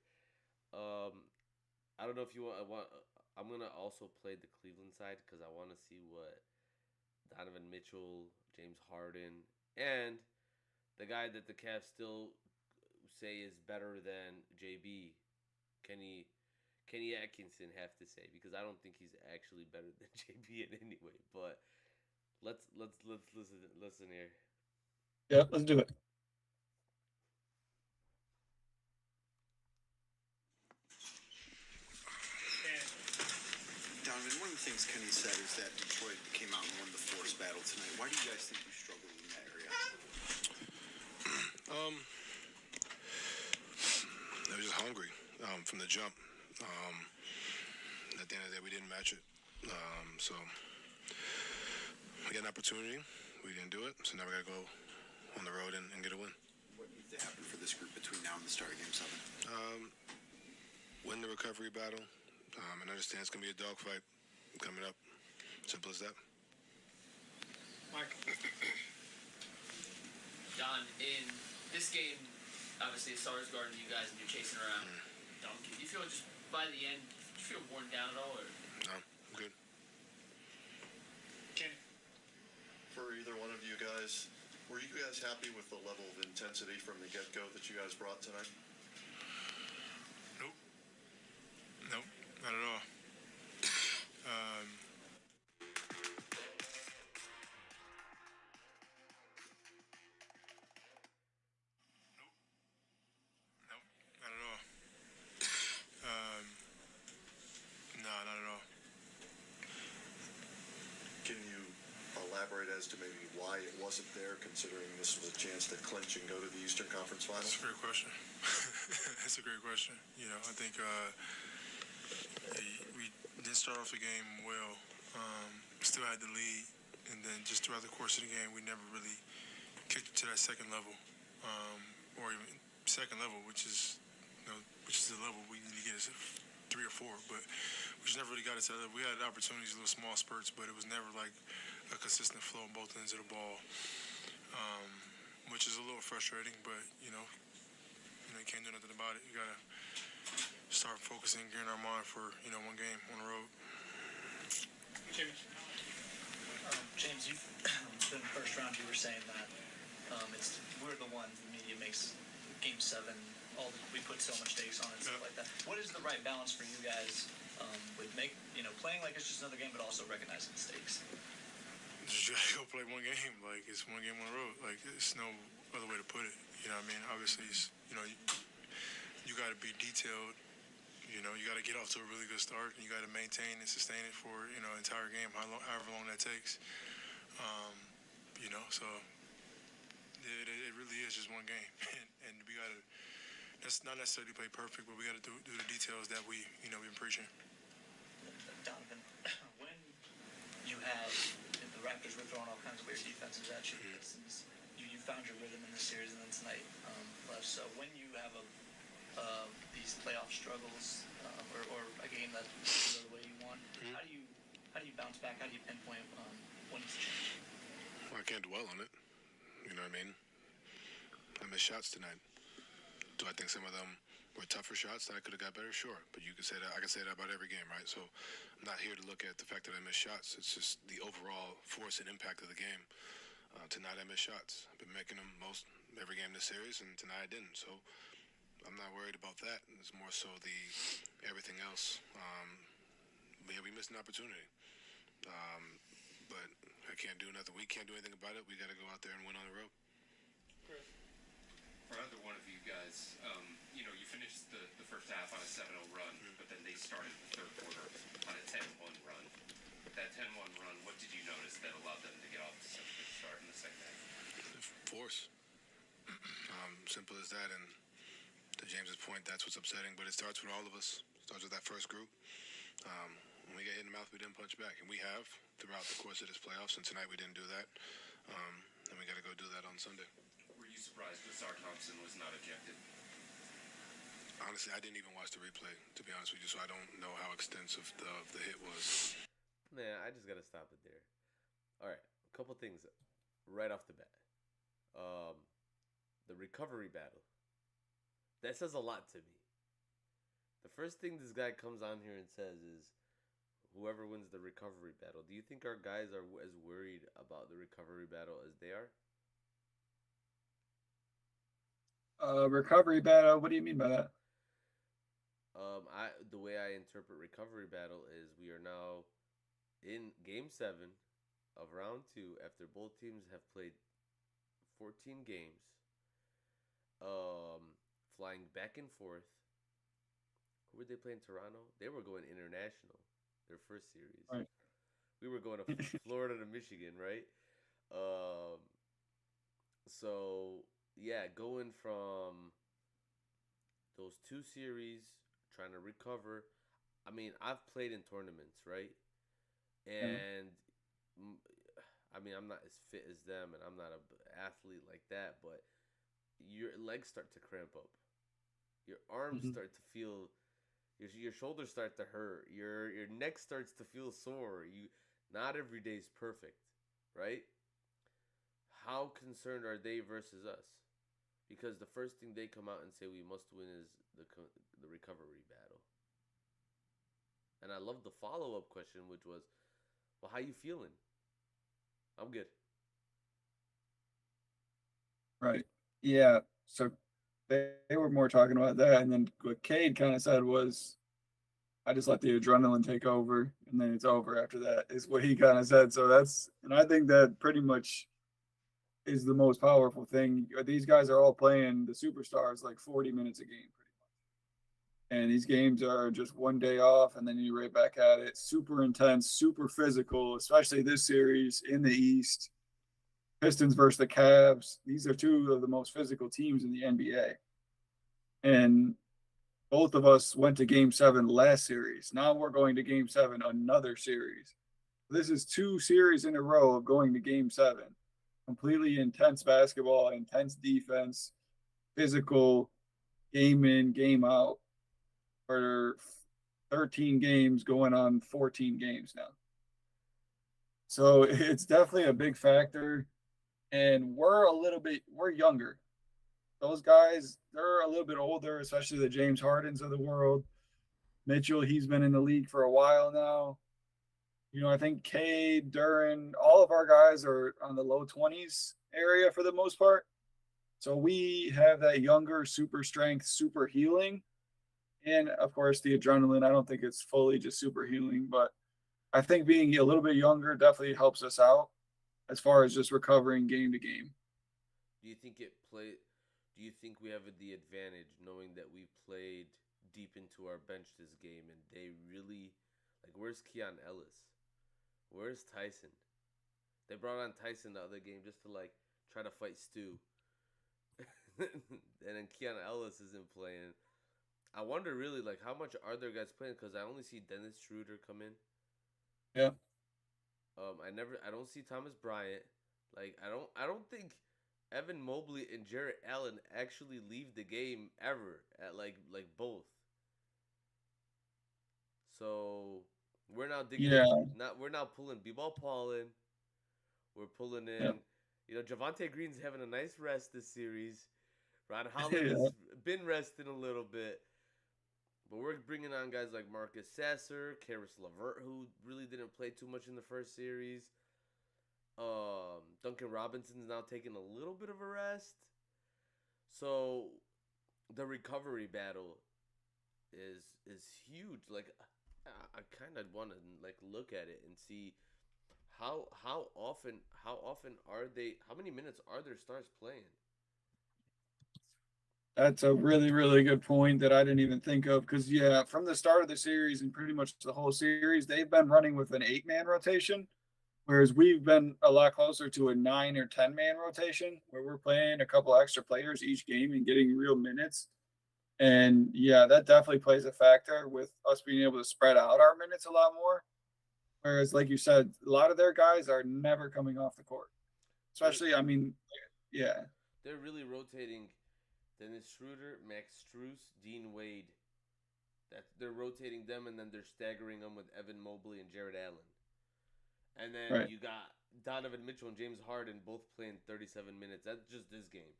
I don't know if you want. I'm gonna also play the Cleveland side because I want to see what Donovan Mitchell, James Harden, and the guy that the Cavs still say is better than JB, Kenny Atkinson, have to say, because I don't think he's actually better than JB in any way. But let's listen here. Yeah, let's do it. Donovan, one of the things Kenny said is that Detroit came out and won the force battle tonight. Why do you guys think you struggled in that area? They were just hungry from the jump. At the end of the day, we didn't match it. So we got an opportunity. We didn't do it. So now we got to go on the road and get a win. What needs to happen for this group between now and the start of Game 7? Win the recovery battle. And understand it's going to be a dogfight coming up. Simple as that. Mark. Don, in this game, obviously, Stars guarding you guys and you're chasing around. Do you feel just by the end, do you feel worn down at all? Or? No, I'm good. Kenny. For either one of you guys, were you guys happy with the level of intensity from the get-go that you guys brought tonight? Nope, not at all. Not at all. Can you elaborate as to maybe why it wasn't there, considering this was a chance to clinch and go to the Eastern Conference Finals? That's a great question. That's a great question. I think we didn't start off the game well. Still had the lead, and then just throughout the course of the game, we never really kicked it to that second level, or even second level, which is the level we need to get is 3 or 4, but we just never really got it to that level. We had opportunities, little small spurts, but it was never like a consistent flow on both ends of the ball, which is a little frustrating, but you can't do nothing about it. You gotta start focusing, gearing our mind for one game on the road. Jimmy. James, you've been first round. You were saying that we're the ones the media makes Game 7. We put so much stakes on it and stuff like that. What is the right balance for you guys with playing like it's just another game, but also recognizing the stakes? Just gotta go play one game. Like it's one game on the road. Like there's no other way to put it. You know what I mean? Obviously, you got to be detailed. You got to get off to a really good start, and you got to maintain and sustain it for entire game, however long that takes. So it really is just one game, and we got to. That's not necessarily play perfect, but we got to do the details that we've been preaching. Donovan, when you had the Raptors were throwing all kinds of weird defenses at you, you found your rhythm in this series, and then tonight less so. When you have a these playoff struggles, or a game that didn't go the way you want. Mm-hmm. How do you bounce back? How do you pinpoint when it's changed? Well, I can't dwell on it. You know what I mean? I missed shots tonight. Do I think some of them were tougher shots that I could have got better? Sure. But you could say that. I can say that about every game, right? So I'm not here to look at the fact that I missed shots. It's just the overall force and impact of the game. Tonight I missed shots. I've been making them most every game this series, and tonight I didn't. So I'm not worried about that. It's more so the everything else. Yeah, we missed an opportunity. But I can't do nothing. We can't do anything about it. We got to go out there and win on the road. For either one of you guys, you finished the first half on a 7-0 run, but then they started the third quarter on a 10-1 run. That 10-1 run, what did you notice that allowed them to get off to such a good start in the second half? Force. Simple as that. And to James's point, that's what's upsetting. But it starts with all of us. It starts with that first group. When we get hit in the mouth, we didn't punch back. And we have throughout the course of this playoffs. And tonight we didn't do that. And we got to go do that on Sunday. Were you surprised Ausar Thompson was not ejected? Honestly, I didn't even watch the replay, to be honest with you, so I don't know how extensive the hit was. Man, I just got to stop it there. All right, a couple things right off the bat. The recovery battle. That says a lot to me. The first thing this guy comes on here and says is, whoever wins the recovery battle. Do you think our guys are as worried about the recovery battle as they are? Recovery battle. What do you mean by that? The way I interpret recovery battle is we are now in Game 7 of Round 2 after both teams have played 14 games, flying back and forth. Who were they playing? Toronto? They were going international, their first series. Right. We were going to Florida to Michigan, right? So, yeah, going from those two series, trying to recover. I mean, I've played in tournaments, right? And I mean, I'm not as fit as them, and I'm not an athlete like that, but your legs start to cramp up. Your arms start to feel, your shoulders start to hurt. Your neck starts to feel sore. Not every day is perfect, right? How concerned are they versus us? Because the first thing they come out and say we must win is the recovery battle. And I love the follow-up question, which was, well, how you feeling? I'm good. Right. Yeah. So they were more talking about that. And then what Cade kind of said was, I just let the adrenaline take over, and then it's over after that, is what he kind of said. So and I think that pretty much is the most powerful thing. These guys are all playing the superstars like 40 minutes a game, pretty much. And these games are just one day off, and then you're right back at it. Super intense, super physical, especially this series in the East. Pistons versus the Cavs. These are two of the most physical teams in the NBA. And both of us went to Game 7 last series. Now we're going to Game 7, another series. This is 2 series in a row of going to Game 7. Completely intense basketball, intense defense, physical, game in, game out for 13 games going on 14 games now. So it's definitely a big factor. And we're younger. Those guys, they're a little bit older, especially the James Hardens of the world. Mitchell, he's been in the league for a while now. I think Cade, Duran, all of our guys are on the low 20s area for the most part. So we have that younger super strength, super healing. And, of course, the adrenaline. I don't think it's fully just super healing, but I think being a little bit younger definitely helps us out as far as just recovering game to game. Do you think we have the advantage knowing that we played deep into our bench this game and they really, where's Keon Ellis? Where's Tyson? They brought on Tyson the other game just to try to fight Stu. And then Keon Ellis isn't playing. I wonder really how much are their guys playing, because I only see Dennis Schroeder come in. Yeah. I don't see Thomas Bryant. I don't think Evan Mobley and Jarrett Allen actually leave the game ever at like both. So we're now digging Yeah. we're now pulling B-ball Paul in. We're pulling in, Yep. Javonte Green's having a nice rest this series. Ron Holland Yeah. has been resting a little bit. But we're bringing on guys like Marcus Sasser, Karis LeVert, who really didn't play too much in the first series. Duncan Robinson's now taking a little bit of a rest. So the recovery battle is huge. Like I kind of want to like look at it and see how often are they, how many minutes are their stars playing? That's a really, really good point that I didn't even think of. Because yeah, from the start of the series and pretty much the whole series, they've been running with an 8-man rotation, whereas we've been a lot closer to a 9 or 10-man rotation, where we're playing a couple extra players each game and getting real minutes. And yeah, that definitely plays a factor with us being able to spread out our minutes a lot more. Whereas, like you said, a lot of their guys are never coming off the court. Especially, I mean, yeah. They're really rotating Dennis Schroeder, Max Strus, Dean Wade. They're rotating them, and then they're staggering them with Evan Mobley and Jarrett Allen. And then Right. you got Donovan Mitchell and James Harden both playing 37 minutes. That's just this game.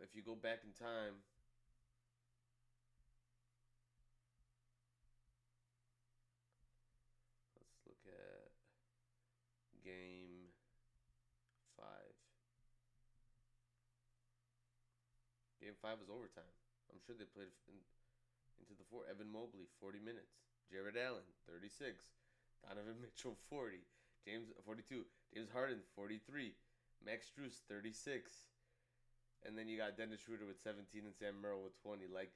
If you go back in time, let's look at game 5. Game 5 was overtime. I'm sure they played into the 4. Evan Mobley, 40 minutes. Jarrett Allen, 36. Donovan Mitchell, 40. James, 42. James Harden, 43. Max Strus, 36. And then you got Dennis Schroeder with 17 and Sam Merrill with 20. Like,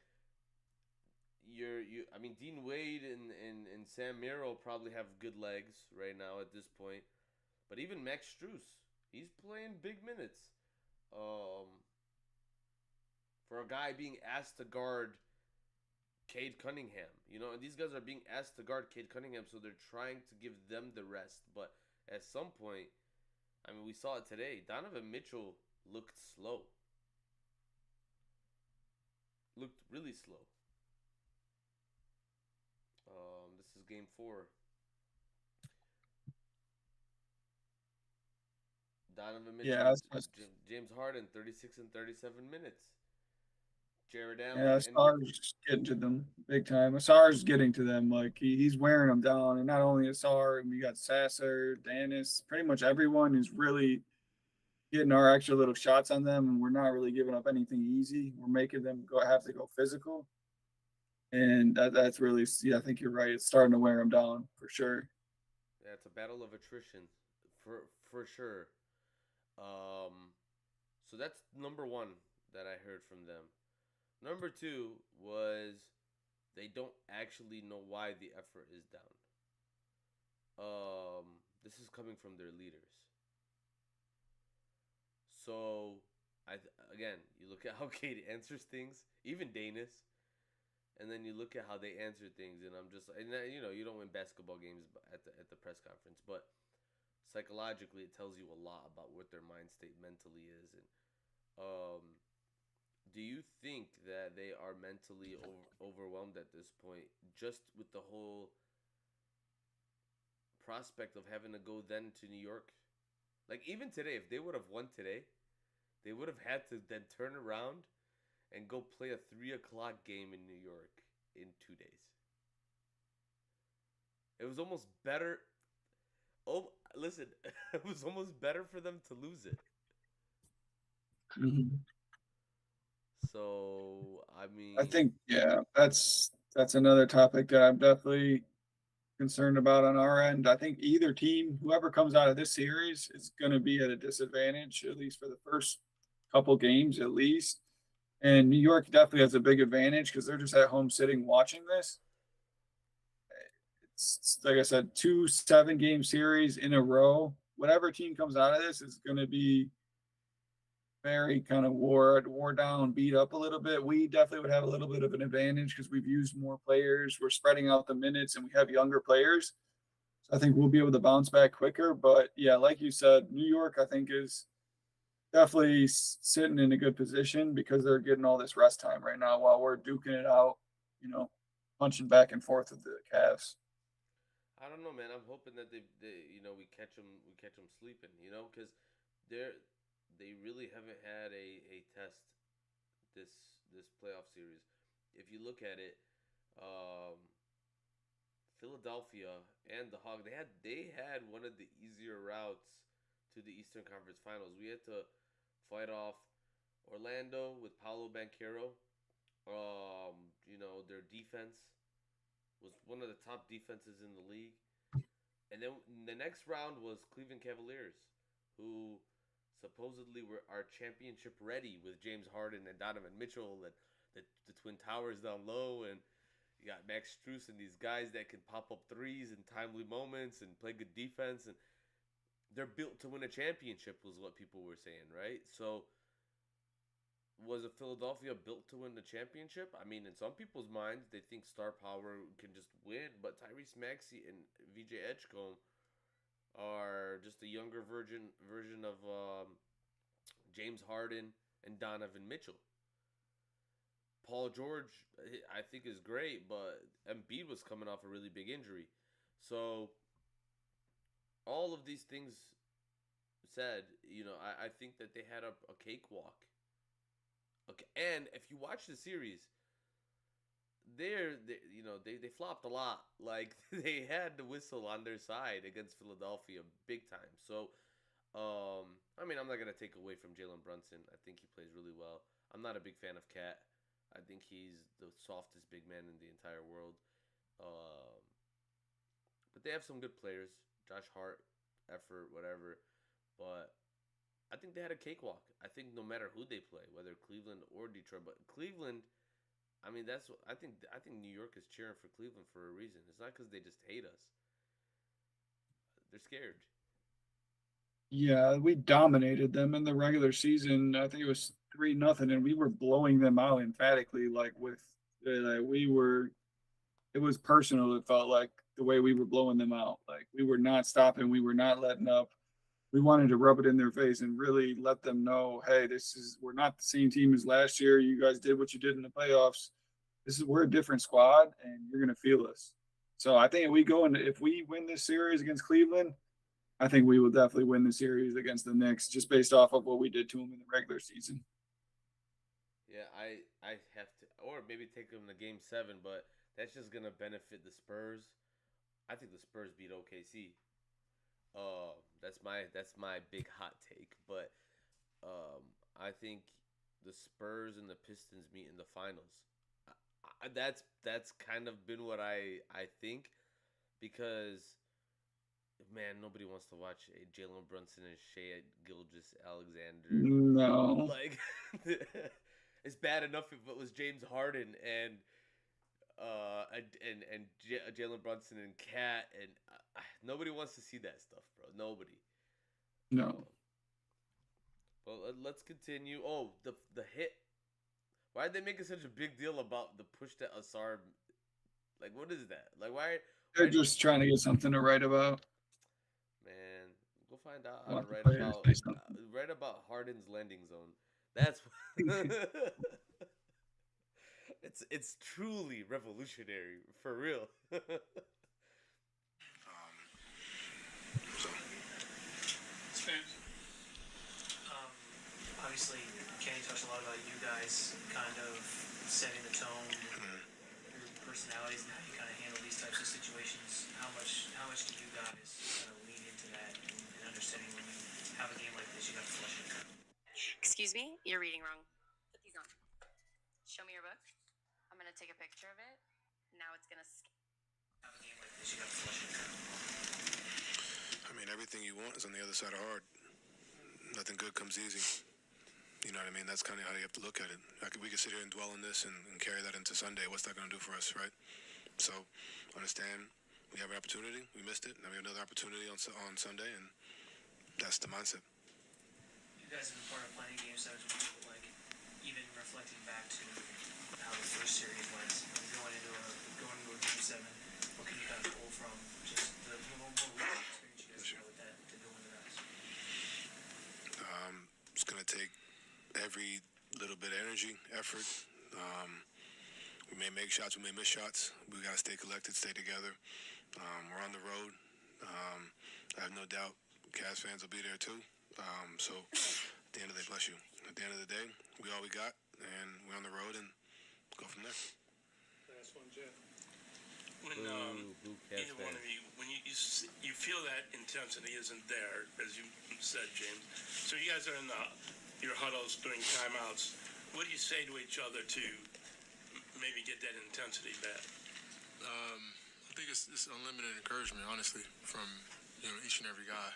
I mean, Dean Wade and Sam Merrill probably have good legs right now at this point. But even Max Strus, he's playing big minutes. For a guy being asked to guard Cade Cunningham. And these guys are being asked to guard Cade Cunningham, so they're trying to give them the rest. But at some point, I mean, we saw it today. Donovan Mitchell looked slow. Looked really slow. This is game 4. Donovan Mitchell, Yeah, James Harden, 36 and 37 minutes. Jared Allen. Yeah, Asar's getting to them big time. Asar's getting to them. Like, he's wearing them down. And not only Ausar, we got Sasser, Danish, pretty much everyone is really getting our extra little shots on them, and we're not really giving up anything easy. We're making them have to go physical. And that's really, yeah, I think you're right. It's starting to wear them down for sure. Yeah, it's a battle of attrition for sure. So that's number 1 that I heard from them. Number 2 was they don't actually know why the effort is down. This is coming from their leaders. So, again, you look at how Cade answers things, even Danish, and then you look at how they answer things, and I'm just, and you don't win basketball games at the press conference, but psychologically, it tells you a lot about what their mind state mentally is, and do you think that they are mentally overwhelmed at this point, just with the whole prospect of having to go then to New York? Like, even today, if they would have won today, they would have had to then turn around and go play a 3 o'clock game in New York in 2 days. It was almost better. Oh, listen, it was almost better for them to lose it. Mm-hmm. So, I mean, I think, yeah, that's another topic that I'm definitely concerned about on our end. I think either team, whoever comes out of this series, is going to be at a disadvantage, at least for the first couple games, at least. And New York definitely has a big advantage because they're just at home sitting watching this. It's like I said, 2 7-game series in a row. Whatever team comes out of this is going to be very kind of wore down, beat up a little bit. We definitely would have a little bit of an advantage because we've used more players. We're spreading out the minutes, and we have younger players. So I think we'll be able to bounce back quicker. But yeah, like you said, New York, I think, is definitely sitting in a good position because they're getting all this rest time right now while we're duking it out, punching back and forth with the Cavs. I don't know, man. I'm hoping that we catch them sleeping, because they really haven't had a test this playoff series. If you look at it, Philadelphia and the Hawks, they had one of the easier routes to the Eastern Conference Finals. We had to fight off Orlando with Paolo Banchero. Their defense was one of the top defenses in the league. And then the next round was Cleveland Cavaliers, who supposedly are championship ready with James Harden and Donovan Mitchell and the Twin Towers down low, and you got Max Strus and these guys that can pop up threes in timely moments and play good defense, and they're built to win a championship was what people were saying, right? So was a Philadelphia built to win the championship? I mean, in some people's minds, they think star power can just win, but Tyrese Maxey and VJ Edgecombe are just a younger version of James Harden and Donovan Mitchell. Paul George, I think, is great, but Embiid was coming off a really big injury. So all of these things said, I think that they had a cakewalk. Okay, and if you watch the series, they flopped a lot. Like, they had the whistle on their side against Philadelphia big time. So, I'm not gonna take away from Jalen Brunson. I think he plays really well. I'm not a big fan of Cat. I think he's the softest big man in the entire world. But they have some good players. Josh Hart, effort, whatever. But I think they had a cakewalk. I think no matter who they play, whether Cleveland or Detroit, but Cleveland, I think New York is cheering for Cleveland for a reason. It's not because they just hate us. They're scared. Yeah, we dominated them in the regular season. I think it was 3-0, and we were blowing them out emphatically. It was personal. It felt like the way we were blowing them out. Like, we were not stopping. We were not letting up. We wanted to rub it in their face and really let them know, hey, we're not the same team as last year. You guys did what you did in the playoffs. We're a different squad, and you're gonna feel us. So I think if we win this series against Cleveland, I think we will definitely win the series against the Knicks, just based off of what we did to them in the regular season. Yeah, I have to, or maybe take them to Game 7, but that's just gonna benefit the Spurs. I think the Spurs beat OKC. That's my big hot take, but I think the Spurs and the Pistons meet in the finals. That's kind of been what I think, because man, nobody wants to watch a Jalen Brunson and Shea Gilgeous-Alexander. No, Like, it's bad enough if it was James Harden and Jalen Brunson and Cat, and nobody wants to see that stuff, bro. Nobody. no. Well, let's continue. Oh, the hit. Why did they make such a big deal about the push to Ausar? Like, what is that? Like, why? They're just trying to get something to write about. Man, go find out how Want to the write players about to say something. write about Harden's landing zone. That's it's truly revolutionary for real. Obviously, Kenny talks a lot about you guys kind of setting the tone, your personalities, and how you kind of handle these types of situations. How much do you guys kind of lean into that and understanding when you have a game like this, you got to flush it out? Excuse me, you're reading wrong. Put these on. Show me your book. I'm gonna take a picture of it. Now it's gonna. Have a game like this, you got to flush it out. I mean, everything you want is on the other side of hard. Nothing good comes easy. You know what I mean? That's kind of how you have to look at it. We could sit here and dwell on this and carry that into Sunday. What's that going to do for us, right? So, understand, we have an opportunity. We missed it. Now we have another opportunity on Sunday, and that's the mindset. You guys have been part of plenty of game sevens with people, like, even reflecting back to how the first series went, going into a game 7, what can you kind of pull from just the more recent experience you guys have with that to go into that? It's going to every little bit of energy, effort. We may make shots, we may miss shots. We got to stay collected, stay together. We're on the road. I have no doubt Cavs fans will be there too. So at the end of the day, bless you. At the end of the day, we all we got, and we're on the road and go from there. Last one, Jeff. When either one of you, when you feel that intensity isn't there, as you said, James. So you guys are in your huddles during timeouts. What do you say to each other to maybe get that intensity back? I think it's unlimited encouragement, honestly, from each and every guy.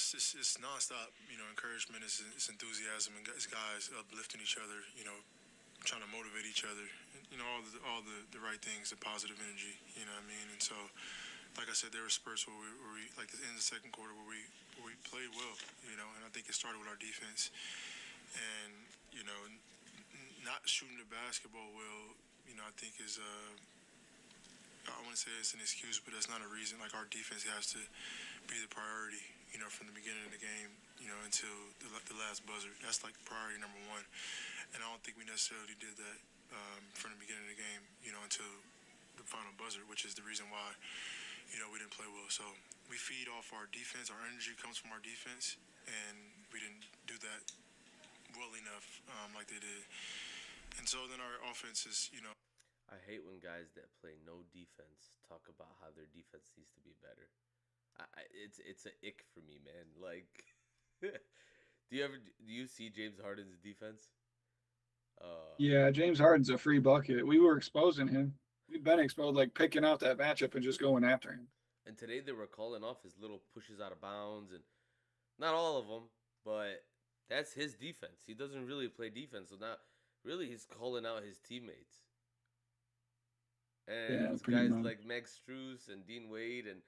It's nonstop. Encouragement. It's enthusiasm, and it's guys uplifting each other. Trying to motivate each other. All the right things, the positive energy. You know what I mean? And so, like I said, there were spurts where we like in the second quarter where we played well. And I think it started with our defense, and not shooting the basketball well. I think is I wouldn't say it's an excuse, but that's not a reason. Like, our defense has to be the priority, from the beginning of the game, until the last buzzer. That's like priority number one. And I don't think we necessarily did that from the beginning of the game, until the final buzzer, which is the reason why, we didn't play well. So we feed off our defense. Our energy comes from our defense, and we didn't do that well enough like they did. And so then our offense is, I hate when guys that play no defense talk about how their defense needs to be better. It's an ick for me, man. Like, do you see James Harden's defense? Yeah, James Harden's a free bucket. We were exposing him. We've been exposed, like picking out that matchup and just going after him. And today they were calling off his little pushes out of bounds, and not all of them, but that's his defense. He doesn't really play defense, so now really he's calling out his teammates. And guys like Max Strus and Dean Wade, and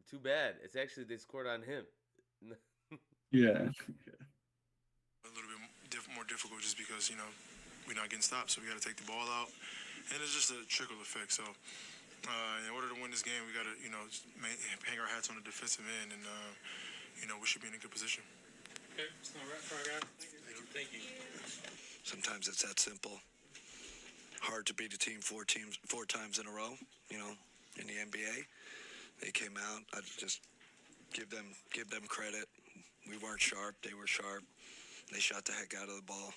too bad. It's actually they scored on him. Yeah. A little bit more difficult just because, we're not getting stopped, so we got to take the ball out. And it's just a trickle effect. So in order to win this game, we got to, hang our hats on the defensive end, and, we should be in a good position. Okay, it's not right for our guy. Thank you. Sometimes it's that simple. Hard to beat a team four times in a row, in the NBA. They came out. I just give them credit. We weren't sharp. They were sharp. They shot the heck out of the ball.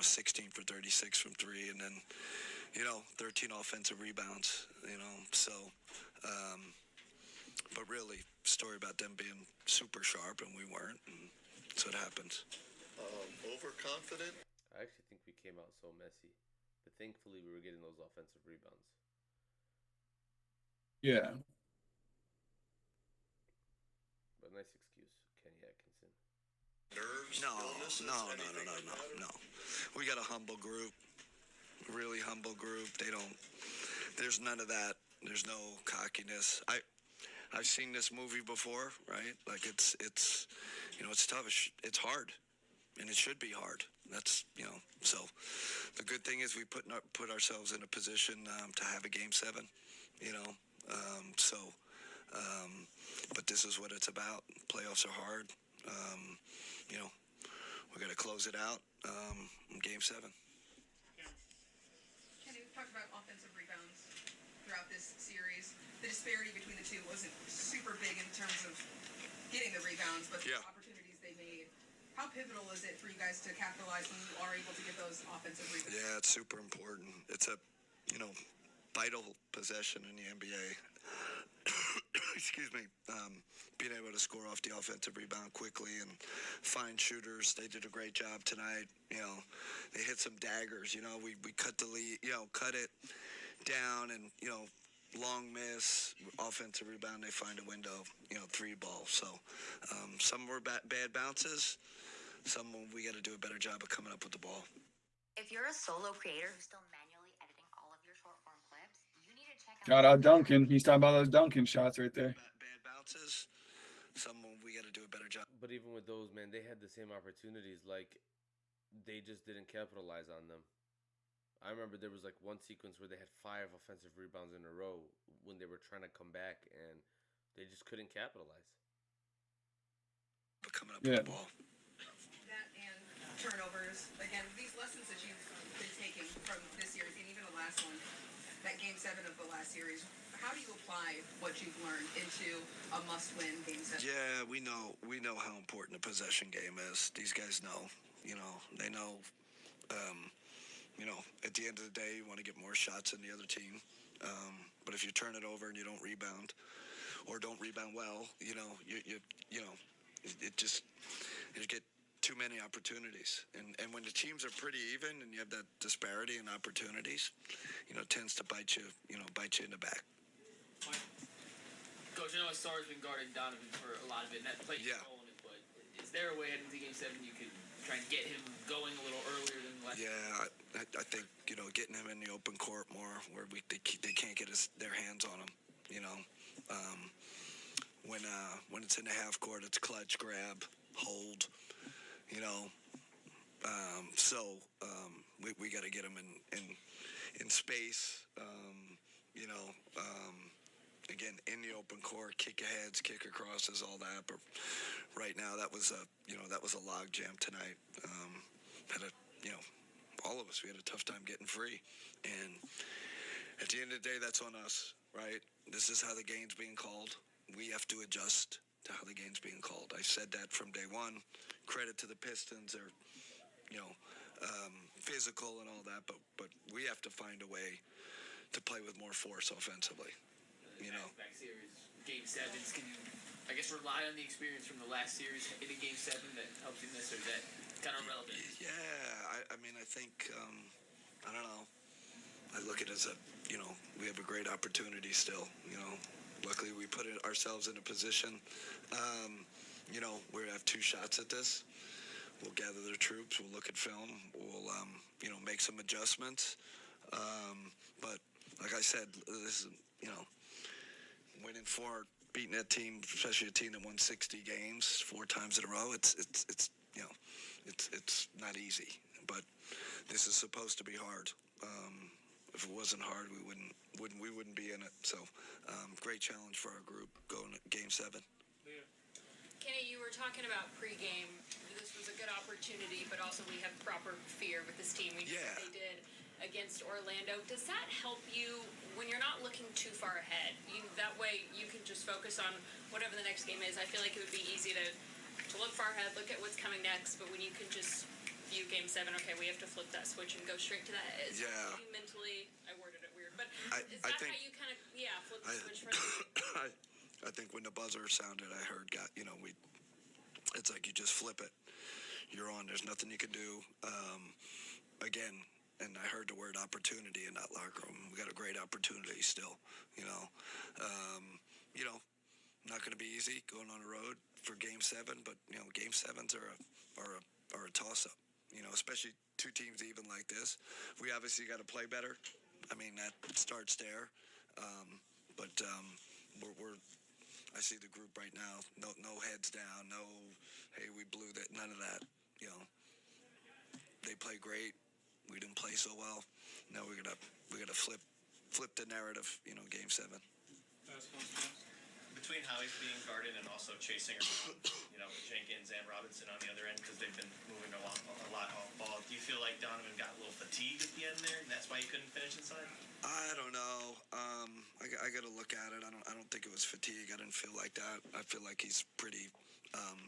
16 for 36 from three, and then, 13 offensive rebounds, so, but really, story about them being super sharp, and we weren't, and that's what happens. Overconfident? I actually think we came out so messy, but thankfully we were getting those offensive rebounds. Yeah. But nice excuse, Kenny Atkinson. Nerves? No. We got a humble group, really humble group. There's none of that. There's no cockiness. I've seen this movie before, right? Like it's tough. It's hard, and it should be hard. That's, so the good thing is we put ourselves in a position to have a game 7, but this is what it's about. Playoffs are hard. We got to close it out in game 7. Kenny, we've talked about offensive rebounds throughout this series. The disparity between the two wasn't super big in terms of getting the rebounds, but the opportunities they made. How pivotal is it for you guys to capitalize when you are able to get those offensive rebounds? Yeah, it's super important. It's a, vital possession in the NBA. Excuse me. Being able to score off the offensive rebound quickly and find shooters. They did a great job tonight. They hit some daggers. We cut the lead, cut it down, and, long miss, offensive rebound, they find a window, 3 ball. So some were bad bounces. Some we got to do a better job of coming up with the ball. If you're a solo creator who's still manually editing all of your short form clips, you need to check out. Shout out Duncan. He's talking about those Duncan shots right there. Bad bounces. Some we got to do a better job. But even with those, man, they had the same opportunities. Like, they just didn't capitalize on them. I remember there was like one sequence where they had 5 offensive rebounds in a row when they were trying to come back, and They just couldn't capitalize. But coming up Yeah. with the ball. That and turnovers. Again, these lessons that you've been taking from this series and even the last one, that Game 7 of the last series, how do you apply what you've learned into a must-win Game 7? Yeah, we know how important a possession game is. These guys know. They know. At the end of the day, you want to get more shots than the other team. But if you turn it over and you don't rebound, or don't rebound well, you get too many opportunities. And when the teams are pretty even and you have that disparity in opportunities, it tends to bite you in the back. Coach, I know Ausar's been guarding Donovan for a lot of it, and that plays a role in it, but is there a way heading into Game 7 you could try and get him going a little earlier than last? Yeah, I think, getting him in the open court more where they can't get their hands on him, when it's in the half court, it's clutch, grab, hold, we got to get him in space, again, in the open court, kick aheads, kick acrosses, all that. But right now, that was a log jam tonight. All of us, we had a tough time getting free. And at the end of the day, that's on us, right? This is how the game's being called. We have to adjust to how the game's being called. I said that from day one. Credit to the Pistons. They're, physical and all that, but we have to find a way to play with more force offensively. Back series, Game 7s, can you, I guess, rely on the experience from the last series in a Game 7 that helps you in this, or is that kind of relevant? Yeah, I think, I don't know. I look at it as we have a great opportunity still, Luckily, we put ourselves in a position, where we have two shots at this. We'll gather the troops. We'll look at film. We'll, make some adjustments. But like I said, this is, winning 4, beating that team, especially a team that won 60 games 4 times in a row. It's not easy. But this is supposed to be hard. If it wasn't hard, we wouldn't be in it. So, great challenge for our group going to Game 7. Kenny, you were talking about pregame. This was a good opportunity, but also we have proper fear with this team. We know what they did against Orlando. Does that help you when you're not looking too far ahead? That way you can just focus on whatever the next game is. I feel like it would be easy to look far ahead, look at what's coming next, but when you can just view Game 7, okay, we have to flip that switch and go straight to that. Is that mentally, I worded it weird, but is that how you kind of, flip the switch for them? I think when the buzzer sounded, I heard, it's like you just flip it. You're on. There's nothing you can do. Again, and I heard the word opportunity in that locker room. We got a great opportunity still, not going to be easy going on the road for Game 7, but, Game 7s are a toss-up, especially two teams even like this. We obviously got to play better. I mean, that starts there. But I see the group right now, no heads down, no, hey, we blew that, none of that, They play great. We didn't play so well. Now we gotta flip the narrative, Game 7. Between how he's being guarded and also chasing around, Jenkins and Robinson on the other end because they've been moving a lot off ball. Do you feel like Donovan got a little fatigued at the end there, and that's why he couldn't finish inside? I don't know. I got to look at it. I don't think it was fatigue. I didn't feel like that. I feel like he's pretty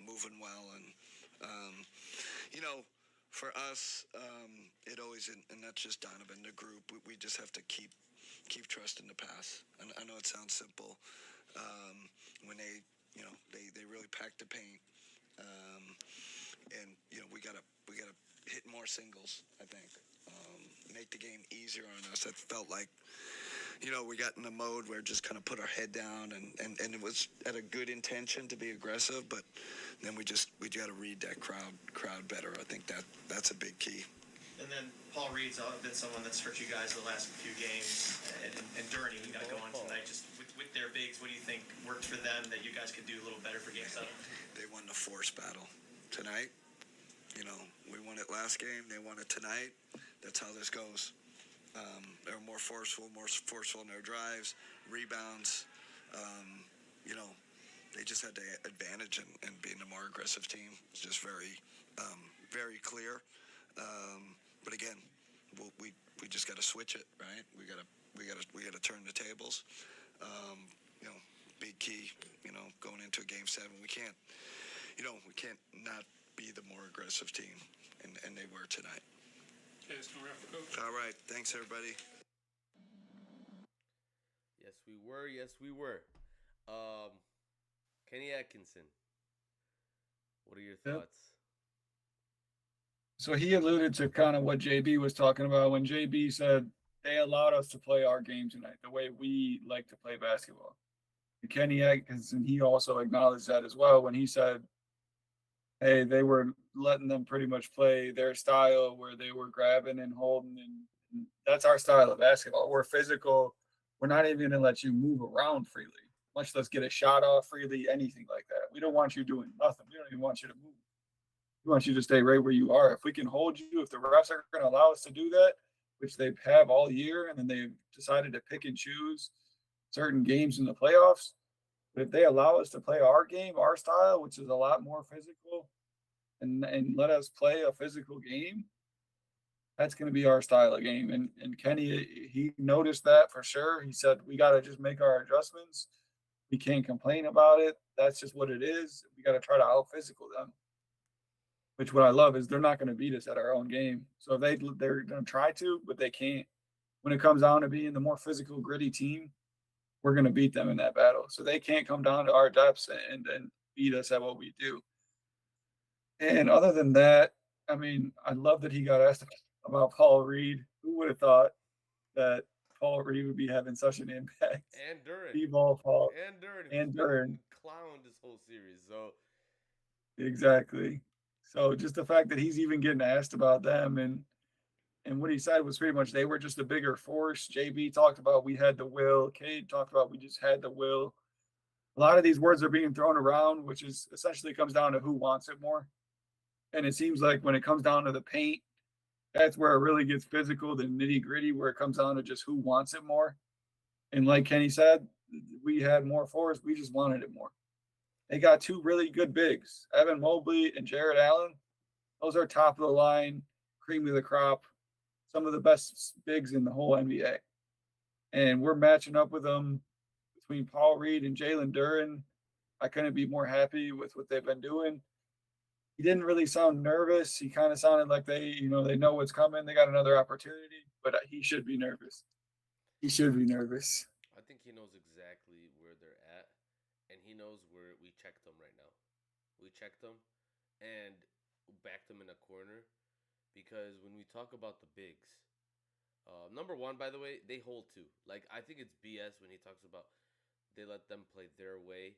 moving well, and for us, it always, and that's just Donovan, the group. We just have to keep trusting the pass. And I know it sounds simple. When they really pack the paint, and we gotta hit more singles. I think make the game easier on us. It felt like we got in a mode where just kind of put our head down, and it was at a good intention to be aggressive, but then we got to read that crowd better. I think that's a big key. And then Paul Reed's been someone that's hurt you guys the last few games, and Journey going tonight. Just with their bigs, what do you think worked for them that you guys could do a little better for Game 7? They won the force battle tonight. We won it last game. They won it tonight. That's how this goes. They're more forceful in their drives, rebounds. they just had the advantage in being a more aggressive team. It's just very, very clear. But again, we just got to switch it, right? We got to turn the tables. Big key. Going into a game 7, we can't not be the more aggressive team, and they were tonight. Okay, let's go wrap the coach. All right, thanks everybody. Yes, we were. Kenny Atkinson, what are your thoughts? So he alluded to kind of what JB was talking about when JB said they allowed us to play our game tonight, the way we like to play basketball. And Kenny Atkinson, he also acknowledged that as well when he said, hey, they were letting them pretty much play their style where they were grabbing and holding. And that's our style of basketball. We're physical. We're not even going to let you move around freely, much less get a shot off freely, anything like that. We don't want you doing nothing. We don't even want you to move. We want you to stay right where you are. If we can hold you, if the refs are going to allow us to do that, which they have all year, and then they've decided to pick and choose certain games in the playoffs. But if they allow us to play our game, our style, which is a lot more physical, and let us play a physical game, that's going to be our style of game. And Kenny, he noticed that for sure. He said, we got to just make our adjustments. We can't complain about it. That's just what it is. We got to try to out-physical them. Which what I love is they're not going to beat us at our own game. So they're going to try to, but they can't. When it comes down to being the more physical, gritty team, we're going to beat them in that battle. So they can't come down to our depths and beat us at what we do. And other than that, I mean, I love that he got asked about Paul Reed. Who would have thought that Paul Reed would be having such an impact? And Duran. B-ball Paul. And Duran. Clown this whole series. So exactly. So just the fact that he's even getting asked about them and what he said was pretty much they were just a bigger force. JB talked about we had the will. Cade talked about we just had the will. A lot of these words are being thrown around, which is essentially comes down to who wants it more. And it seems like when it comes down to the paint, that's where it really gets physical, the nitty gritty, where it comes down to just who wants it more. And like Kenny said, we had more force. We just wanted it more. They got two really good bigs, Evan Mobley and Jared Allen. Those are top of the line, cream of the crop, some of the best bigs in the whole NBA. And we're matching up with them between Paul Reed and Jalen Duran. I couldn't be more happy with what they've been doing. He didn't really sound nervous. He kind of sounded like they know what's coming. They got another opportunity, but he should be nervous. He should be nervous. I think he knows exactly where they're at, and he knows where we checked them right now. We checked them and backed them in a corner because when we talk about the bigs, number one, by the way, they hold too. Like, I think it's BS when he talks about they let them play their way.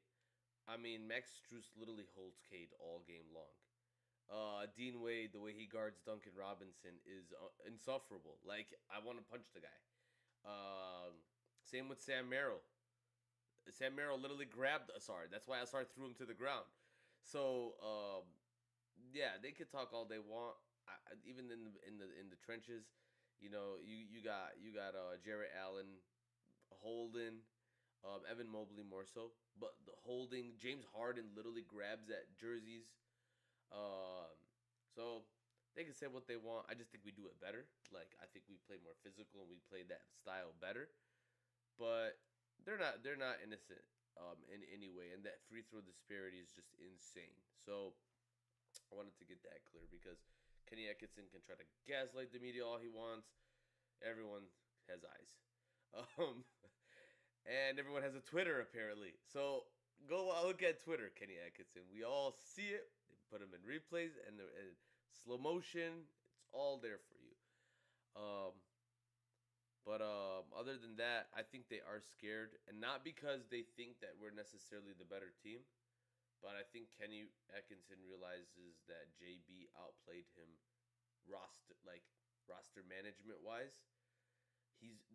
I mean, Max Strus literally holds Cade all game long. Dean Wade, the way he guards Duncan Robinson is insufferable. Like, I want to punch the guy. Same with Sam Merrill. Sam Merrill literally grabbed Ausar. That's why Ausar threw him to the ground. So, yeah, they could talk all they want. Even in the trenches, you got Jared Allen holding, Evan Mobley more so, but the holding, James Harden literally grabs at jerseys. So they can say what they want. I just think we do it better. Like, I think we play more physical and we play that style better. But they're not innocent in any way, and that free throw disparity is just insane. So I wanted to get that clear because Kenny Atkinson can try to gaslight the media all he wants. Everyone has eyes. And everyone has a Twitter apparently. So go look at Twitter, Kenny Atkinson. We all see it. They put them in replays and slow motion. It's all there for you. But other than that, I think they are scared, and not because they think that we're necessarily the better team, but I think Kenny Atkinson realizes that JB outplayed him roster management wise.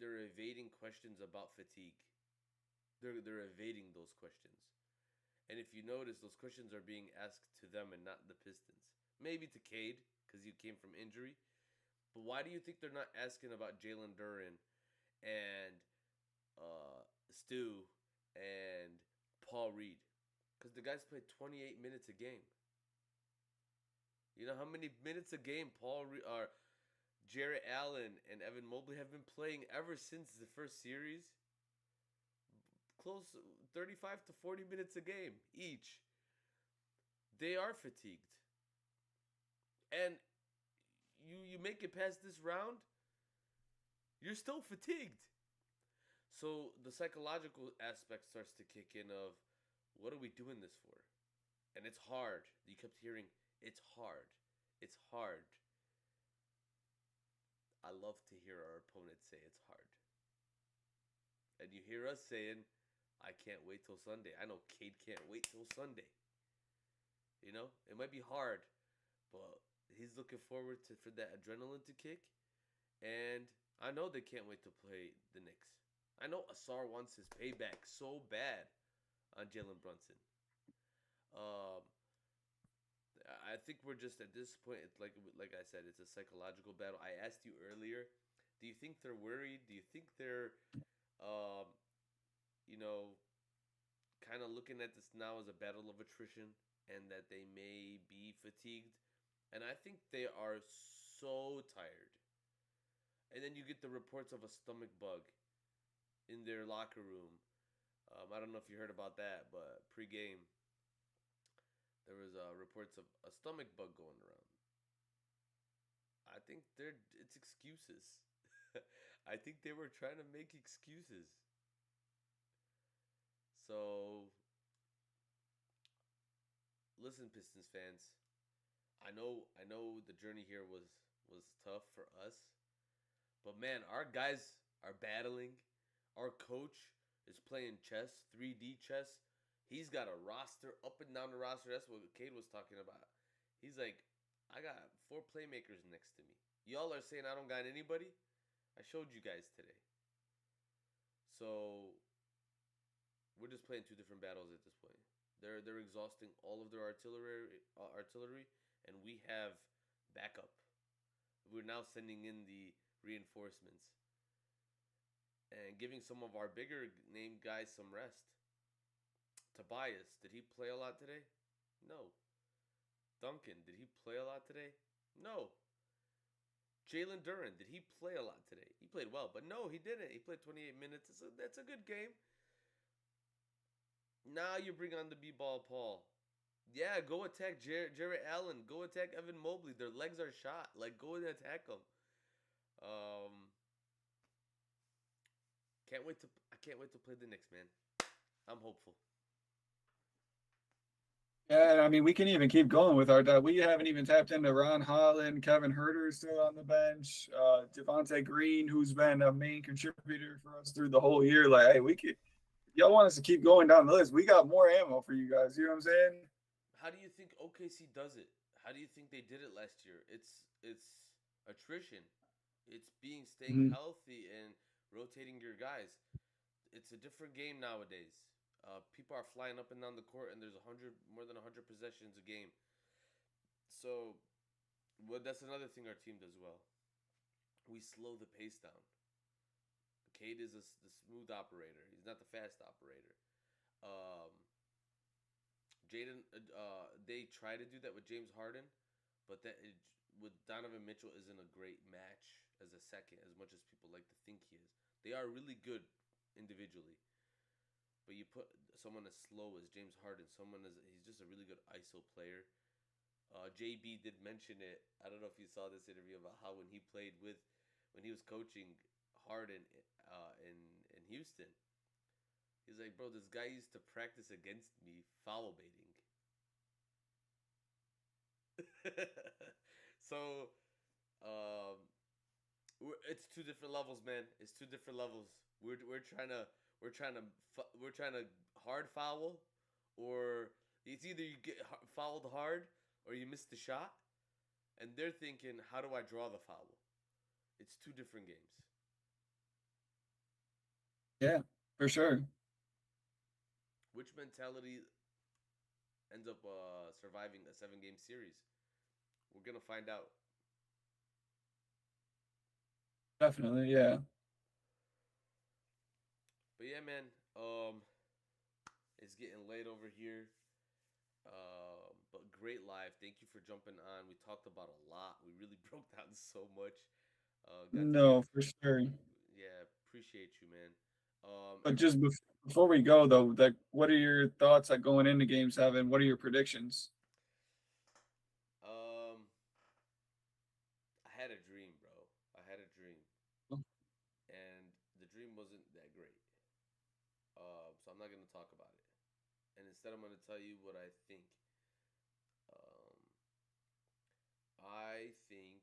They're evading questions about fatigue. They're evading those questions. And if you notice, those questions are being asked to them and not the Pistons. Maybe to Cade, because he came from injury. But why do you think they're not asking about Jalen Duran and Stu and Paul Reed, because the guys play 28 minutes a game. You know how many minutes a game Jarrett Allen and Evan Mobley have been playing ever since the first series? Close 35 to 40 minutes a game each. They are fatigued. And you make it past this round, you're still fatigued. So the psychological aspect starts to kick in of, what are we doing this for? And it's hard. You kept hearing, it's hard. It's hard. I love to hear our opponents say it's hard. And you hear us saying, I can't wait till Sunday. I know Cade can't wait till Sunday. You know, it might be hard, but he's looking forward for that adrenaline to kick. And I know they can't wait to play the Knicks. I know Ausar wants his payback so bad on Jalen Brunson. I think we're just at this point, it's like I said, it's a psychological battle. I asked you earlier, do you think they're worried? Do you think they're, kind of looking at this now as a battle of attrition and that they may be fatigued? And I think they are so tired. And then you get the reports of a stomach bug in their locker room. I don't know if you heard about that, but pre-game, there was reports of a stomach bug going around. I think it's excuses. I think they were trying to make excuses. So, listen, Pistons fans. I know the journey here was tough for us. But man, our guys are battling. Our coach is playing chess, 3D chess. He's got a roster up and down the roster. That's what Cade was talking about. He's like, I got 4 playmakers next to me. Y'all are saying I don't got anybody? I showed you guys today. So we're just playing 2 different battles at this point. They're exhausting all of their artillery, and we have backup. We're now sending in the reinforcements and giving some of our bigger name guys some rest. Tobias, did he play a lot today? No. Duncan, did he play a lot today? No. Jalen Duren, did he play a lot today? He played well, but no, he didn't. He played 28 minutes. That's a good game. Now you bring on the B-ball Paul. Yeah, go attack Jarrett Allen. Go attack Evan Mobley. Their legs are shot. Like, go and attack them. I can't wait to play the Knicks, man. I'm hopeful. Yeah, I mean, we can even keep going with our depth. We haven't even tapped into Ron Holland. Kevin Huerter is still on the bench. Devontae Green, who's been a main contributor for us through the whole year. Like, hey, we could. Y'all want us to keep going down the list. We got more ammo for you guys. You know what I'm saying? How do you think OKC does it? How do you think they did it last year? It's attrition. It's staying healthy and rotating your guys. It's a different game nowadays. People are flying up and down the court, and there's more than 100 possessions a game. So, that's another thing our team does well. We slow the pace down. Cade is the smooth operator. He's not the fast operator. Jaden, they try to do that with James Harden, but with Donovan Mitchell isn't a great match as a second, as much as people like to think he is. They are really good individually. But you put someone as slow as James Harden, he's just a really good ISO player. JB did mention it. I don't know if you saw this interview about how when he was coaching Harden in Houston, he's like, bro, this guy used to practice against me foul baiting. So, it's 2 different levels, man. It's 2 different levels. We're trying to hard foul, or it's either you get fouled hard or you miss the shot, and they're thinking, how do I draw the foul? It's 2 different games. Yeah, for sure. Which mentality ends up surviving a 7-game series? We're gonna find out. Definitely, yeah. But yeah, man, It's getting late over here. But great live. Thank you for jumping on. We talked about a lot. We really broke down so much. No, for sure. Yeah, appreciate you, man. But just before we go, though, what are your thoughts on going into Game 7? What are your predictions? I had a dream, bro. I had a dream, and the dream wasn't that great. So I'm not gonna talk about it. And instead, I'm gonna tell you what I think. I think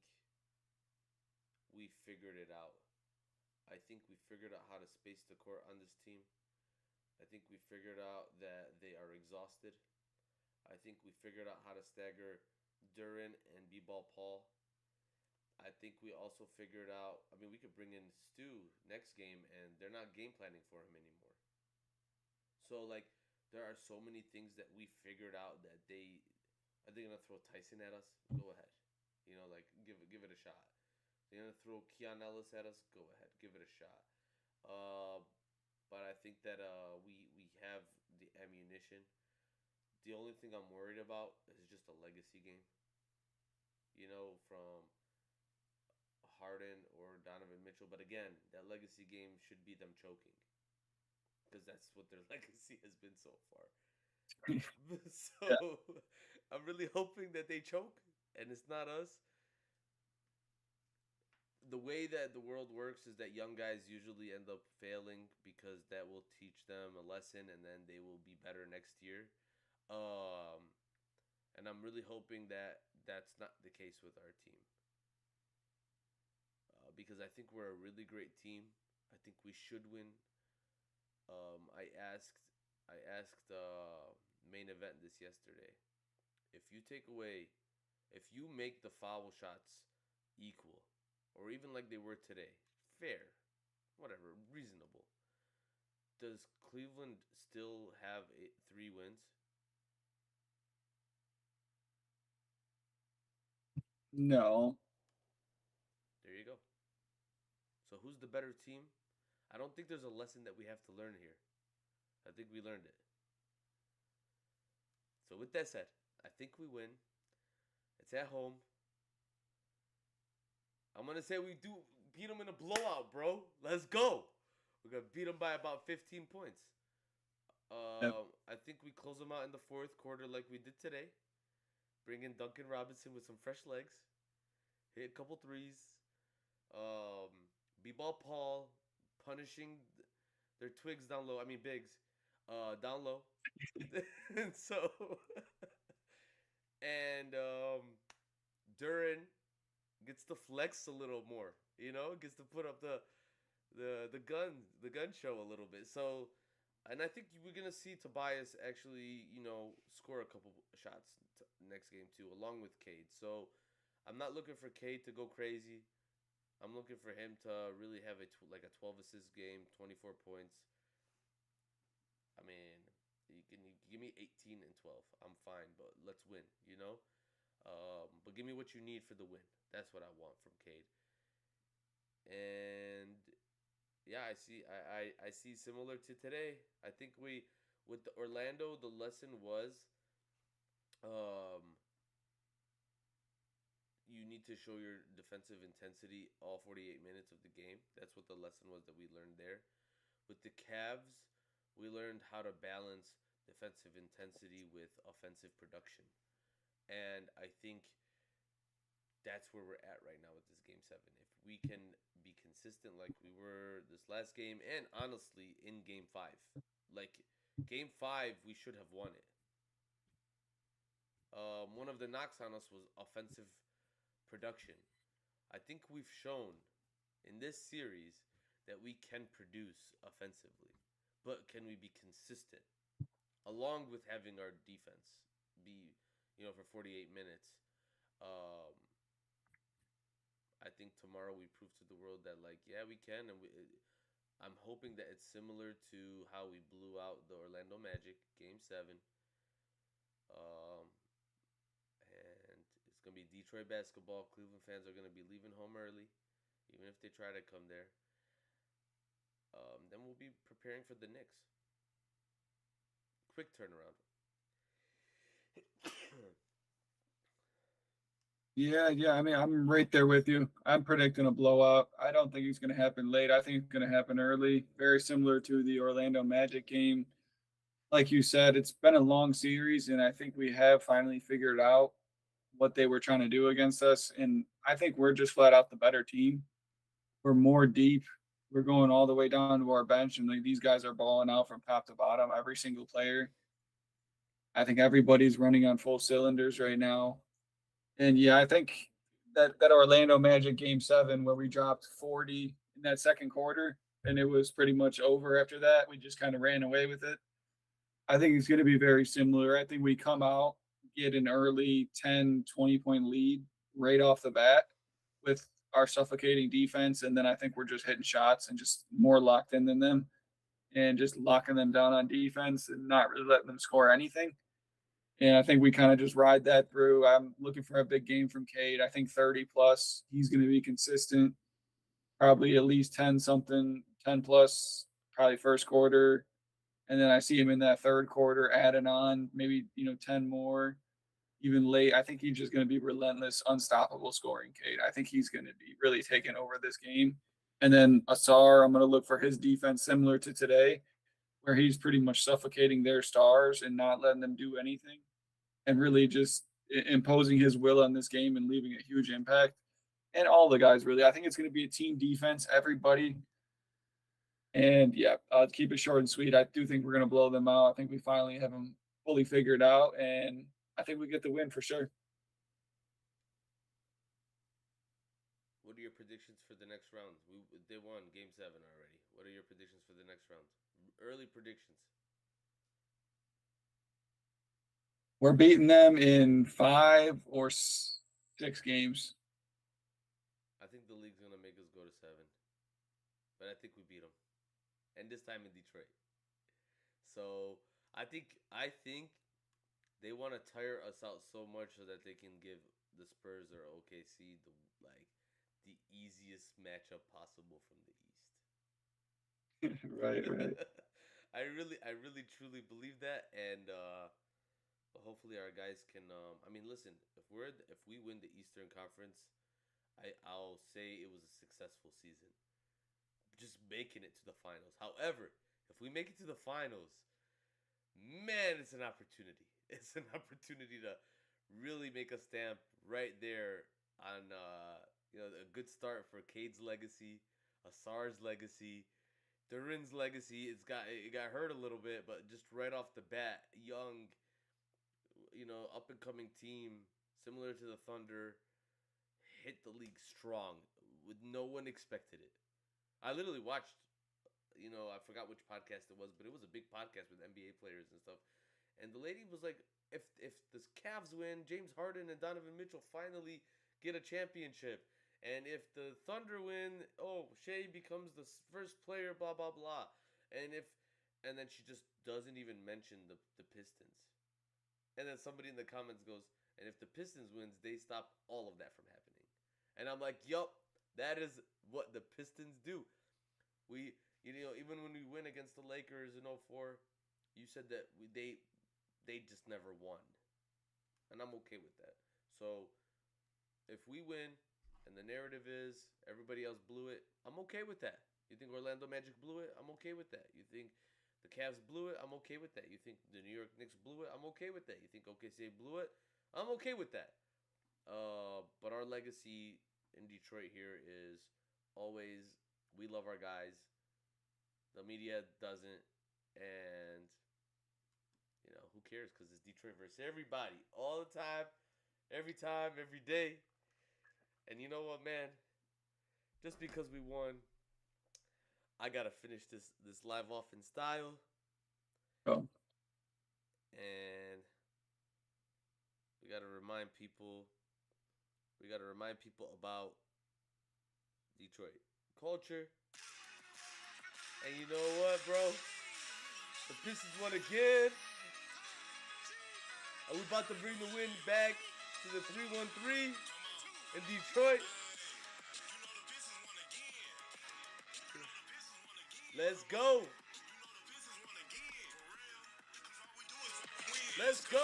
we figured it out. I think we figured out how to space the court on this team. I think we figured out that they are exhausted. I think we figured out how to stagger Duran and B-Ball Paul. I think we also figured out, I mean, we could bring in Stu next game, and they're not game planning for him anymore. So, like, there are so many things that we figured out that are they going to throw Tyson at us? Go ahead. You know, like, give it a shot. They're going to throw Keon Ellis at us? Go ahead. Give it a shot. But I think that we have the ammunition. The only thing I'm worried about is just a legacy game. You know, from Harden or Donovan Mitchell. But again, that legacy game should be them choking. Because that's what their legacy has been so far. So I'm really hoping that they choke and it's not us. The way that the world works is that young guys usually end up failing because that will teach them a lesson and then they will be better next year. And I'm really hoping that that's not the case with our team. Because I think we're a really great team. I think we should win. I asked main event this yesterday. If you make the foul shots equal, or even like they were today, fair, whatever, reasonable, does Cleveland still have 3 wins? No. There you go. So who's the better team? I don't think there's a lesson that we have to learn here. I think we learned it. So with that said, I think we win. It's at home. I'm going to say we do beat them in a blowout, bro. Let's go. We're going to beat them by about 15 points. I think we close them out in the fourth quarter like we did today. Bring in Duncan Robinson with some fresh legs. Hit a couple threes. B-Ball Paul punishing their twigs down low. I mean, bigs. Down low. And so... and Duran gets to flex a little more, you know, gets to put up the gun show a little bit. So, and I think we're gonna see Tobias actually, you know, score a couple shots next game too, along with Cade. So, I'm not looking for Cade to go crazy. I'm looking for him to really have a 12 assist game, 24 points. I mean, you can give me 18 and 12. I'm fine, but let's win, you know? But give me what you need for the win. That's what I want from Cade. And yeah, I see similar to today. I think with the Orlando, the lesson was you need to show your defensive intensity all 48 minutes of the game. That's what the lesson was that we learned there. With the Cavs, we learned how to balance defensive intensity with offensive production. And I think that's where we're at right now with this Game 7. If we can be consistent like we were this last game, and honestly, in Game 5. Like, Game 5, we should have won it. One of the knocks on us was offensive production. I think we've shown in this series that we can produce offensively. But can we be consistent? Along with having our defense be, you know, for 48 minutes. I think tomorrow we prove to the world that, like, yeah, we can. And I'm hoping that it's similar to how we blew out the Orlando Magic, Game 7. And it's going to be Detroit basketball. Cleveland fans are going to be leaving home early, even if they try to come there. Then we'll be preparing for the Knicks. quick turnaround. Yeah. I mean, I'm right there with you. I'm predicting a blowout. I don't think it's going to happen late. I think it's going to happen early. Very similar to the Orlando Magic game. Like you said, it's been a long series, and I think we have finally figured out what they were trying to do against us. And I think we're just flat out the better team. We're more deep. We're going all the way down to our bench, and like these guys are balling out from top to bottom. Every single player. I think everybody's running on full cylinders right now. And yeah, I think that Orlando Magic game 7 where we dropped 40 in that second quarter and it was pretty much over after that. We just kind of ran away with it. I think it's going to be very similar. I think we come out, get an early 10, 20-point lead right off the bat with our suffocating defense. And then I think we're just hitting shots and just more locked in than them and just locking them down on defense and not really letting them score anything. And I think we kind of just ride that through. I'm looking for a big game from Cade. I think 30 plus. He's going to be consistent, probably at least 10 something, 10 plus, probably first quarter. And then I see him in that third quarter adding on maybe, 10 more, even late. I think he's just going to be relentless, unstoppable scoring Cade. I think he's going to be really taking over this game. And then Ausar, I'm going to look for his defense similar to today, where he's pretty much suffocating their stars and not letting them do anything and really just imposing his will on this game and leaving a huge impact. And all the guys, really. I think it's going to be a team defense, everybody. And yeah, I'll keep it short and sweet. I do think we're going to blow them out. I think we finally have them fully figured out, and I think we get the win for sure. What are your predictions for the next round? They won Game 7 already. What are your predictions for the next round? Early predictions. We're beating them in 5 or 6 games. I think the league's going to make us go to 7. But I think we beat them. And this time in Detroit. So I think they want to tire us out so much so that they can give the Spurs or OKC the easiest matchup possible from the East. Right. I really truly believe that, and hopefully our guys can. Listen, if we win the Eastern Conference, I'll say it was a successful season. Just making it to the finals. However, if we make it to the finals, man, it's an opportunity. It's an opportunity to really make a stamp right there on a good start for Cade's legacy, Ausar's legacy, Durin's legacy. It got hurt a little bit, but just right off the bat, young, up and coming team similar to the Thunder hit the league strong with no one expected it. I literally watched, I forgot which podcast it was, but it was a big podcast with NBA players and stuff. And the lady was like, if the Cavs win, James Harden and Donovan Mitchell finally get a championship. And if the Thunder win, Shea becomes the first player, blah, blah, blah. And then she just doesn't even mention the Pistons. And then somebody in the comments goes, and if the Pistons wins, they stop all of that from happening. And I'm like, yup. That is what the Pistons do. We, even when we win against the Lakers in 2004, you said that they just never won. And I'm okay with that. So, if we win, and the narrative is everybody else blew it, I'm okay with that. You think Orlando Magic blew it? I'm okay with that. You think the Cavs blew it? I'm okay with that. You think the New York Knicks blew it? I'm okay with that. You think OKC blew it? I'm okay with that. But our legacy in Detroit here is always we love our guys. The media doesn't, and who cares? Because it's Detroit versus everybody all the time, every day. And you know what, man? Just because we won, I gotta finish this live off in style. Oh. And we gotta remind people. About Detroit culture. And you know what, bro? The Pistons won again. Are we about to bring the win back to the 3-1-3 in Detroit? Let's go. Let's go.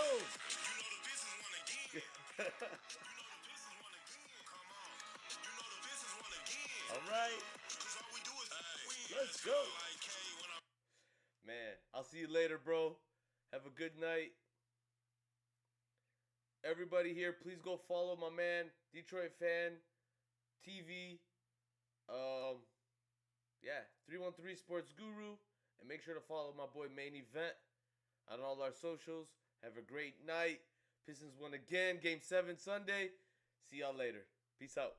All right. Let's go. Man, I'll see you later, bro. Have a good night. Everybody here, please go follow my man, Detroit Fan TV. 313 Sports Guru. And make sure to follow my boy Main Event on all our socials. Have a great night. Pistons won again. Game 7 Sunday. See y'all later. Peace out.